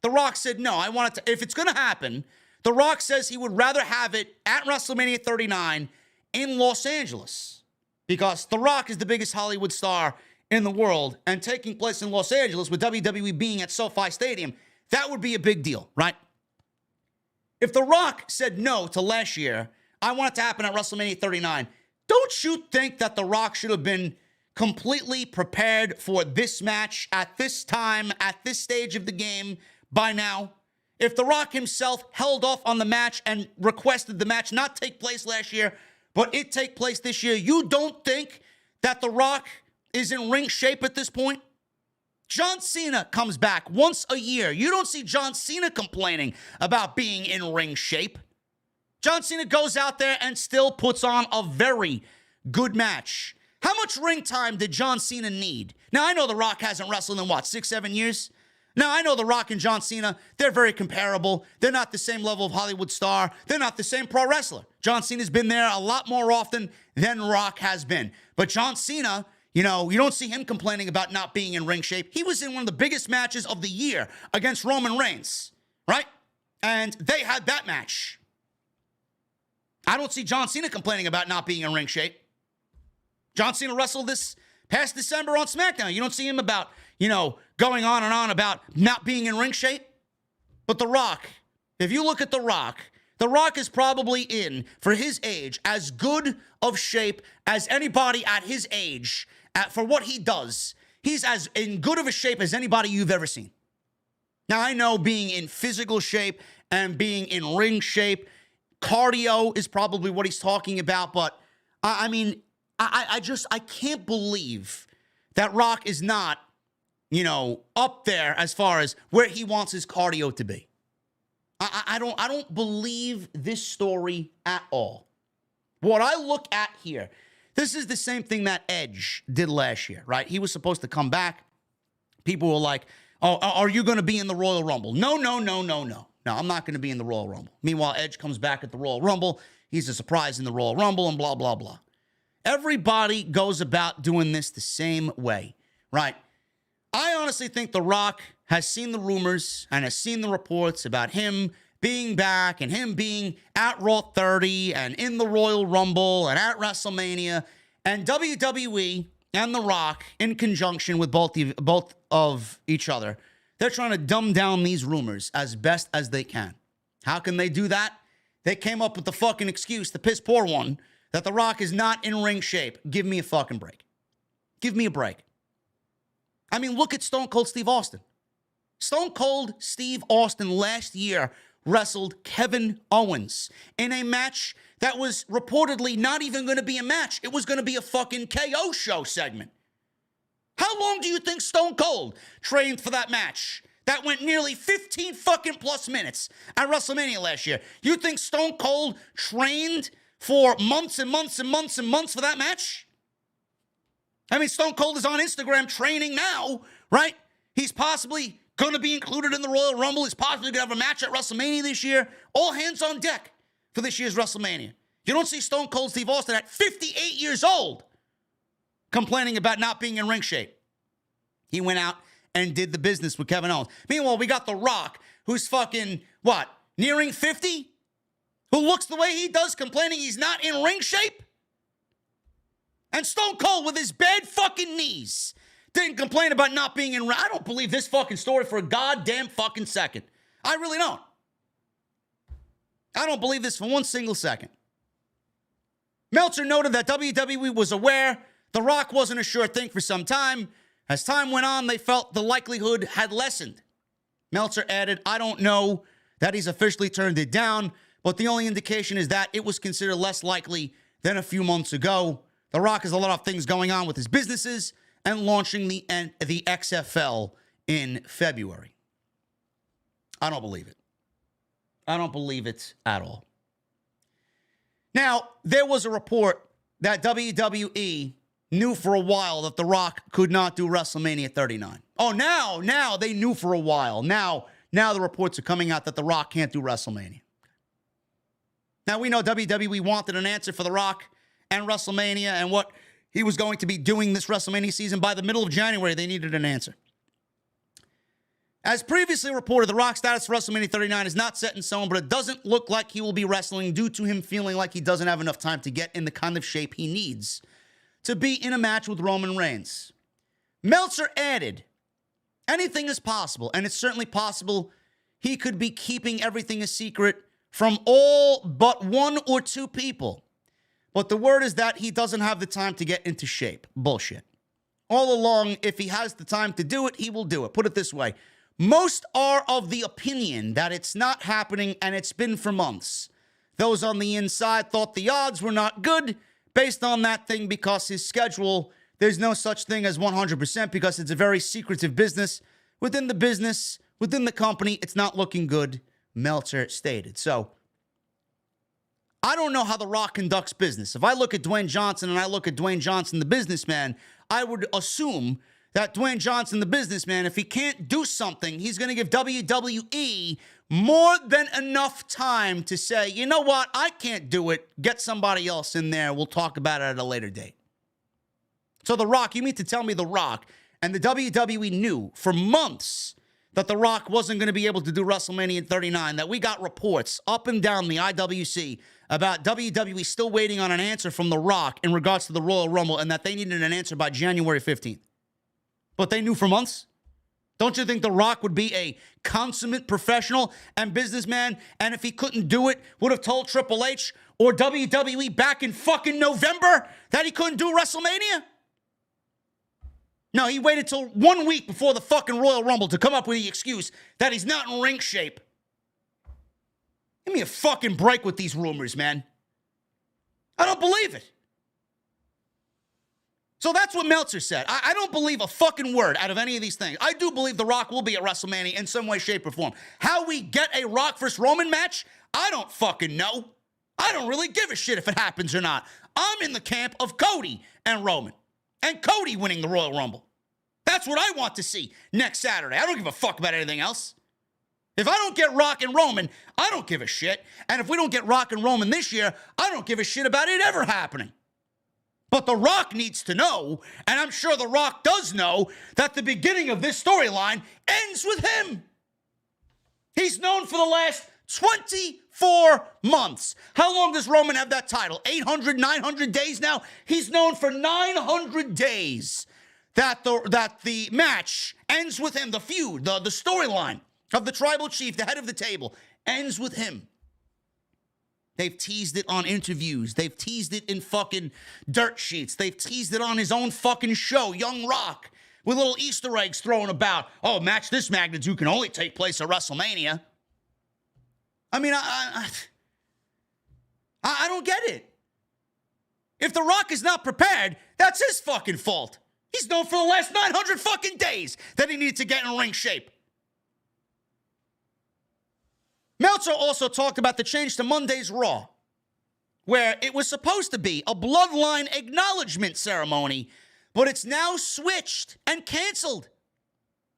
The Rock said no. I want it to, if it's going to happen, The Rock says he would rather have it at WrestleMania 39 in Los Angeles, because The Rock is the biggest Hollywood star in the world, and taking place in Los Angeles with WWE being at SoFi Stadium, that would be a big deal, right? If The Rock said no to last year, I want it to happen at WrestleMania 39, don't you think that The Rock should have been completely prepared for this match at this time, at this stage of the game by now? If The Rock himself held off on the match and requested the match not take place last year, but it take place this year, you don't think that The Rock is in ring shape at this point? John Cena comes back once a year. You don't see John Cena complaining about being in ring shape. John Cena goes out there and still puts on a very good match. How much ring time did John Cena need? Now, I know The Rock hasn't wrestled in, 6, 7 years? Now, I know The Rock and John Cena, they're very comparable. They're not the same level of Hollywood star. They're not the same pro wrestler. John Cena's been there a lot more often than Rock has been. But John Cena, you know, you don't see him complaining about not being in ring shape. He was in one of the biggest matches of the year against Roman Reigns, right? And they had that match. I don't see John Cena complaining about not being in ring shape. John Cena wrestled this past December on SmackDown. You don't see him about, going on and on about not being in ring shape. But The Rock, if you look at The Rock is probably in, for his age, as good of shape as anybody at his age for what he does. He's as in good of a shape as anybody you've ever seen. Now, I know being in physical shape and being in ring shape, cardio is probably what he's talking about, but I can't believe that Rock is not, up there as far as where he wants his cardio to be. I don't believe this story at all. What I look at here, this is the same thing that Edge did last year, right? He was supposed to come back. People were like, "Oh, are you going to be in the Royal Rumble?" No, I'm not going to be in the Royal Rumble. Meanwhile, Edge comes back at the Royal Rumble. He's a surprise in the Royal Rumble and blah, blah, blah. Everybody goes about doing this the same way, right? I honestly think The Rock has seen the rumors and has seen the reports about him being back and him being at Raw 30 and in the Royal Rumble and at WrestleMania, and WWE and The Rock in conjunction with both of each other. They're trying to dumb down these rumors as best as they can. How can they do that? They came up with the fucking excuse, the piss poor one, that The Rock is not in ring shape. Give me a fucking break. Give me a break. I mean, look at Stone Cold Steve Austin. Stone Cold Steve Austin last year wrestled Kevin Owens in a match that was reportedly not even going to be a match. It was going to be a fucking KO show segment. How long do you think Stone Cold trained for that match? That went nearly 15 fucking plus minutes at WrestleMania last year. You think Stone Cold trained for months and months and months and months for that match? I mean, Stone Cold is on Instagram training now, right? He's possibly going to be included in the Royal Rumble. He's possibly going to have a match at WrestleMania this year. All hands on deck for this year's WrestleMania. You don't see Stone Cold Steve Austin at 58 years old complaining about not being in ring shape. He went out and did the business with Kevin Owens. Meanwhile, we got The Rock, who's fucking, nearing 50? Who looks the way he does, complaining he's not in ring shape? And Stone Cold, with his bad fucking knees, didn't complain about not being in ring. I don't believe this fucking story for a goddamn fucking second. I really don't. I don't believe this for one single second. Meltzer noted that WWE was aware The Rock wasn't a sure thing for some time. As time went on, they felt the likelihood had lessened. Meltzer added, I don't know that he's officially turned it down, but the only indication is that it was considered less likely than a few months ago. The Rock has a lot of things going on with his businesses and launching the XFL in February. I don't believe it. I don't believe it at all. Now, there was a report that WWE knew for a while that The Rock could not do WrestleMania 39. Oh, now they knew for a while. Now the reports are coming out that The Rock can't do WrestleMania. Now, we know WWE wanted an answer for The Rock and WrestleMania and what he was going to be doing this WrestleMania season. By the middle of January, they needed an answer. As previously reported, The Rock's status for WrestleMania 39 is not set in stone, but it doesn't look like he will be wrestling due to him feeling like he doesn't have enough time to get in the kind of shape he needs to be in a match with Roman Reigns. Meltzer added, anything is possible, and it's certainly possible he could be keeping everything a secret from all but one or two people. But the word is that he doesn't have the time to get into shape. Bullshit. All along, if he has the time to do it, he will do it. Put it this way. Most are of the opinion that it's not happening, and it's been for months. Those on the inside thought the odds were not good based on that thing because his schedule, there's no such thing as 100% because it's a very secretive business. Within the company, it's not looking good, Meltzer stated. So, I don't know how The Rock conducts business. If I look at Dwayne Johnson and I look at Dwayne Johnson, the businessman, I would assume that Dwayne Johnson, the businessman, if he can't do something, he's going to give WWE more than enough time to say, you know what, I can't do it. Get somebody else in there. We'll talk about it at a later date. So The Rock, you mean to tell me The Rock and the WWE knew for months that The Rock wasn't going to be able to do WrestleMania 39, that we got reports up and down the IWC about WWE still waiting on an answer from The Rock in regards to the Royal Rumble and that they needed an answer by January 15th. But they knew for months? Don't you think The Rock would be a consummate professional and businessman, and if he couldn't do it, would have told Triple H or WWE back in fucking November that he couldn't do WrestleMania? No, he waited till 1 week before the fucking Royal Rumble to come up with the excuse that he's not in ring shape. Give me a fucking break with these rumors, man. I don't believe it. So that's what Meltzer said. I don't believe a fucking word out of any of these things. I do believe The Rock will be at WrestleMania in some way, shape, or form. How we get a Rock vs. Roman match, I don't fucking know. I don't really give a shit if it happens or not. I'm in the camp of Cody and Roman. And Cody winning the Royal Rumble. That's what I want to see next Saturday. I don't give a fuck about anything else. If I don't get Rock and Roman, I don't give a shit. And if we don't get Rock and Roman this year, I don't give a shit about it ever happening. But The Rock needs to know, and I'm sure The Rock does know, that the beginning of this storyline ends with him. He's known for the last 24 months. How long does Roman have that title? 800, 900 days now? He's known for 900 days that the match ends with him. The feud, the storyline of the tribal chief, the head of the table, ends with him. They've teased it on interviews. They've teased it in fucking dirt sheets. They've teased it on his own fucking show, Young Rock, with little Easter eggs thrown about. Oh, match this magnitude can only take place at WrestleMania. I mean, I don't get it. If The Rock is not prepared, that's his fucking fault. He's known for the last 900 fucking days that he needed to get in ring shape. Meltzer also talked about the change to Monday's Raw, where it was supposed to be a Bloodline acknowledgement ceremony, But it's now switched and canceled.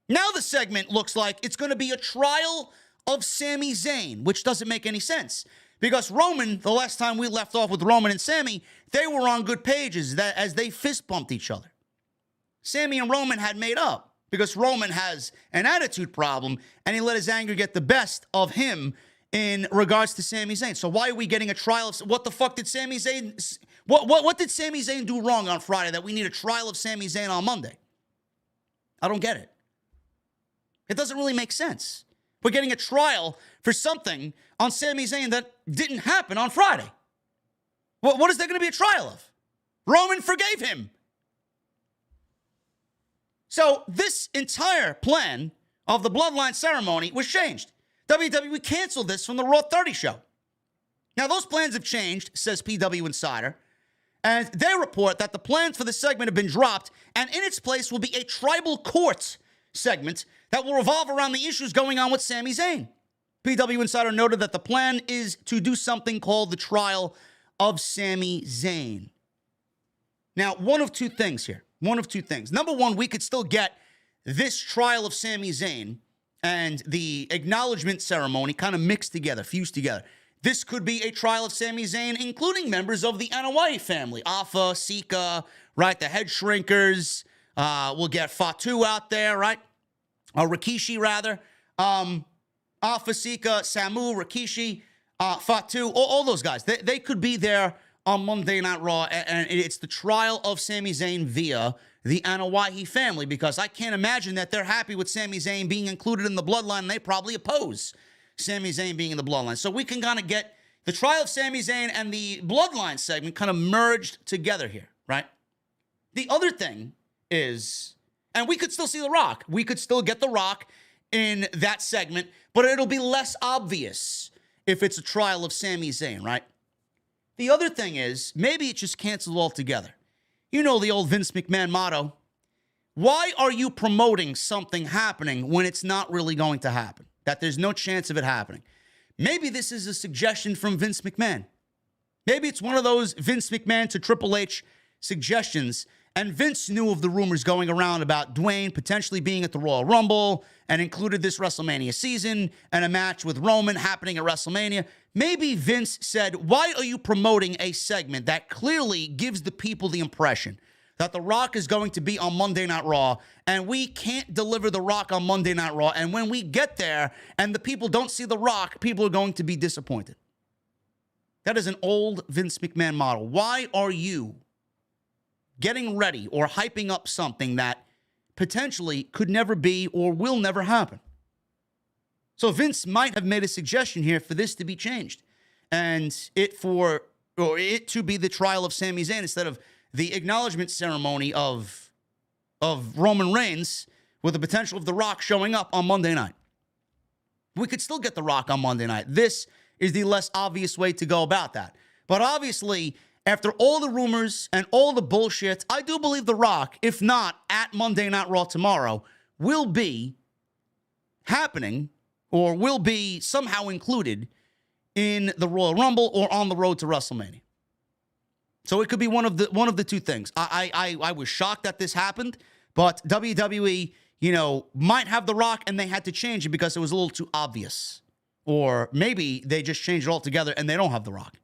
Now the segment looks like it's going to be a trial of Sami Zayn, which doesn't make any sense. Because Roman, the last time we left off with Roman and Sami, they were on good pages as they fist bumped each other. Sami and Roman had made up because Roman has an attitude problem and he let his anger get the best of him in regards to Sami Zayn. So why are we getting a trial of what the fuck did Sami Zayn what did Sami Zayn do wrong on Friday that we need a trial of Sami Zayn on Monday? I don't get it. It doesn't really make sense. We're getting a trial for something on Sami Zayn that didn't happen on Friday. What is there going to be a trial of? Roman forgave him. So this entire plan of the Bloodline ceremony was changed. WWE canceled this from the Raw 30 show. Now, those plans have changed, says PW Insider, and they report that the plans for the segment have been dropped, and in its place will be a tribal court segment that will revolve around the issues going on with Sami Zayn. PW Insider noted that the plan is to do something called the trial of Sami Zayn. Now, one of two things here. One of two things. Number one, we could still get this trial of Sami Zayn and the acknowledgement ceremony kind of mixed together, fused together. This could be a trial of Sami Zayn, including members of the Anoa'i family. Alpha, Sika, right? The head shrinkers. We'll get Fatu out there, right? Rikishi, rather. Alpha, Sika, Samu, Rikishi, Fatu, all those guys. They could be there on Monday Night Raw, and it's the trial of Sami Zayn via the Anoa'i family, because I can't imagine that they're happy with Sami Zayn being included in the Bloodline, and they probably oppose Sami Zayn being in the Bloodline. So we can kind of get the trial of Sami Zayn and the Bloodline segment kind of merged together here, right? The other thing is, and we could still see The Rock. We could still get The Rock in that segment, but it'll be less obvious if it's a trial of Sami Zayn, right? The other thing is, maybe it's just canceled altogether. You know the old Vince McMahon motto. Why are you promoting something happening when it's not really going to happen? That there's no chance of it happening. Maybe this is a suggestion from Vince McMahon. Maybe it's one of those Vince McMahon to Triple H suggestions. And Vince knew of the rumors going around about Dwayne potentially being at the Royal Rumble and included this WrestleMania season and a match with Roman happening at WrestleMania. Maybe Vince said, why are you promoting a segment that clearly gives the people the impression that The Rock is going to be on Monday Night Raw and we can't deliver The Rock on Monday Night Raw, and when we get there and the people don't see The Rock, people are going to be disappointed. That is an old Vince McMahon model. Why are you getting ready or hyping up something that potentially could never be or will never happen? So Vince might have made a suggestion here for this to be changed and it to be the trial of Sami Zayn instead of the acknowledgement ceremony of Roman Reigns with the potential of The Rock showing up on Monday night. We could still get The Rock on Monday night. This is the less obvious way to go about that. But obviously, after all the rumors and all the bullshit, I do believe The Rock, if not at Monday Night Raw tomorrow, will be happening or will be somehow included in the Royal Rumble or on the road to WrestleMania. So it could be one of the two things. I was shocked that this happened, but WWE, might have The Rock and they had to change it because it was a little too obvious. Or maybe they just changed it altogether and they don't have The Rock.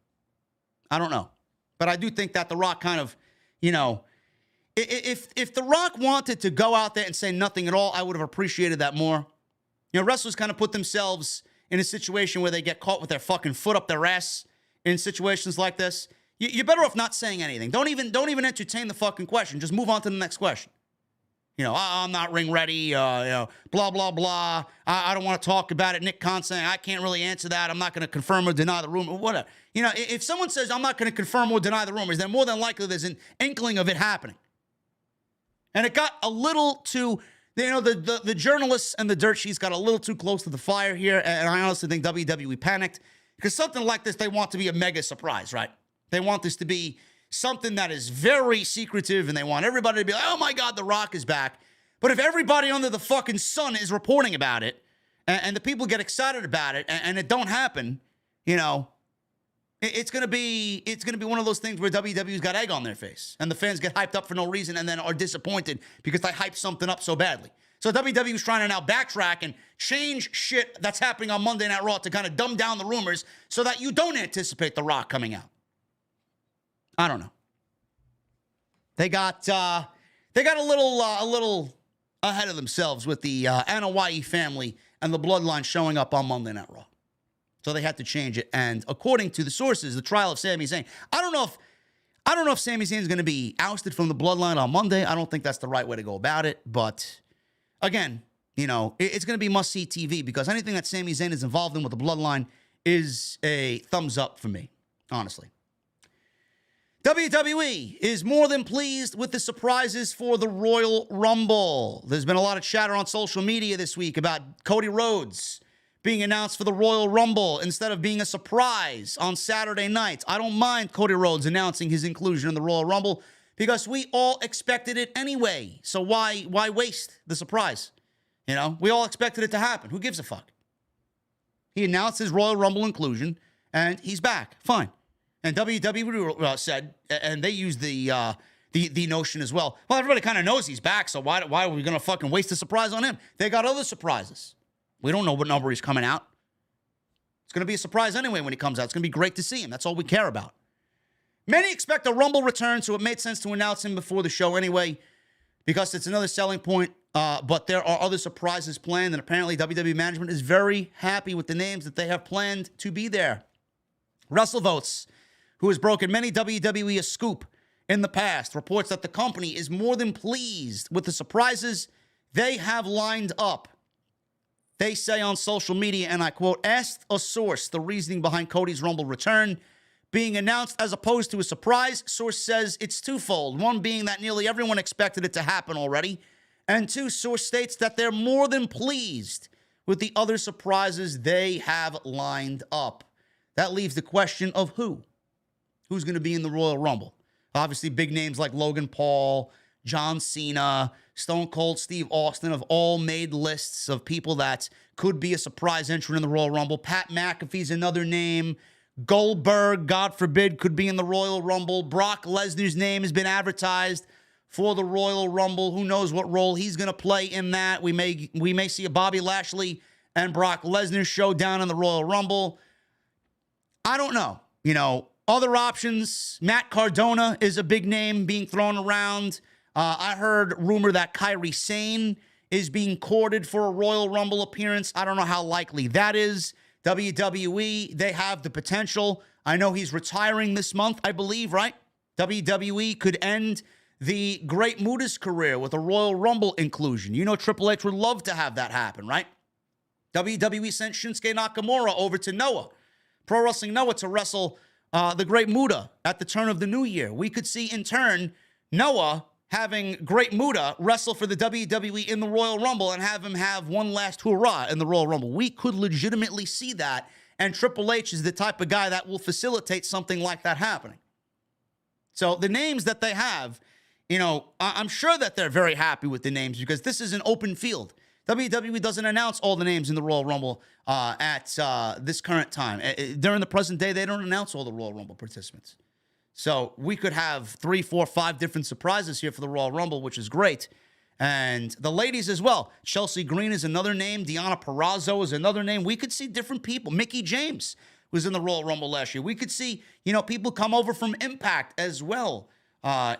I don't know. But I do think that The Rock kind of, if The Rock wanted to go out there and say nothing at all, I would have appreciated that more. Wrestlers kind of put themselves in a situation where they get caught with their fucking foot up their ass in situations like this. You're better off not saying anything. Don't even entertain the fucking question. Just move on to the next question. I'm not ring ready, blah, blah, blah. I don't want to talk about it. Nick Kahn saying, I can't really answer that. I'm not going to confirm or deny the rumor, whatever. If someone says, I'm not going to confirm or deny the rumors, then more than likely there's an inkling of it happening. And it got a little too, the journalists and the dirt sheets got a little too close to the fire here. And I honestly think WWE panicked because something like this, they want to be a mega surprise, right? They want this to be something that is very secretive, and they want everybody to be like, oh my God, The Rock is back. But if everybody under the fucking sun is reporting about it, and the people get excited about it, and it don't happen, it It's gonna be one of those things where WWE's got egg on their face, and the fans get hyped up for no reason, and then are disappointed because they hyped something up so badly. So WWE's trying to now backtrack and change shit that's happening on Monday Night Raw to kind of dumb down the rumors so that you don't anticipate The Rock coming out. I don't know. They got a little ahead of themselves with the Anoa'i family and the Bloodline showing up on Monday Night Raw. So they had to change it. And according to the sources, the trial of Sami Zayn, I don't know if Sami Zayn is going to be ousted from the Bloodline on Monday. I don't think that's the right way to go about it. But again, it's going to be must-see TV because anything that Sami Zayn is involved in with the Bloodline is a thumbs up for me, honestly. WWE is more than pleased with the surprises for the Royal Rumble. There's been a lot of chatter on social media this week about Cody Rhodes being announced for the Royal Rumble instead of being a surprise on Saturday nights. I don't mind Cody Rhodes announcing his inclusion in the Royal Rumble because we all expected it anyway. So why waste the surprise? We all expected it to happen. Who gives a fuck? He announced his Royal Rumble inclusion, and he's back. Fine. And WWE said, and they used the notion as well. Well, everybody kind of knows he's back, so why are we going to fucking waste a surprise on him? They got other surprises. We don't know what number he's coming out. It's going to be a surprise anyway when he comes out. It's going to be great to see him. That's all we care about. Many expect a Rumble return, so it made sense to announce him before the show anyway because it's another selling point. But there are other surprises planned, and apparently WWE management is very happy with the names that they have planned to be there. WrestleVotes, who has broken many WWE a scoop in the past, reports that the company is more than pleased with the surprises they have lined up. They say on social media, and I quote, asked a source the reasoning behind Cody's Rumble return being announced as opposed to a surprise. Source says it's twofold. One being that nearly everyone expected it to happen already. And two, source states that they're more than pleased with the other surprises they have lined up. That leaves the question of who's going to be in the Royal Rumble. Obviously, big names like Logan Paul, John Cena, Stone Cold Steve Austin have all made lists of people that could be a surprise entrant in the Royal Rumble. Pat McAfee's another name. Goldberg, God forbid, could be in the Royal Rumble. Brock Lesnar's name has been advertised for the Royal Rumble. Who knows what role he's going to play in that. We may see a Bobby Lashley and Brock Lesnar showdown in the Royal Rumble. I don't know. Other options, Matt Cardona is a big name being thrown around. I heard rumor that Kairi Sane is being courted for a Royal Rumble appearance. I don't know how likely that is. WWE, they have the potential. I know he's retiring this month, I believe, right? WWE could end the Great Muta's career with a Royal Rumble inclusion. Triple H would love to have that happen, right? WWE sent Shinsuke Nakamura over to Noah, Pro Wrestling Noah, to wrestle the Great Muta at the turn of the new year. We could see, in turn, Noah having Great Muta wrestle for the WWE in the Royal Rumble and have him have one last hurrah in the Royal Rumble. We could legitimately see that, and Triple H is the type of guy that will facilitate something like that happening. So the names that they have, I'm sure that they're very happy with the names because this is an open field. WWE doesn't announce all the names in the Royal Rumble at this current time. During the present day, they don't announce all the Royal Rumble participants. So we could have 3, 4, 5 different surprises here for the Royal Rumble, which is great. And the ladies as well. Chelsea Green is another name. Deonna Purrazzo is another name. We could see different people. Mickie James was in the Royal Rumble last year. We could see, people come over from Impact as well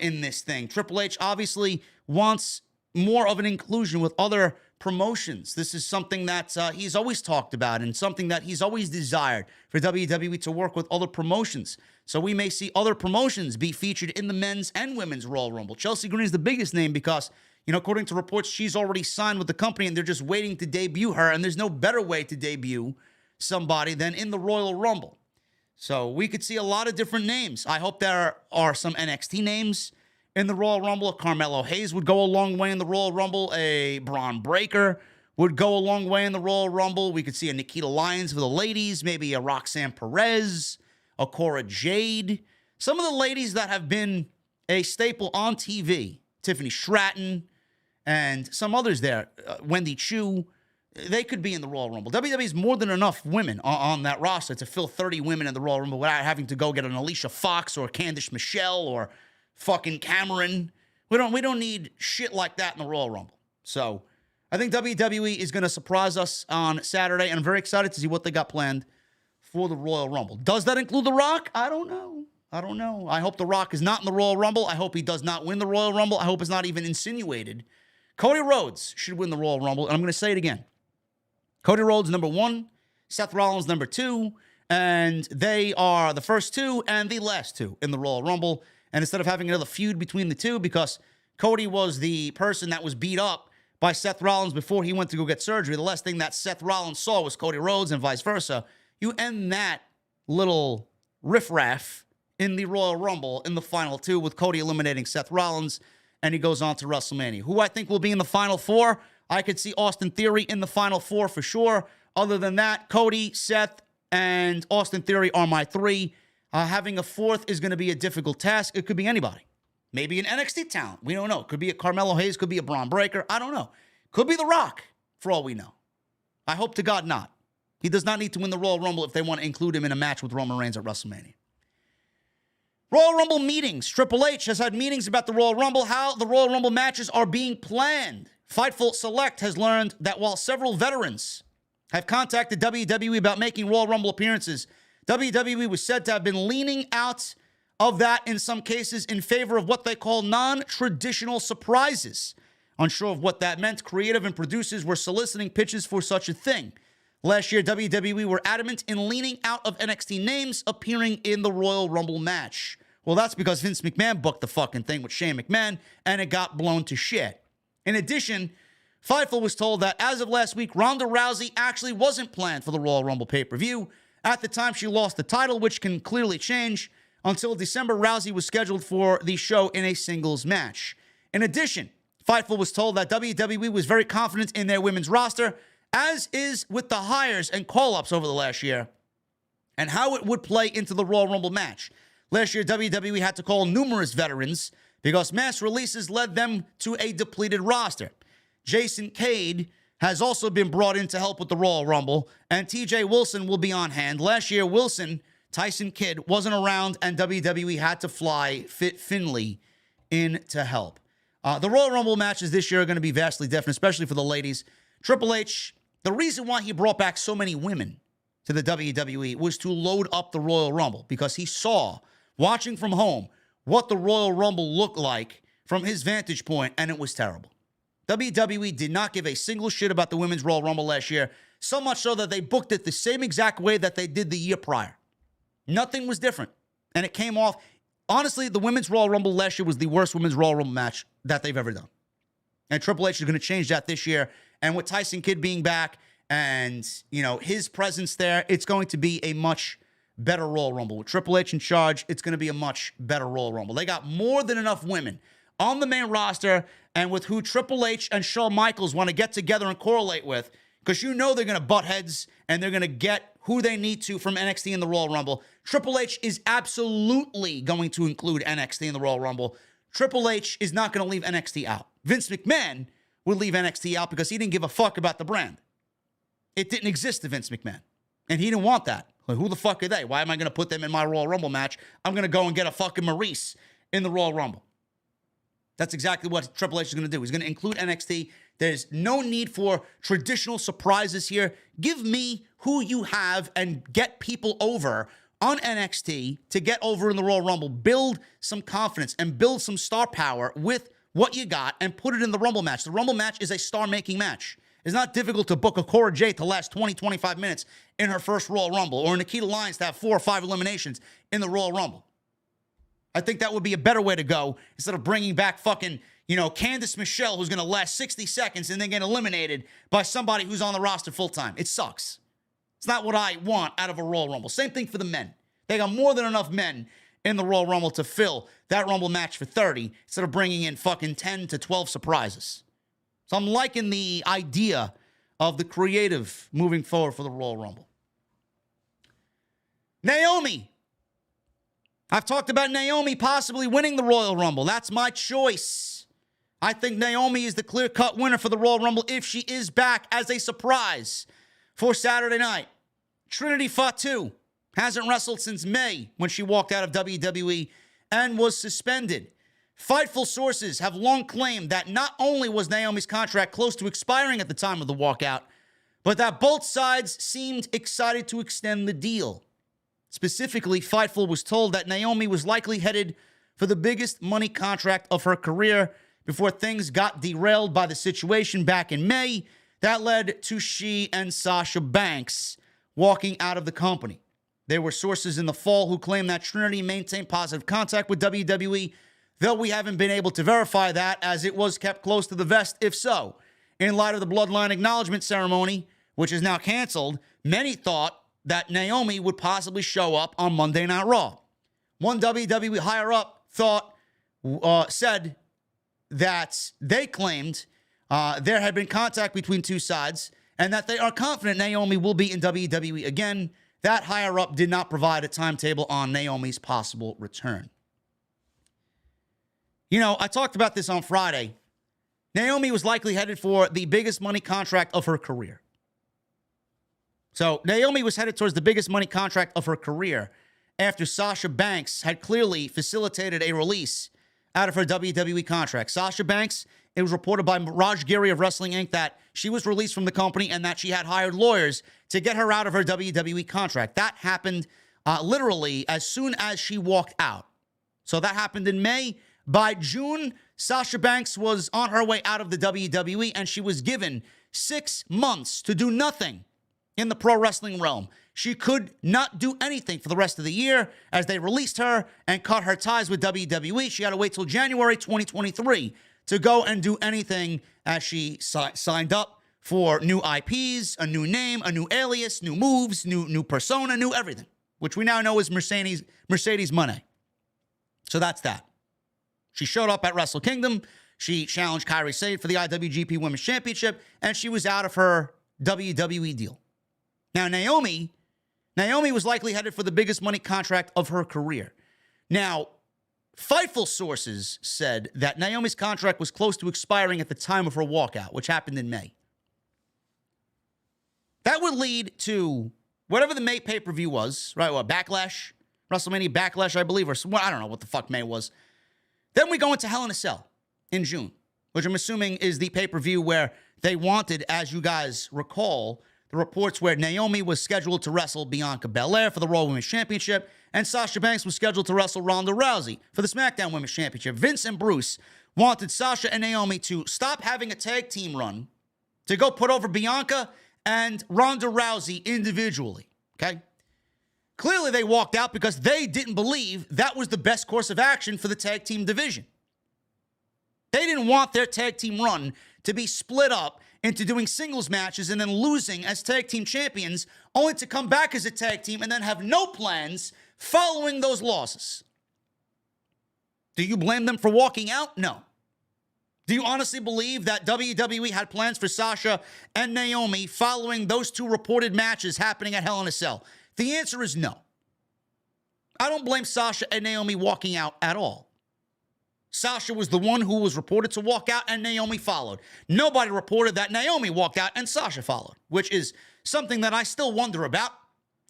in this thing. Triple H obviously wants more of an inclusion with other promotions. This is something that he's always talked about and something that he's always desired for WWE to work with other promotions. So we may see other promotions be featured in the men's and women's Royal Rumble. Chelsea Green is the biggest name because, according to reports, she's already signed with the company and they're just waiting to debut her. And there's no better way to debut somebody than in the Royal Rumble. So we could see a lot of different names. I hope there are some NXT names in the Royal Rumble. Carmelo Hayes would go a long way in the Royal Rumble. A Braun Breaker would go a long way in the Royal Rumble. We could see a Nikita Lyons for the ladies, maybe a Roxanne Perez, a Cora Jade. Some of the ladies that have been a staple on TV, Tiffany Stratton, and some others there, Wendy Chu. they could be in the Royal Rumble. WWE's more than enough women on that roster to fill 30 women in the Royal Rumble without having to go get an Alicia Fox or Candice Michelle or fucking Cameron. We don't need shit like that in the Royal Rumble. So I think WWE is going to surprise us on Saturday, and I'm very excited to see what they got planned for the Royal Rumble. Does that include The Rock? I don't know. I hope The Rock is not in the Royal Rumble. I hope he does not win the Royal Rumble. I hope it's not even insinuated. Cody Rhodes should win the Royal Rumble, and I'm going to say it again. Cody Rhodes, number 1. Seth Rollins, number 2. And they are the first 2 and the last 2 in the Royal Rumble. And instead of having another feud between the two, because Cody was the person that was beat up by Seth Rollins before he went to go get surgery, the last thing that Seth Rollins saw was Cody Rhodes and vice versa. You end that little riffraff in the Royal Rumble in the final 2 with Cody eliminating Seth Rollins, and he goes on to WrestleMania. Who I think will be in the final 4, I could see Austin Theory in the final 4 for sure. Other than that, Cody, Seth, and Austin Theory are my 3. Having a 4th is going to be a difficult task. It could be anybody. Maybe an NXT talent. We don't know. Could be a Carmelo Hayes. Could be a Braun Breaker. I don't know. Could be The Rock, for all we know. I hope to God not. He does not need to win the Royal Rumble if they want to include him in a match with Roman Reigns at WrestleMania. Royal Rumble meetings. Triple H has had meetings about the Royal Rumble, how the Royal Rumble matches are being planned. Fightful Select has learned that while several veterans have contacted WWE about making Royal Rumble appearances, WWE was said to have been leaning out of that in some cases in favor of what they call non-traditional surprises. Unsure of what that meant, creative and producers were soliciting pitches for such a thing. Last year, WWE were adamant in leaning out of NXT names appearing in the Royal Rumble match. Well, that's because Vince McMahon booked the fucking thing with Shane McMahon, and it got blown to shit. In addition, Fightful was told that as of last week, Ronda Rousey actually wasn't planned for the Royal Rumble pay-per-view. At the time, she lost the title, which can clearly change. Until December, Rousey was scheduled for the show in a singles match. In addition, Fightful was told that WWE was very confident in their women's roster, as is with the hires and call-ups over the last year, and how it would play into the Royal Rumble match. Last year, WWE had to call numerous veterans because mass releases led them to a depleted roster. Jason Cade has also been brought in to help with the Royal Rumble, and TJ Wilson will be on hand. Last year, Wilson, Tyson Kidd, wasn't around, and WWE had to fly Fit Finlay in to help. The Royal Rumble matches this year are going to be vastly different, especially for the ladies. Triple H, the reason why he brought back so many women to the WWE was to load up the Royal Rumble, because he saw, watching from home, what the Royal Rumble looked like from his vantage point, and it was terrible. WWE did not give a single shit about the Women's Royal Rumble last year, so much so that they booked it the same exact way that they did the year prior. Nothing was different, and it came off. Honestly, the Women's Royal Rumble last year was the worst Women's Royal Rumble match that they've ever done. And Triple H is going to change that this year, and with Tyson Kidd being back and, you know, his presence there, it's going to be a much better Royal Rumble. With Triple H in charge, it's going to be a much better Royal Rumble. They got more than enough women on the main roster, and with who Triple H and Shawn Michaels want to get together and correlate with, because you know they're going to butt heads and they're going to get who they need to from NXT in the Royal Rumble. Triple H is absolutely going to include NXT in the Royal Rumble. Triple H is not going to leave NXT out. Vince McMahon would leave NXT out because he didn't give a fuck about the brand. It didn't exist to Vince McMahon, and he didn't want that. Like, who the fuck are they? Why am I going to put them in my Royal Rumble match? I'm going to go and get a fucking Maurice in the Royal Rumble. That's exactly what Triple H is going to do. He's going to include NXT. There's no need for traditional surprises here. Give me who you have and get people over on NXT to get over in the Royal Rumble. Build some confidence and build some star power with what you got and put it in the Rumble match. The Rumble match is a star-making match. It's not difficult to book a Cora Jade to last 20, 25 minutes in her first Royal Rumble, or Nikita Lyons to have 4 or 5 eliminations in the Royal Rumble. I think that would be a better way to go instead of bringing back fucking, you know, Candice Michelle, who's going to last 60 seconds and then get eliminated by somebody who's on the roster full-time. It sucks. It's not what I want out of a Royal Rumble. Same thing for the men. They got more than enough men in the Royal Rumble to fill that Rumble match for 30 instead of bringing in fucking 10 to 12 surprises. So I'm liking the idea of the creative moving forward for the Royal Rumble. Naomi. I've talked about Naomi possibly winning the Royal Rumble. That's my choice. I think Naomi is the clear-cut winner for the Royal Rumble if she is back as a surprise for Saturday night. Trinity Fatu hasn't wrestled since May when she walked out of WWE and was suspended. Fightful sources have long claimed that not only was Naomi's contract close to expiring at the time of the walkout, but that both sides seemed excited to extend the deal. Specifically, Fightful was told that Naomi was likely headed for the biggest money contract of her career before things got derailed by the situation back in May that led to she and Sasha Banks walking out of the company. There were sources in the fall who claimed that Trinity maintained positive contact with WWE, though we haven't been able to verify that as it was kept close to the vest if so. In light of the Bloodline acknowledgement ceremony, which is now canceled, many thought that Naomi would possibly show up on Monday Night Raw. One WWE higher-up said that they claimed there had been contact between two sides and that they are confident Naomi will be in WWE again. That higher-up did not provide a timetable on Naomi's possible return. You know, I talked about this on Friday. Naomi was likely headed for the biggest money contract of her career. So Naomi was headed towards the biggest money contract of her career after Sasha Banks had clearly facilitated a release out of her WWE contract. Sasha Banks, it was reported by Raj Giri of Wrestling Inc. that she was released from the company and that she had hired lawyers to get her out of her WWE contract. That happened literally as soon as she walked out. So that happened in May. By June, Sasha Banks was on her way out of the WWE and she was given 6 months to do nothing in the pro wrestling realm. She could not do anything for the rest of the year as they released her and cut her ties with WWE. She had to wait till January 2023 to go and do anything as she signed up for new IPs, a new name, a new alias, new moves, new persona, new everything, which we now know is Mercedes Moné. So that's that. She showed up at Wrestle Kingdom. She challenged Kairi Sane for the IWGP Women's Championship, and she was out of her WWE deal. Now, Naomi was likely headed for the biggest money contract of her career. Now, Fightful sources said that Naomi's contract was close to expiring at the time of her walkout, which happened in May. That would lead to whatever the May pay-per-view was, right? What, Backlash? WrestleMania Backlash, I believe, or I don't know what the fuck May was. Then we go into Hell in a Cell in June, which I'm assuming is the pay-per-view where they wanted, as you guys recall, the reports where Naomi was scheduled to wrestle Bianca Belair for the Raw Women's Championship, and Sasha Banks was scheduled to wrestle Ronda Rousey for the SmackDown Women's Championship. Vince and Bruce wanted Sasha and Naomi to stop having a tag team run to go put over Bianca and Ronda Rousey individually, okay? Clearly, they walked out because they didn't believe that was the best course of action for the tag team division. They didn't want their tag team run to be split up into doing singles matches and then losing as tag team champions, only to come back as a tag team and then have no plans following those losses. Do you blame them for walking out? No. Do you honestly believe that WWE had plans for Sasha and Naomi following those two reported matches happening at Hell in a Cell? The answer is no. I don't blame Sasha and Naomi walking out at all. Sasha was the one who was reported to walk out and Naomi followed. Nobody reported that Naomi walked out and Sasha followed, which is something that I still wonder about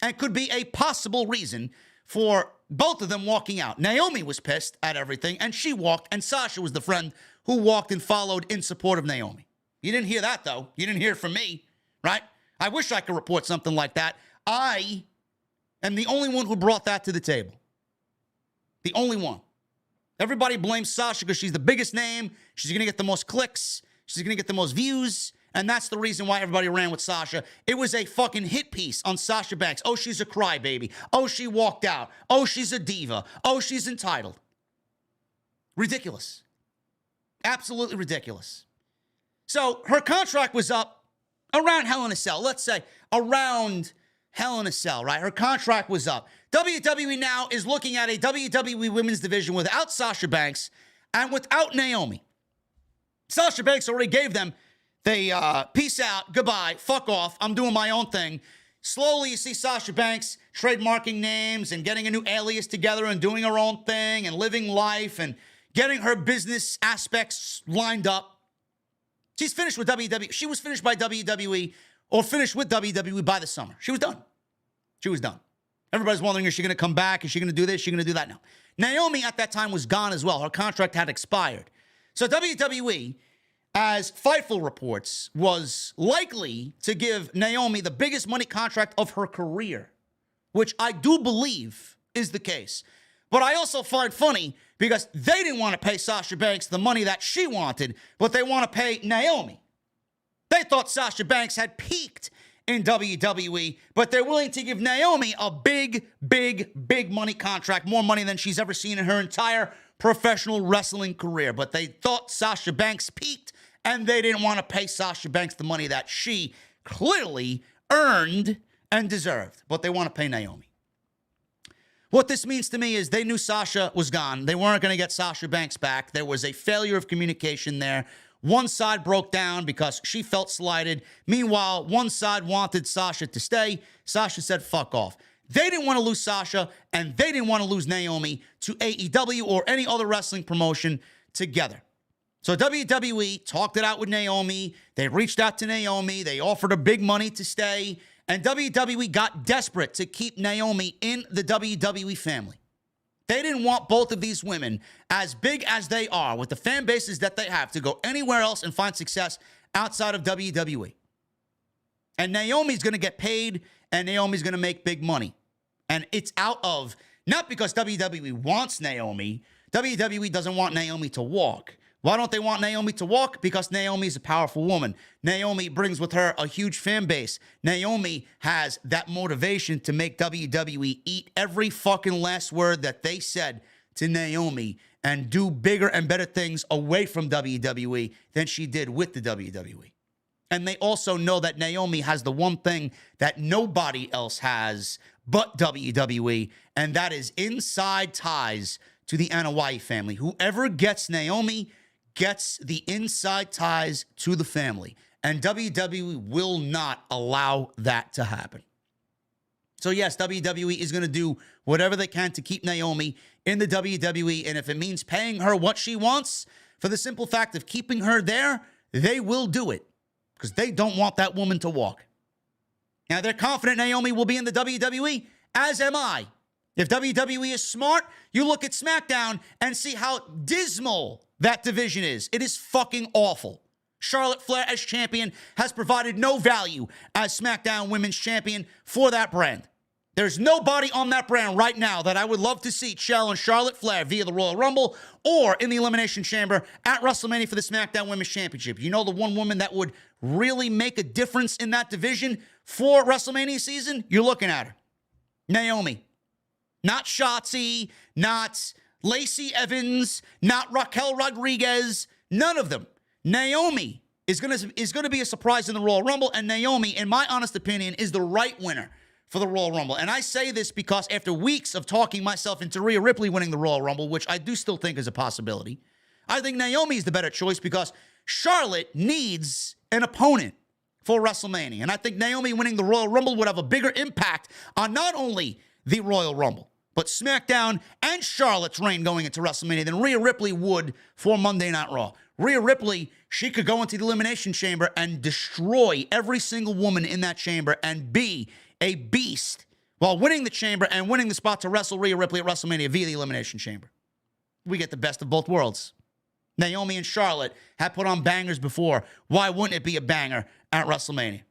and could be a possible reason for both of them walking out. Naomi was pissed at everything and she walked, and Sasha was the friend who walked and followed in support of Naomi. You didn't hear that, though. You didn't hear it from me, right? I wish I could report something like that. I am the only one who brought that to the table. The only one. Everybody blames Sasha because she's the biggest name. She's going to get the most clicks. She's going to get the most views. And that's the reason why everybody ran with Sasha. It was a fucking hit piece on Sasha Banks. Oh, she's a crybaby. Oh, she walked out. Oh, she's a diva. Oh, she's entitled. Ridiculous. Absolutely ridiculous. So her contract was up around Hell in a Cell. Let's say around Hell in a Cell, right? Her contract was up. WWE now is looking at a WWE women's division without Sasha Banks and without Naomi. Sasha Banks already gave them the peace out, goodbye, fuck off, I'm doing my own thing. Slowly you see Sasha Banks trademarking names and getting a new alias together and doing her own thing and living life and getting her business aspects lined up. She's finished with WWE. She was finished by WWE or finished with WWE by the summer. She was done. She was done. Everybody's wondering, is she going to come back? Is she going to do this? Is she going to do that? No. Naomi at that time was gone as well. Her contract had expired. So WWE, as Fightful reports, was likely to give Naomi the biggest money contract of her career, which I do believe is the case. But I also find funny because they didn't want to pay Sasha Banks the money that she wanted, but they want to pay Naomi. They thought Sasha Banks had peaked in WWE, but they're willing to give Naomi a big, big, big money contract, more money than she's ever seen in her entire professional wrestling career. But they thought Sasha Banks peaked, and they didn't want to pay Sasha Banks the money that she clearly earned and deserved. But they want to pay Naomi. What this means to me is they knew Sasha was gone. They weren't going to get Sasha Banks back. There was a failure of communication there. One side broke down because she felt slighted. Meanwhile, one side wanted Sasha to stay. Sasha said, fuck off. They didn't want to lose Sasha, and they didn't want to lose Naomi to AEW or any other wrestling promotion together. So WWE talked it out with Naomi. They reached out to Naomi. They offered her big money to stay. And WWE got desperate to keep Naomi in the WWE family. They didn't want both of these women, as big as they are, with the fan bases that they have, to go anywhere else and find success outside of WWE. And Naomi's going to get paid, and Naomi's going to make big money. And it's out of, not because WWE wants Naomi. WWE doesn't want Naomi to walk. Why don't they want Naomi to walk? Because Naomi is a powerful woman. Naomi brings with her a huge fan base. Naomi has that motivation to make WWE eat every fucking last word that they said to Naomi and do bigger and better things away from WWE than she did with the WWE. And they also know that Naomi has the one thing that nobody else has but WWE, and that is inside ties to the Anoa'i family. Whoever gets Naomi gets the inside ties to the family. And WWE will not allow that to happen. So yes, WWE is going to do whatever they can to keep Naomi in the WWE. And if it means paying her what she wants for the simple fact of keeping her there, they will do it. Because they don't want that woman to walk. Now, they're confident Naomi will be in the WWE, as am I. If WWE is smart, you look at SmackDown and see how dismal that division is. It is fucking awful. Charlotte Flair as champion has provided no value as SmackDown Women's Champion for that brand. There's nobody on that brand right now that I would love to see challenge Charlotte Flair via the Royal Rumble or in the Elimination Chamber at WrestleMania for the SmackDown Women's Championship. You know the one woman that would really make a difference in that division for WrestleMania season? You're looking at her. Naomi. Not Shotzi, not Lacey Evans, not Raquel Rodriguez, none of them. Naomi is going to be a surprise in the Royal Rumble, and Naomi, in my honest opinion, is the right winner for the Royal Rumble. And I say this because after weeks of talking myself into Rhea Ripley winning the Royal Rumble, which I do still think is a possibility, I think Naomi is the better choice because Charlotte needs an opponent for WrestleMania. And I think Naomi winning the Royal Rumble would have a bigger impact on not only the Royal Rumble, but SmackDown and Charlotte's reign going into WrestleMania than Rhea Ripley would for Monday Night Raw. Rhea Ripley, she could go into the Elimination Chamber and destroy every single woman in that chamber and be a beast while winning the chamber and winning the spot to wrestle Rhea Ripley at WrestleMania via the Elimination Chamber. We get the best of both worlds. Naomi and Charlotte have put on bangers before. Why wouldn't it be a banger at WrestleMania?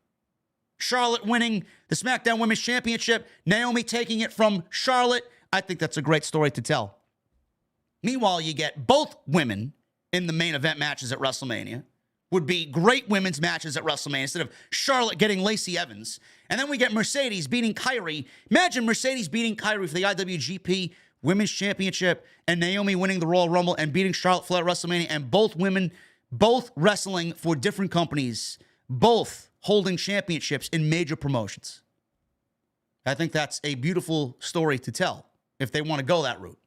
Charlotte winning the SmackDown Women's Championship, Naomi taking it from Charlotte. I think that's a great story to tell. Meanwhile, you get both women in the main event matches at WrestleMania. Would be great women's matches at WrestleMania instead of Charlotte getting Lacey Evans. And then we get Mercedes beating Kyrie. Imagine Mercedes beating Kyrie for the IWGP Women's Championship and Naomi winning the Royal Rumble and beating Charlotte Flair at WrestleMania, and both women, both wrestling for different companies, both holding championships in major promotions. I think that's a beautiful story to tell if they want to go that route.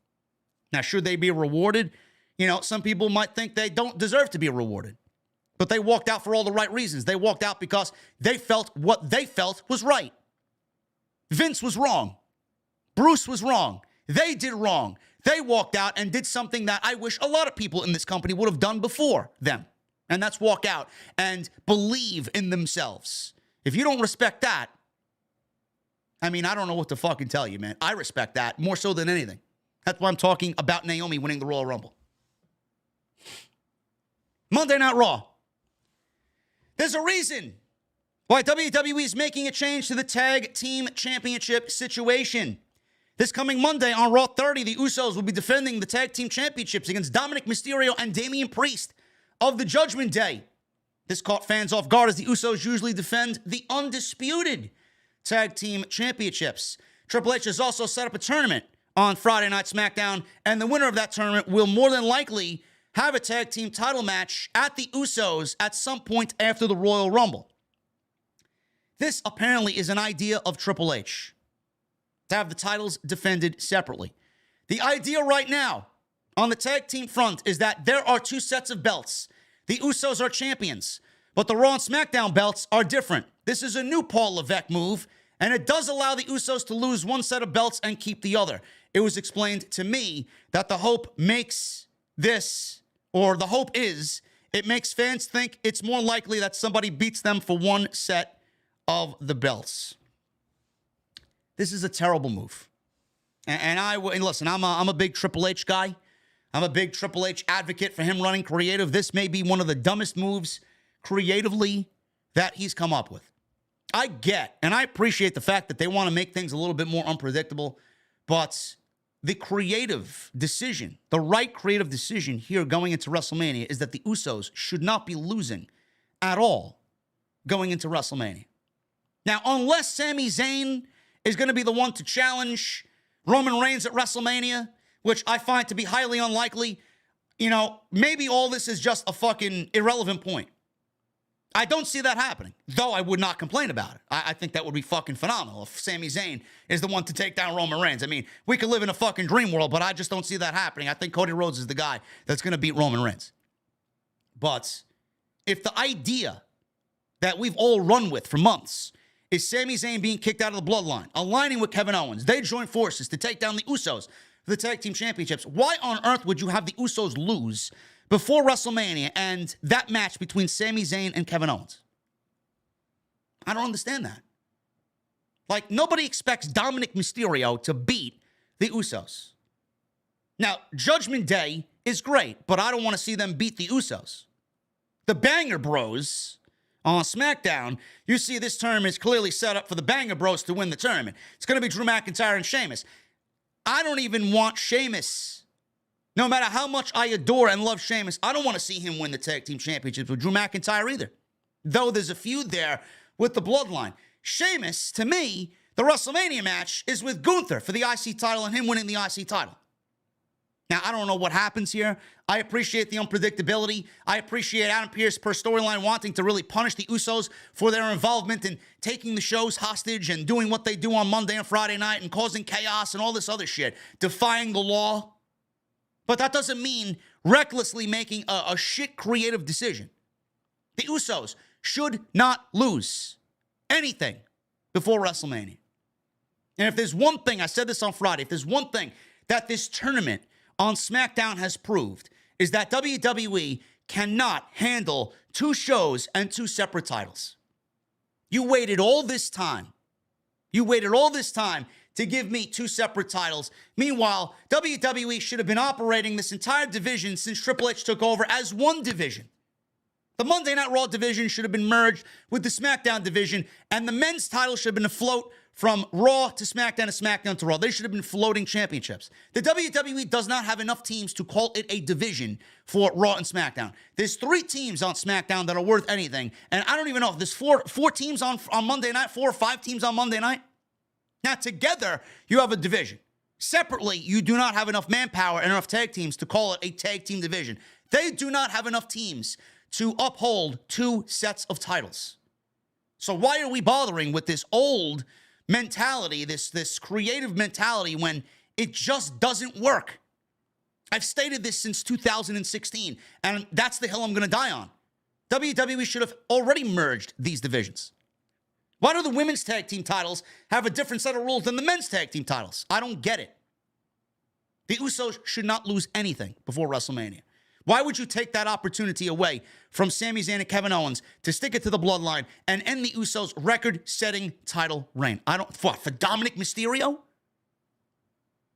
Now, should they be rewarded? You know, some people might think they don't deserve to be rewarded. But they walked out for all the right reasons. They walked out because they felt what they felt was right. Vince was wrong. Bruce was wrong. They did wrong. They walked out and did something that I wish a lot of people in this company would have done before them. And that's walk out and believe in themselves. If you don't respect that, I mean, I don't know what to fucking tell you, man. I respect that more so than anything. That's why I'm talking about Naomi winning the Royal Rumble. Monday Night Raw. There's a reason why WWE is making a change to the Tag Team Championship situation. This coming Monday on Raw 30, the Usos will be defending the Tag Team Championships against Dominic Mysterio and Damian Priest of the Judgment Day. This caught fans off guard as the Usos usually defend the undisputed Tag Team Championships. Triple H has also set up a tournament on Friday Night SmackDown, and the winner of that tournament will more than likely have a tag team title match at the Usos at some point after the Royal Rumble. This apparently is an idea of Triple H, to have the titles defended separately. The idea right now on the tag team front is that there are two sets of belts. The Usos are champions, but the Raw and SmackDown belts are different. This is a new Paul Levesque move, and it does allow the Usos to lose one set of belts and keep the other. It was explained to me that the hope makes this, or the hope is, it makes fans think it's more likely that somebody beats them for one set of the belts. This is a terrible move. And listen, I'm a big Triple H guy. I'm a big Triple H advocate for him running creative. This may be one of the dumbest moves creatively that he's come up with. I get, and I appreciate the fact that they want to make things a little bit more unpredictable, but the creative decision, the right creative decision here going into WrestleMania is that the Usos should not be losing at all going into WrestleMania. Now, unless Sami Zayn is going to be the one to challenge Roman Reigns at WrestleMania, which I find to be highly unlikely, maybe all this is just a fucking irrelevant point. I don't see that happening, though I would not complain about it. I think that would be fucking phenomenal if Sami Zayn is the one to take down Roman Reigns. I mean, we could live in a fucking dream world, but I just don't see that happening. I think Cody Rhodes is the guy that's going to beat Roman Reigns. But if the idea that we've all run with for months is Sami Zayn being kicked out of the Bloodline, aligning with Kevin Owens, they join forces to take down the Usos for the Tag Team Championships, why on earth would you have the Usos lose before WrestleMania and that match between Sami Zayn and Kevin Owens? I don't understand that. Like, nobody expects Dominic Mysterio to beat the Usos. Now, Judgment Day is great, but I don't want to see them beat the Usos. The Banger Bros on SmackDown, you see this tournament is clearly set up for the Banger Bros to win the tournament. It's going to be Drew McIntyre and Sheamus. I don't even want Sheamus. No matter how much I adore and love Sheamus, I don't want to see him win the Tag Team Championships with Drew McIntyre either. Though there's a feud there with the Bloodline. Sheamus, to me, the WrestleMania match is with Gunther for the IC title and him winning the IC title. Now, I don't know what happens here. I appreciate the unpredictability. I appreciate Adam Pearce per storyline wanting to really punish the Usos for their involvement in taking the shows hostage and doing what they do on Monday and Friday night and causing chaos and all this other shit, defying the law. But that doesn't mean recklessly making a shit creative decision. The Usos should not lose anything before WrestleMania. And if there's one thing, I said this on Friday, if there's one thing that this tournament on SmackDown has proved, is that WWE cannot handle two shows and two separate titles. You waited all this time. To give me two separate titles. Meanwhile, WWE should have been operating this entire division since Triple H took over as one division. The Monday Night Raw division should have been merged with the SmackDown division, and the men's title should have been afloat from Raw to SmackDown to Raw. They should have been floating championships. The WWE does not have enough teams to call it a division for Raw and SmackDown. There's 3 teams on SmackDown that are worth anything, and I don't even know if there's four teams on Monday night, 4 or 5 teams on Monday night. Now, together, you have a division. Separately, you do not have enough manpower and enough tag teams to call it a tag team division. They do not have enough teams to uphold 2 sets of titles. So why are we bothering with this old mentality, this creative mentality, when it just doesn't work? I've stated this since 2016, and that's the hill I'm going to die on. WWE should have already merged these divisions. Why do the women's tag team titles have a different set of rules than the men's tag team titles? I don't get it. The Usos should not lose anything before WrestleMania. Why would you take that opportunity away from Sami Zayn and Kevin Owens to stick it to the Bloodline and end the Usos' record-setting title reign? For Dominic Mysterio?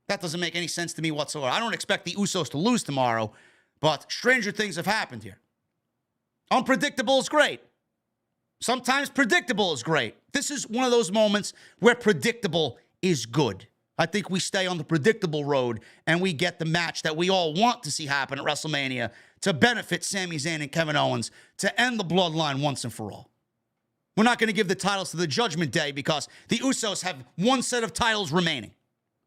That doesn't make any sense to me whatsoever. I don't expect the Usos to lose tomorrow, but stranger things have happened here. Unpredictable is great. Sometimes predictable is great. This is one of those moments where predictable is good. I think we stay on the predictable road and we get the match that we all want to see happen at WrestleMania to benefit Sami Zayn and Kevin Owens to end the Bloodline once and for all. We're not going to give the titles to the Judgment Day because the Usos have one set of titles remaining.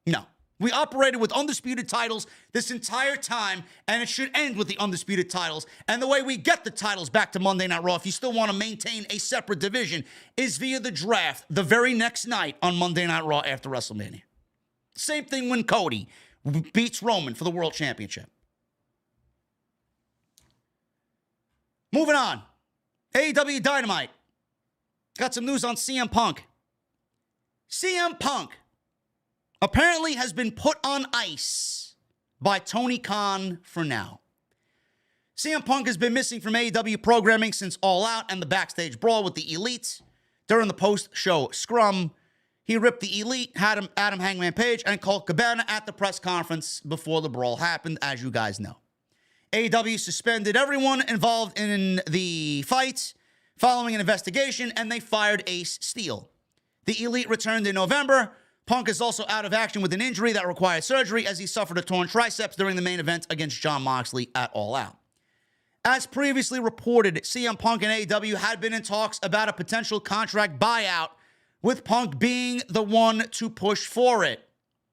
No. We operated with undisputed titles this entire time, and it should end with the undisputed titles. And the way we get the titles back to Monday Night Raw, if you still want to maintain a separate division, is via the draft the very next night on Monday Night Raw after WrestleMania. Same thing when Cody beats Roman for the World Championship. Moving on. AEW Dynamite. Got some news on CM Punk. CM Punk apparently has been put on ice by Tony Khan for now. CM Punk has been missing from AEW programming since All Out and the backstage brawl with the Elite. During the post-show scrum, he ripped the Elite, had Adam Hangman Page, and Colt Cabana at the press conference before the brawl happened, as you guys know. AEW suspended everyone involved in the fight following an investigation, and they fired Ace Steel. The Elite returned in November. Punk is also out of action with an injury that required surgery as he suffered a torn triceps during the main event against Jon Moxley at All Out. As previously reported, CM Punk and AEW had been in talks about a potential contract buyout, with Punk being the one to push for it.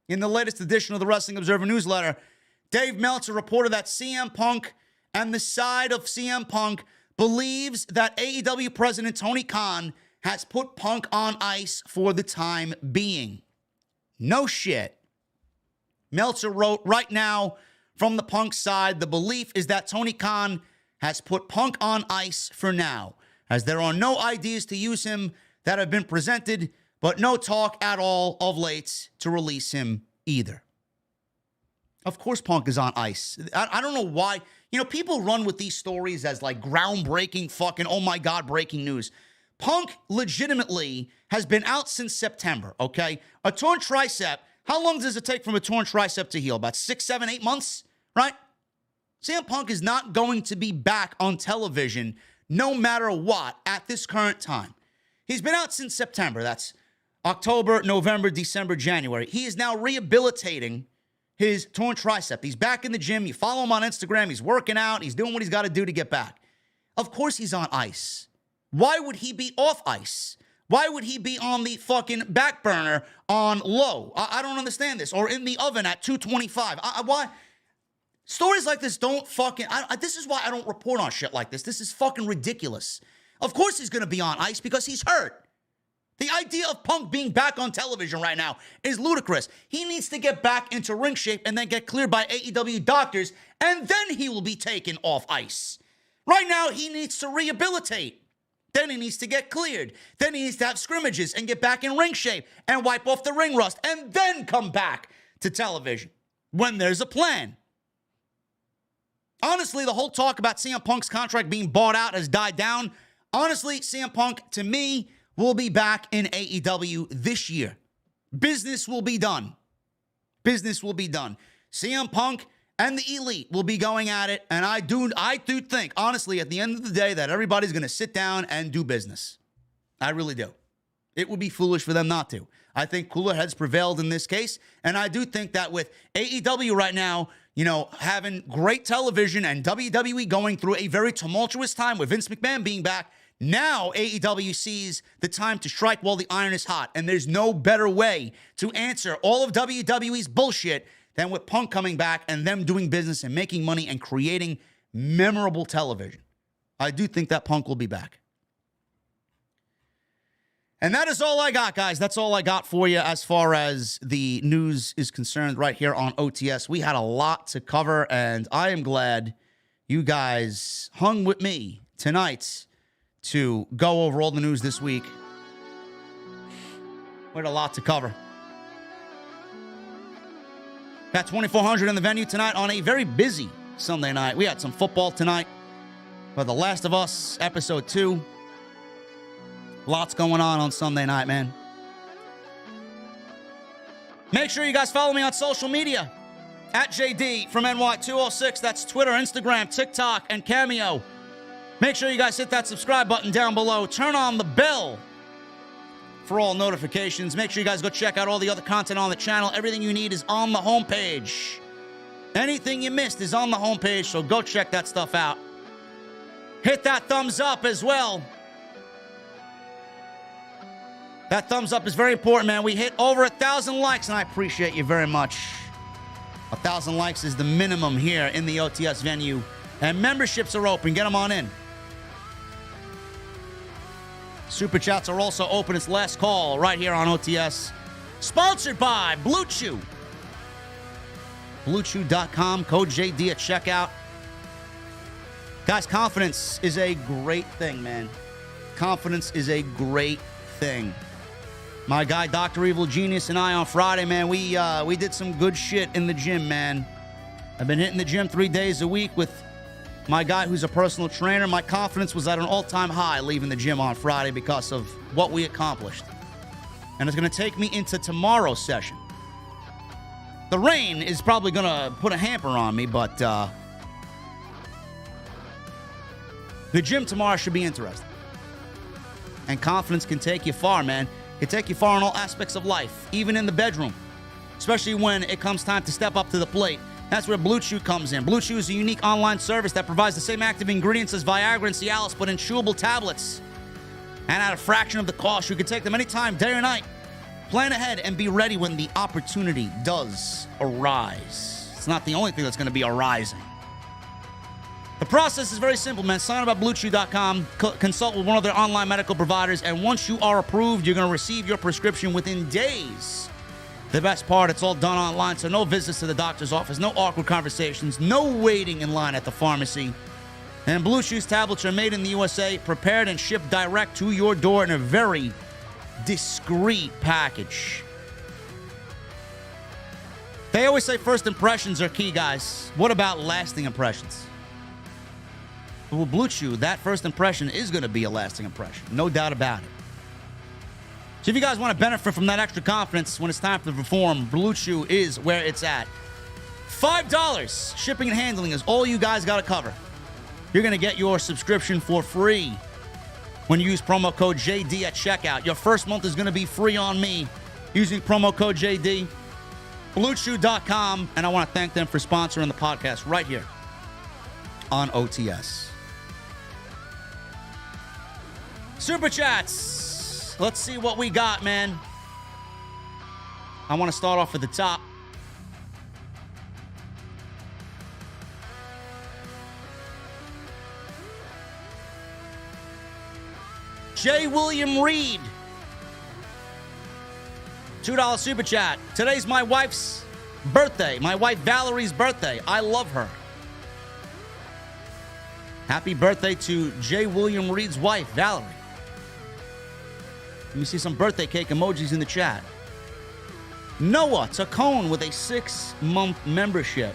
In the latest edition of the Wrestling Observer newsletter, Dave Meltzer reported that CM Punk and the side of CM Punk believes that AEW president Tony Khan has put Punk on ice for the time being. No shit. Meltzer wrote, right now, from the Punk side, the belief is that Tony Khan has put Punk on ice for now, as there are no ideas to use him that have been presented, but no talk at all of late to release him either. Of course Punk is on ice. I don't know why. You know, people run with these stories as like groundbreaking fucking, oh my God, breaking news. Punk legitimately has been out since September, okay? A torn tricep, how long does it take from a torn tricep to heal? About 6, 7, 8 months, right? CM Punk is not going to be back on television no matter what at this current time. He's been out since September. That's October, November, December, January. He is now rehabilitating his torn tricep. He's back in the gym. You follow him on Instagram. He's working out. He's doing what he's got to do to get back. Of course he's on ice. Why would he be off ice? Why would he be on the fucking back burner on low? I don't understand this. Or in the oven at 225. Why? Stories like this don't fucking... this is why I don't report on shit like this. This is fucking ridiculous. Of course he's going to be on ice because he's hurt. The idea of Punk being back on television right now is ludicrous. He needs to get back into ring shape and then get cleared by AEW doctors, and then he will be taken off ice. Right now, he needs to rehabilitate. Then he needs to get cleared. Then he needs to have scrimmages and get back in ring shape and wipe off the ring rust and then come back to television when there's a plan. Honestly, the whole talk about CM Punk's contract being bought out has died down. Honestly, CM Punk, to me, will be back in AEW this year. Business will be done. Business will be done. CM Punk and the Elite will be going at it, and I do think, honestly, at the end of the day, that everybody's going to sit down and do business. I really do. It would be foolish for them not to. I think cooler heads prevailed in this case, and I do think that with AEW right now, you know, having great television and WWE going through a very tumultuous time with Vince McMahon being back, now AEW sees the time to strike while the iron is hot, and there's no better way to answer all of WWE's bullshit than with Punk coming back and them doing business and making money and creating memorable television. I do think that Punk will be back. And that is all I got, guys. That's all I got for you as far as the news is concerned right here on OTS. We had a lot to cover, and I am glad you guys hung with me tonight to go over all the news this week. We had a lot to cover. Got 2,400 in the venue tonight on a very busy Sunday night. We had some football tonight for The Last of Us, Episode 2. Lots going on Sunday night, man. Make sure you guys follow me on social media. At JD from NY206. That's Twitter, Instagram, TikTok, and Cameo. Make sure you guys hit that subscribe button down below. Turn on the bell for all notifications. Make sure you guys go check out all the other content on the channel. Everything you need is on the homepage. Anything you missed is on the homepage, so go check that stuff out. Hit that thumbs up as well. That thumbs up is very important, man. We hit over 1,000 likes, and I appreciate you very much. 1,000 likes is the minimum here in the OTS venue. And memberships are open. Get them on in. Super Chats are also open. It's last call right here on OTS. Sponsored by Blue Chew. BlueChew.com. Code JD at checkout. Guys, confidence is a great thing, man. Confidence is a great thing. My guy, Dr. Evil Genius, and I on Friday, man, we did some good shit in the gym, man. I've been hitting the gym 3 days a week with my guy who's a personal trainer. My confidence was at an all-time high leaving the gym on Friday because of what we accomplished. And it's going to take me into tomorrow's session. The rain is probably going to put a hamper on me, but the gym tomorrow should be interesting. And confidence can take you far, man. It can take you far in all aspects of life, even in the bedroom, especially when it comes time to step up to the plate. That's where Blue Chew comes in. Blue Chew is a unique online service that provides the same active ingredients as Viagra and Cialis, but in chewable tablets. And at a fraction of the cost, you can take them anytime, day or night. Plan ahead and be ready when the opportunity does arise. It's not the only thing that's going to be arising. The process is very simple, man. Sign up at BlueChew.com, consult with one of their online medical providers, and once you are approved, you're going to receive your prescription within days. The best part, it's all done online, so no visits to the doctor's office, no awkward conversations, no waiting in line at the pharmacy. And Blue Chew's tablets are made in the USA, prepared and shipped direct to your door in a very discreet package. They always say first impressions are key, guys. What about lasting impressions? Well, Blue Chew, that first impression is going to be a lasting impression. No doubt about it. So if you guys want to benefit from that extra confidence when it's time to perform, Blue Chew is where it's at. $5 shipping and handling is all you guys got to cover. You're going to get your subscription for free when you use promo code JD at checkout. Your first month is going to be free on me using promo code JD. BlueChew.com. And I want to thank them for sponsoring the podcast right here on OTS. Super Chats. Let's see what we got, man. I want to start off at the top. J. William Reed. $2 Super Chat. Today's my wife's birthday. My wife Valerie's birthday. I love her. Happy birthday to J. William Reed's wife, Valerie. Let me see some birthday cake emojis in the chat. Noah Tacone with a 6-month membership.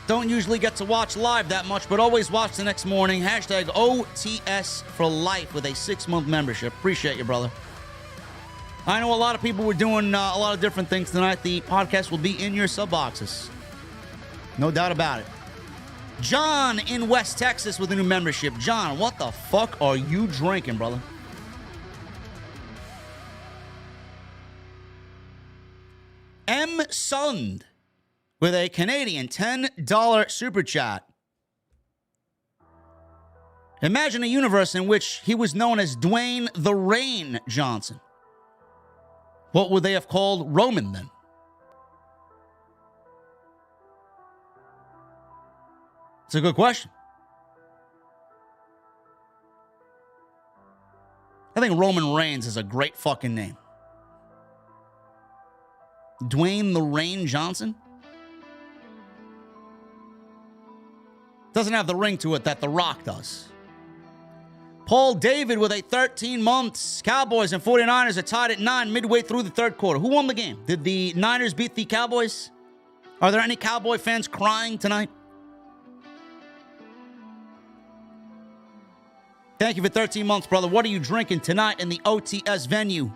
Don't usually get to watch live that much, but always watch the next morning. Hashtag OTS for life with a 6-month membership. Appreciate you, brother. I know a lot of people were doing a lot of different things tonight. The podcast will be in your sub boxes. No doubt about it. John in West Texas with a new membership. John, what the fuck are you drinking, brother? M. Sund with a Canadian $10 super chat. Imagine a universe in which he was known as Dwayne the Rain Johnson. What would they have called Roman then? It's a good question. I think Roman Reigns is a great fucking name. Dwayne the Rain Johnson? Doesn't have the ring to it that The Rock does. Paul David with a 13 months. Cowboys and 49ers are tied at 9 midway through the third quarter. Who won the game? Did the Niners beat the Cowboys? Are there any Cowboy fans crying tonight? Thank you for 13 months, brother. What are you drinking tonight in the OTS venue?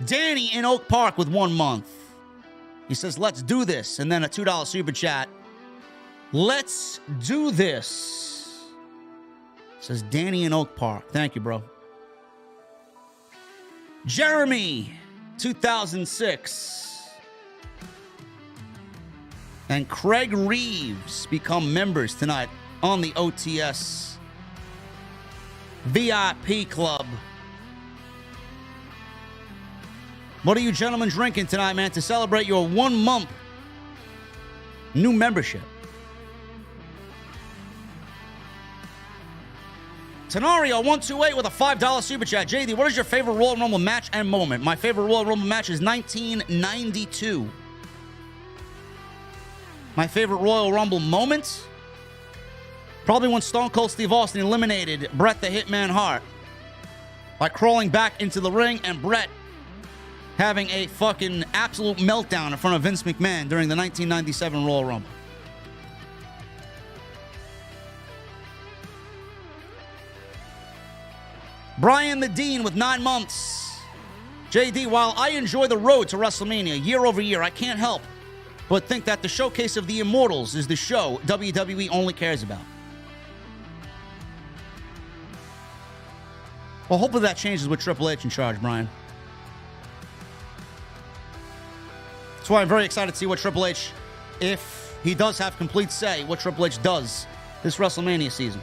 Danny in Oak Park with 1 month. He says, let's do this. And then a $2 super chat. Let's do this. Says Danny in Oak Park. Thank you, bro. Jeremy, 2006. And Craig Reeves become members tonight on the OTS VIP Club. What are you gentlemen drinking tonight, man, to celebrate your 1 month new membership? Tenario 128 with a $5 super chat. JD, what is your favorite Royal Rumble match and moment? My favorite Royal Rumble match is 1992. My favorite Royal Rumble moment? Probably when Stone Cold Steve Austin eliminated Bret the Hitman Hart by crawling back into the ring and Bret having a fucking absolute meltdown in front of Vince McMahon during the 1997 Royal Rumble. Brian the Dean with 9 months. JD, while I enjoy the road to WrestleMania year over year, I can't help but think that the showcase of the Immortals is the show WWE only cares about. Well, hopefully that changes with Triple H in charge, Brian. That's why I'm very excited to see what Triple H, if he does have complete say, what Triple H does this WrestleMania season.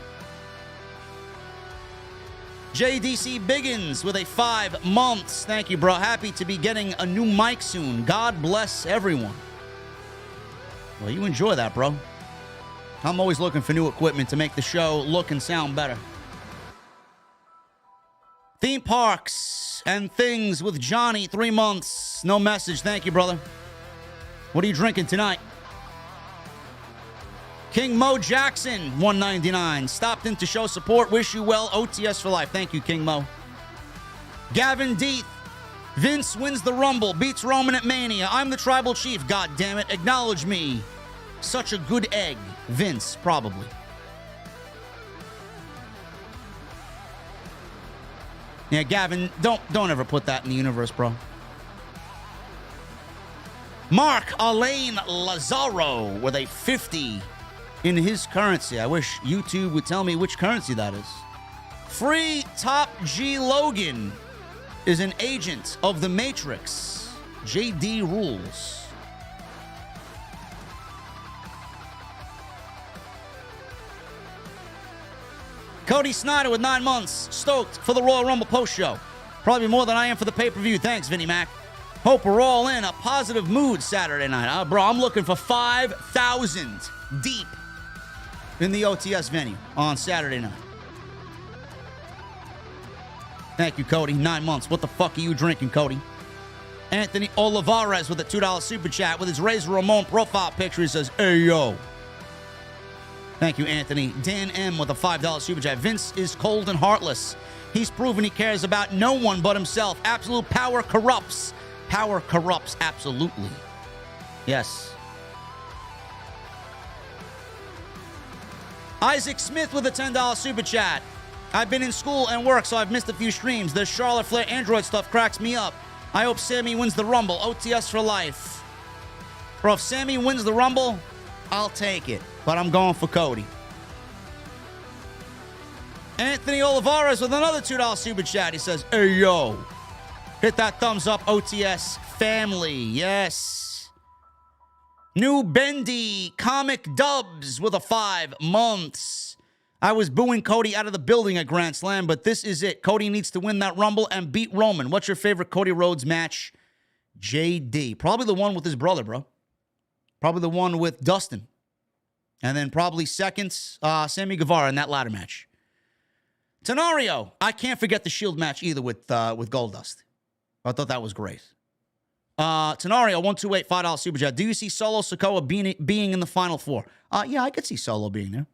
JDC Biggins with a 5 months. Thank you, bro. Happy to be getting a new mic soon. God bless everyone. Well, you enjoy that, bro. I'm always looking for new equipment to make the show look and sound better. Theme parks and things with Johnny, 3 months. No message. Thank you, brother. What are you drinking tonight? King Mo Jackson, 199. Stopped in to show support. Wish you well. OTS for life. Thank you, King Mo. Gavin Deeth. Vince wins the Rumble. Beats Roman at Mania. I'm the tribal chief. God damn it. Acknowledge me. Such a good egg. Vince, probably. Yeah, Gavin, don't ever put that in the universe, bro. Mark Alain Lazaro with a 50 in his currency. I wish YouTube would tell me which currency that is. Free Top G Logan is an agent of the Matrix. JD rules. Cody Snyder with 9 months. Stoked for the Royal Rumble post show. Probably more than I am for the pay-per-view. Thanks, Vinnie Mac. Hope we're all in a positive mood Saturday night. Bro, I'm looking for 5,000 deep in the OTS venue on Saturday night. Thank you, Cody. 9 months. What the fuck are you drinking, Cody? Anthony Olivares with a $2 super chat with his Razor Ramon profile picture. He says, hey, yo. Thank you, Anthony. Dan M with a $5 super chat. Vince is cold and heartless. He's proven he cares about no one but himself. Absolute power corrupts. Power corrupts, absolutely. Yes. Isaac Smith with a $10 super chat. I've been in school and work, so I've missed a few streams. The Charlotte Flair Android stuff cracks me up. I hope Sammy wins the Rumble. OTS for life. Bro, if Sammy wins the Rumble, I'll take it. But I'm going for Cody. Anthony Olivares with another $2 super chat. He says, hey, yo. Hit that thumbs up, OTS family. Yes. New Bendy Comic Dubs with a 5 months. I was booing Cody out of the building at Grand Slam, but this is it. Cody needs to win that Rumble and beat Roman. What's your favorite Cody Rhodes match? JD. Probably the one with his brother, bro. Probably the one with Dustin. And then probably second, Sammy Guevara in that ladder match. Tenario. I can't forget the Shield match either with Goldust. I thought that was great. Tenario, 128, $5 super chat. Do you see Solo Sikoa being in the Final Four? Yeah, I could see Solo being there.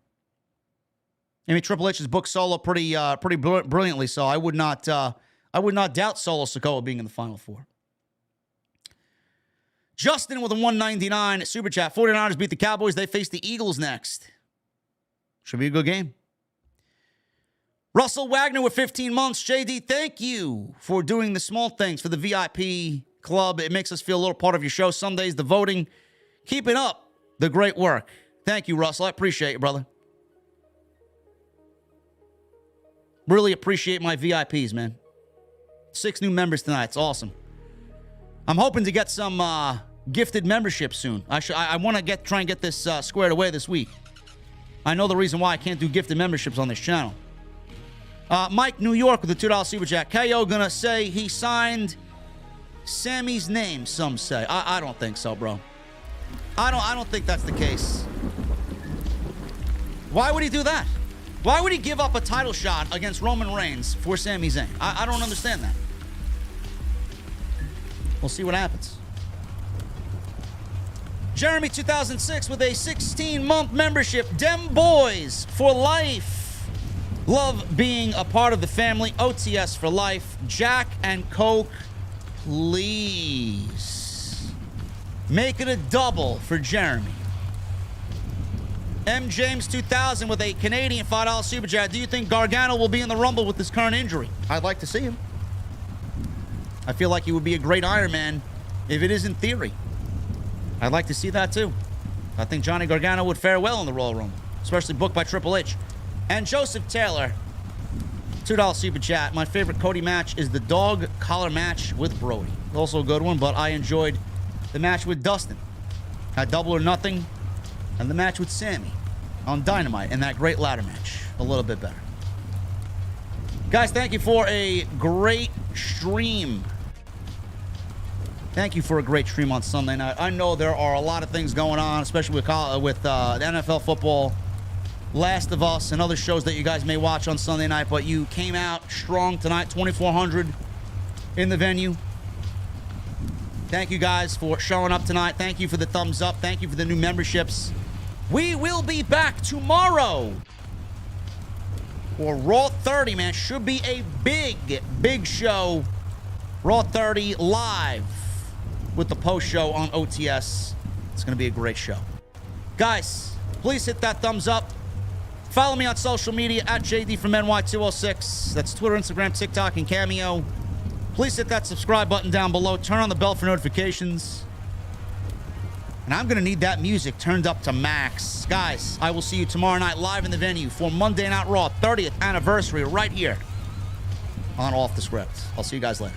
I mean, Triple H has booked Solo pretty brilliantly, so I would not doubt Solo Sikoa being in the Final Four. Justin with a 199 Super Chat. 49ers beat the Cowboys. They face the Eagles next. Should be a good game. Russell Wagner with 15 months. JD, thank you for doing the small things for the VIP club. It makes us feel a little part of your show. Sundays, the voting. Keeping up the great work. Thank you, Russell. I appreciate you, brother. Really appreciate my VIPs, man. 6 new members tonight. It's awesome. I'm hoping to get some gifted membership soon. I want to try and get this squared away this week. I know the reason why I can't do gifted memberships on this channel. Mike New York with the $2 Super Chat. KO gonna say he signed Sammy's name, some say. I don't think so, bro. I don't think that's the case. Why would he do that? Why would he give up a title shot against Roman Reigns for Sami Zayn? I don't understand that. We'll see what happens. Jeremy 2006 with a 16-month membership. Dem Boys for life. Love being a part of the family. OTS for life. Jack and Coke, please. Make it a double for Jeremy. M. James 2000 with a Canadian $5 Super Chat. Do you think Gargano will be in the Rumble with his current injury? I'd like to see him. I feel like he would be a great Iron Man if it is in theory. I'd like to see that too. I think Johnny Gargano would fare well in the Royal Rumble, especially booked by Triple H. And Joseph Taylor, $2 Super Chat. My favorite Cody match is the dog collar match with Brody. Also a good one, but I enjoyed the match with Dustin. Had Double or Nothing, and the match with Sammy on Dynamite, and that great ladder match. A little bit better. Guys, thank you for a great stream. Thank you for a great stream on Sunday night. I know there are a lot of things going on, especially with the NFL football, Last of Us, and other shows that you guys may watch on Sunday night, but you came out strong tonight, 2,400 in the venue. Thank you guys for showing up tonight. Thank you for the thumbs up. Thank you for the new memberships. We will be back tomorrow for Raw 30, man. Should be a big show. Raw 30 live with the post show on OTS. It's going to be a great show. Guys, please hit that thumbs up. Follow me on social media at JD from NY206. That's Twitter, Instagram, TikTok, and Cameo. Please hit that subscribe button down below. Turn on the bell for notifications. And I'm going to need that music turned up to max. Guys, I will see you tomorrow night live in the venue for Monday Night Raw 30th anniversary right here on Off the Script. I'll see you guys later.